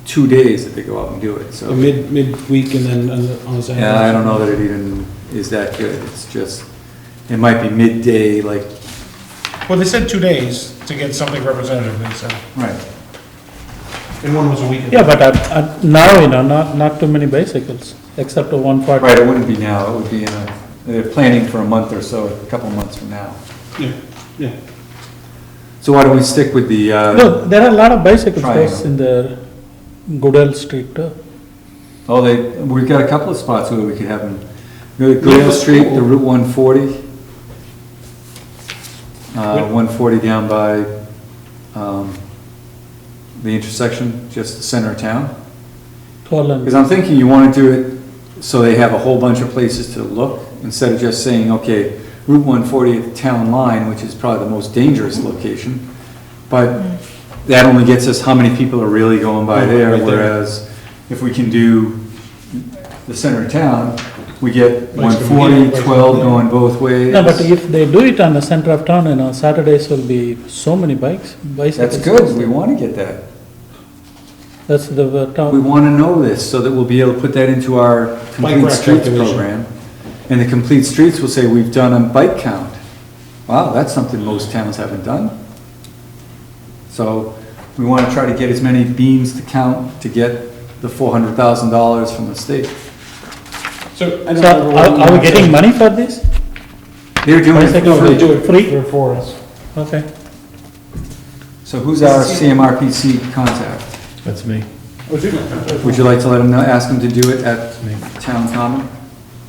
2 days that they go out and do it, So so. midweek and then on Saturday. Yeah, I don't know that it even is that good, it's just, it might be midday, like, Well, they said 2 days to get something representative, they said. right. And one was a weekend. Yeah, but now, not too many bicycles, except for 140. Right, it wouldn't be now, it would be in a they're planning for a month or so, a couple of months from now. Yeah, yeah. So why don't we stick with the, No, there are a lot of bicycle Triangle. spots in the Goodell Street too. we've got a couple of spots where we could have them. Goodell Street, the Route 140. 140 down by, the intersection, just the center of town. Because I'm thinking you want to do it so they have a whole bunch of places to look, instead of just saying, okay, Route 140 at the town line, which is probably the most dangerous location, but that only gets us how many people are really going by there, Right there. whereas if we can do the center of town, we get Bikes from 140, here, bikes 12 from there. going both ways. No, but if they do it on the center of town, Saturdays will be so many bicycles. That's good, we want to get that. That's the We town. want to know this so that we'll be able to put that into our Complete rack Streets calculation. program. And the Complete Streets will say, we've done a bike count. Wow, that's something most towns haven't done. So we want to try to get as many beams to count to get the $400,000 from the state. So, I don't So know. are we getting money for this? They're doing it Bicycle for No, they free. do it Free? for us. Okay. So who's our CMRPC contact? That's me. Would you like to let them know, ask them to do it at Town Common?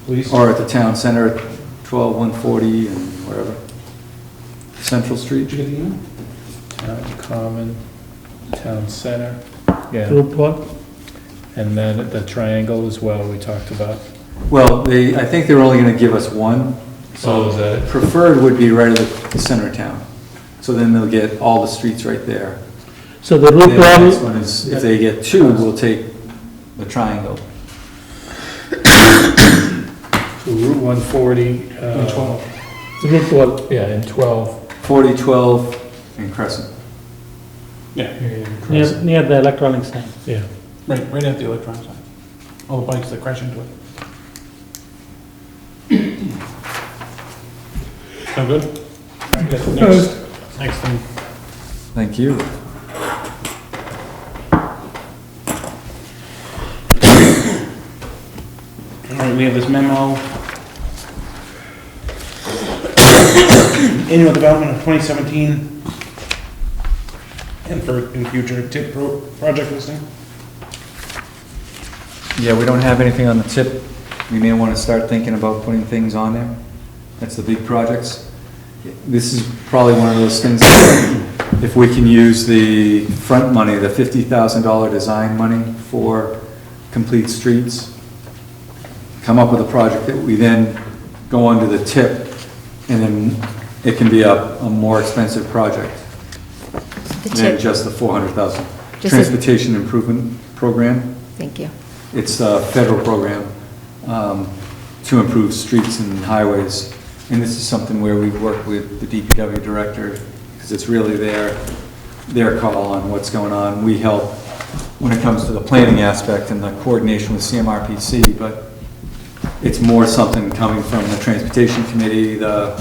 Please. Or at the town center at 12140 and wherever? Central Street? Did you get the email? Town Common, Town Center, yeah, Route 12? and then the triangle as well, we talked about. Well, I think they're only gonna give us one. Oh, is that it? Preferred would be right at the center of town. So then they'll get all the streets right there. So the And Route then the next 12, one is, if they get two, we'll take the triangle. So Route 140. And 12. Route 12. Yeah, and 12. 40, 12, and Crescent. Yeah, Near the electronic sign. Yeah. right at the electronic sign. All the bikes that crash into it. Sound good? Next thing. Thank you. All right, we have this memo. Annual development of 2017. And in future tip project listing. Yeah, we don't have anything on the tip. We may want to start thinking about putting things on there. That's the big projects. This is probably one of those things, that if we can use the front money, the $50,000 design money for Complete Streets, come up with a project that we then go under the tip, and then it can be a more expensive project The than tip, just the $400,000. Just a- Transportation Improvement Program. thank you. It's a federal program to improve streets and highways. And this is something where we work with the DPW director, because it's really their call on what's going on. We help when it comes to the planning aspect and the coordination with CMRPC, but it's more something coming from the Transportation Committee, the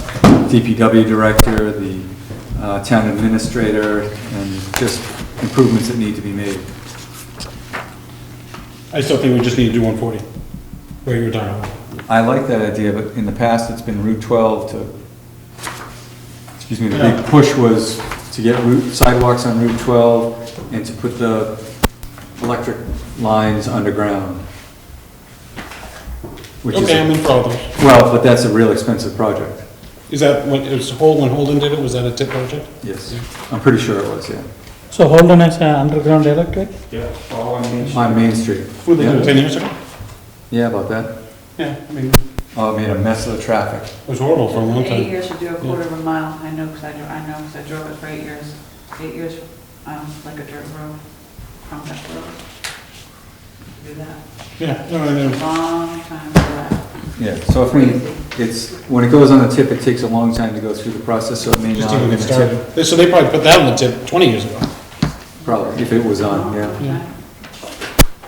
DPW director, the town administrator, and just improvements that need to be made. I still think we just need to do 140, where you were talking about. I like that idea, but in the past, it's been Route 12 to, excuse me, the big push was to get sidewalks on Route 12 and to put the electric lines underground. Which is, Okay, I'm in for all those. well, but that's a real expensive project. Is that, when it was when Holden did it, was that a tip project? Yes, I'm pretty sure it was, yeah. So Holden has underground electric? Yeah, all on Main Street. On Main Street. Who they Yeah. did, 10 years ago? Yeah, about that. Yeah, I mean, Oh, it made a mess of the traffic. it was horrible for a long 8 time. years to do a quarter of a mile, I know, because I drove it for 8 years. 8 years, like a dirt road, from that road. Do that, Yeah, no, I know. long time for that. Yeah, so if we, when it goes on the tip, it takes a long time to go through the process, so it may Just not even have get been a tip. started. So they probably put that on the tip 20 years ago. Probably, if it was on, yeah. Yeah.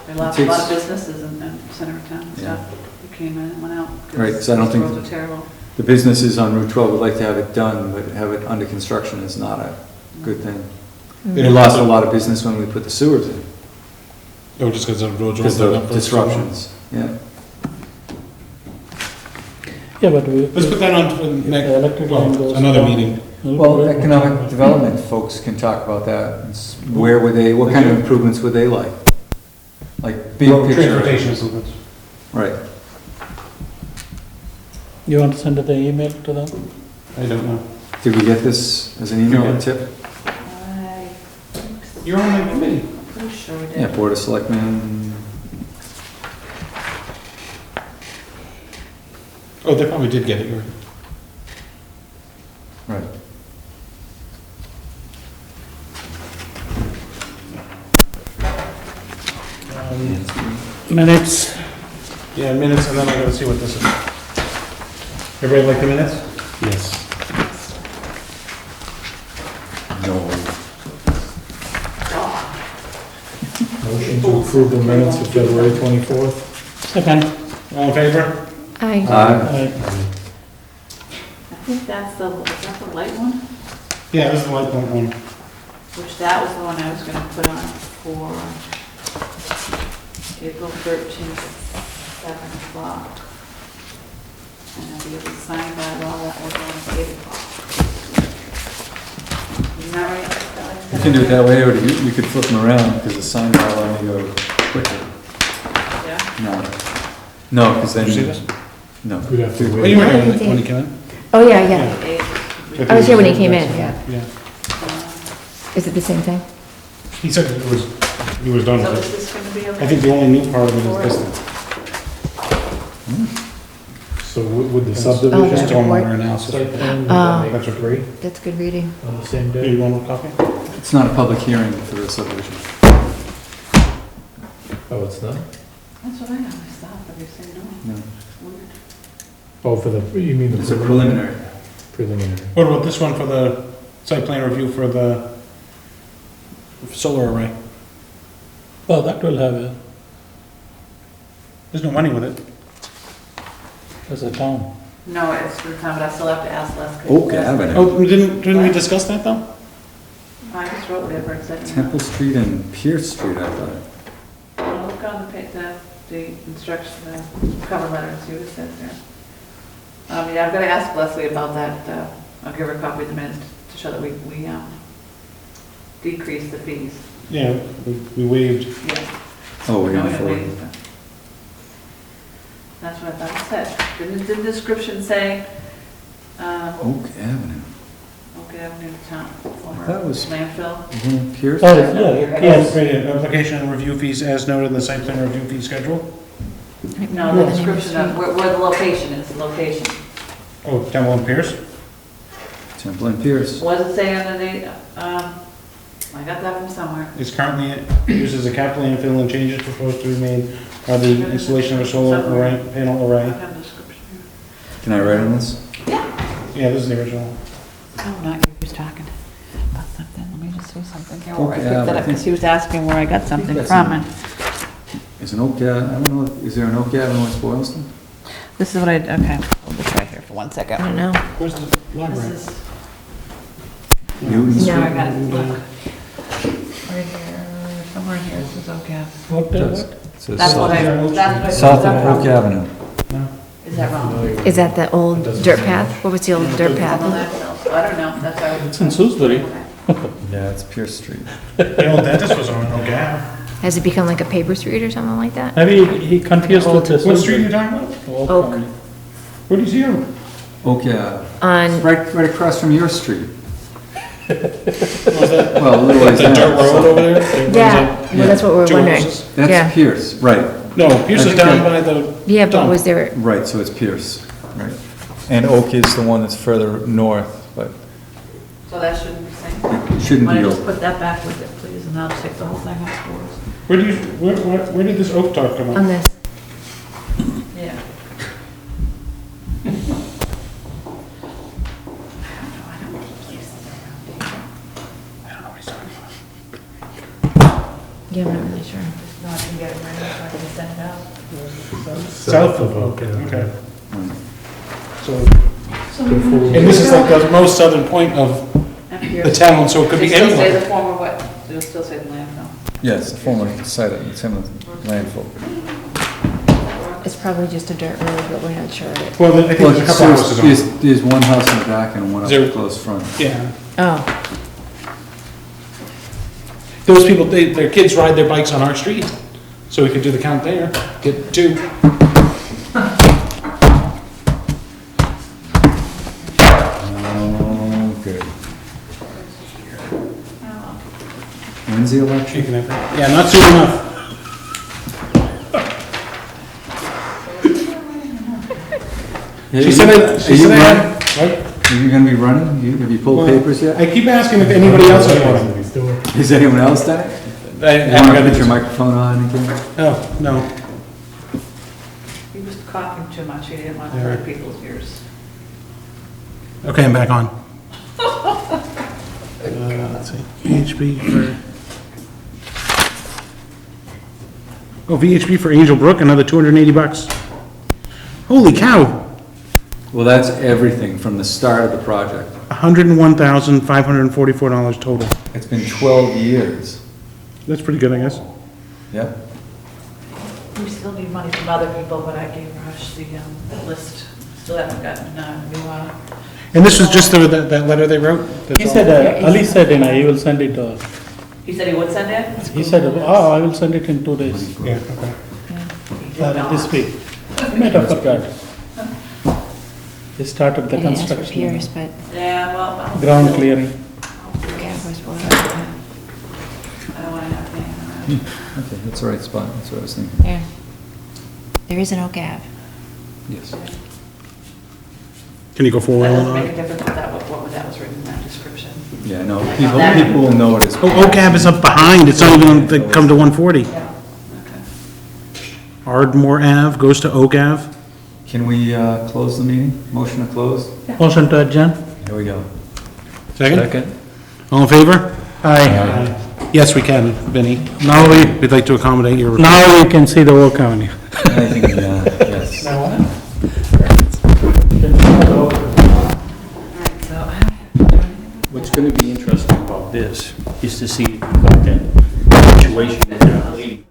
There are a lot of businesses in the center of town and stuff, who came in and went out. 'cause Right, 'cause I don't think- Roads are terrible. The businesses on Route 12 would like to have it done, but have it under construction is not a good thing. We lost a lot of business when we put the sewers in, Oh, just because the roads were because opened of up for so long. disruptions, yeah. Okay, but we. Let's put that on to the The next, electric line goes another down. meeting. Well, economic development folks can talk about that. It's Where would they, what kind of improvements would they like? Like big Road picture. Transportation improvements. Right. You want to send the email to them? I don't know. Did we get this as an email or tip? I think so. You're on the committee. Pretty sure we did. Yeah, Board of Selectmen. Oh, they probably did get it, you're right. Right. Minutes. Yeah, minutes, and then I gotta see what this is. Everybody like the minutes? Yes. No. Motion to approve the minutes of February 24th. Second. All in favor? Aye. Aye. I think that's the, is that the light one? Yeah, this is the light bulb one. Which that was the one I was gonna put on for April 13th, 7 o'clock. And I'll be able to sign that while that was on 8 o'clock. Isn't that right? You can do it that way, or you could flip them around, because the sign will only go quicker. Yeah. No. No, because then. Did you see this? No. We'd have to Oh, wait. you were here when he came in? Oh, yeah, yeah. I was here when he came in, yeah. Yeah. Is it the same thing? He said he was done So with is it. this gonna be okay? I think the only new part of it is this thing. So with the Oh, subdivision, that's Stormwater analysis. site plan, would Oh. that make That's it three That's good reading. on the same Do day? you want a copy? It's not a public hearing for the subdivision. Oh, it's not? That's what I always thought, but you're saying no. No. Weird. Oh, for the, you mean the It's a preliminary. preliminary? What about this one for the site plan review for the solar array? Oh, that will have a, There's no money with it. as a town. No, it's for the time, but I still have to ask Les. 'cause Oak Les- Avenue. Oh, didn't we discuss that though? I just wrote whatever it said. Temple Street and Pierce Street, I thought. I'll look on the instruction, the cover letter and see what it says there. Yeah, I've got to ask Leslie about that, I'll give her a copy of the minutes to show that we decreased the fees. Yeah, we waived. Yeah. Oh, we're No, going we forward. waived them. That's what I thought it said. Didn't the description say, Oak Avenue. Oak Avenue Town, former That was- landfill? Isn't it Pierce? Oh, yeah, yes. Application and review fees as noted in the site plan review fee schedule. No, the description of where the location is, the location. Oh, Temple and Pierce? Temple and Pierce. What does it say under the, I got that from somewhere. Is currently used as a capital landfill and changes proposed to be made are the installation of a solar array, panel I array. have the description here. Can I write on this? Yeah, this is the original. Oh, not you, who's talking about something, let me just see something here where I Okay, picked that I up, because he was asking where I got something that's from, in- and Is an Oak Avenue, I don't know, is there an Oak Avenue in West Boylston? this is what okay, hold this right here for 1 I second. don't know. Where's the This library? is, Newton No. Street? I got it, look. Right here, somewhere in here, this is okay. What, It what? says That's what I, south- that's what I. South of Oak Avenue. Is that wrong? Is that the old dirt path? What was the old dirt On the path? landfill, I don't know, that's how. It's in Salisbury. Yeah, it's Pierce Street. The old dentist was on Oak Ave. Has it become like a paper street or something like that? Maybe he confused with this. What street are you talking about? Oak. Where do you see him? Oak Ave. On, Right across from your street. Was that Well, a little ways the down. dirt road over there? yeah, well, that's what we're Two wondering. houses? That's Yeah. Pierce, right, No, Pierce I is think down that- by the. Yeah, but dump. was there, right, so it's Pierce, right. And Oak is the one that's further north, but So that shouldn't be saying. It shouldn't Why be don't you just Oak. put that back with it, please, and I'll take the whole thing off yours. Where did this oak talk come on up? this? Yeah. Yeah, I'm not really sure. No, I can get it ready, so I can send it out. South of Oak, okay. So, Before- and this is like the most southern point of And here- the town, so it could be It'll still say anywhere. the former what? It'll still say the landfill. yes, the former site, it's in the landfill. It's probably just a dirt road, but we're not sure of it. Well, I think there's a couple houses on it. There's one house in the back and one up Is there- close front. Yeah. Oh, Those people, their kids ride their bikes on our street, so we could do the count there, get 2. Okay. When's the election? Yeah, not soon enough. She said Are you running? what? Are you gonna be running? Have you pulled papers yet? I keep asking if anybody else is running. Has anyone else done it? I You haven't wanna got put your it. microphone on again? Oh, no. He was coughing too much, he didn't want to hurt people's ears. Okay, I'm back on. Let's see, VHB for... Oh, VHB for Angel Brook, another $280. Holy cow, Well, that's everything from the start of the project. $101,544 total. It's been 12 years. That's pretty good, I guess. Yep. We still need money from other people, but I gave Rush the list. Still haven't gotten new, And this was just that letter they wrote? That's He all? said, Ali said, he will send it, he said he would send it? he said, oh, I will send it in 2 days, Yeah, okay. He did not. this week. He might have forgot. They started the I didn't ask for construction, Pierce, but Yeah, well, ground clearing. Gav was what? I don't want to have to hang around. Okay, that's the right spot. That's what I was thinking. Yeah. There is an Oak Ave. Yes. Can you go forward That on doesn't make a that? difference with that, what that was written in that description. Yeah, no, people will know it as. Oh, Oak Ave is up behind, it's not even, they come to 140. Yeah, okay. Ardmore Ave goes to Oak Ave. Can we close the meeting? Motion to close? Motion to adjourn? Here we go. Second? All in favor? Aye. Yes, we can, Vinnie. Now We'd like to accommodate your... now we can see the Oak Avenue. I think, yes. What's gonna be interesting about this is to see what that situation is.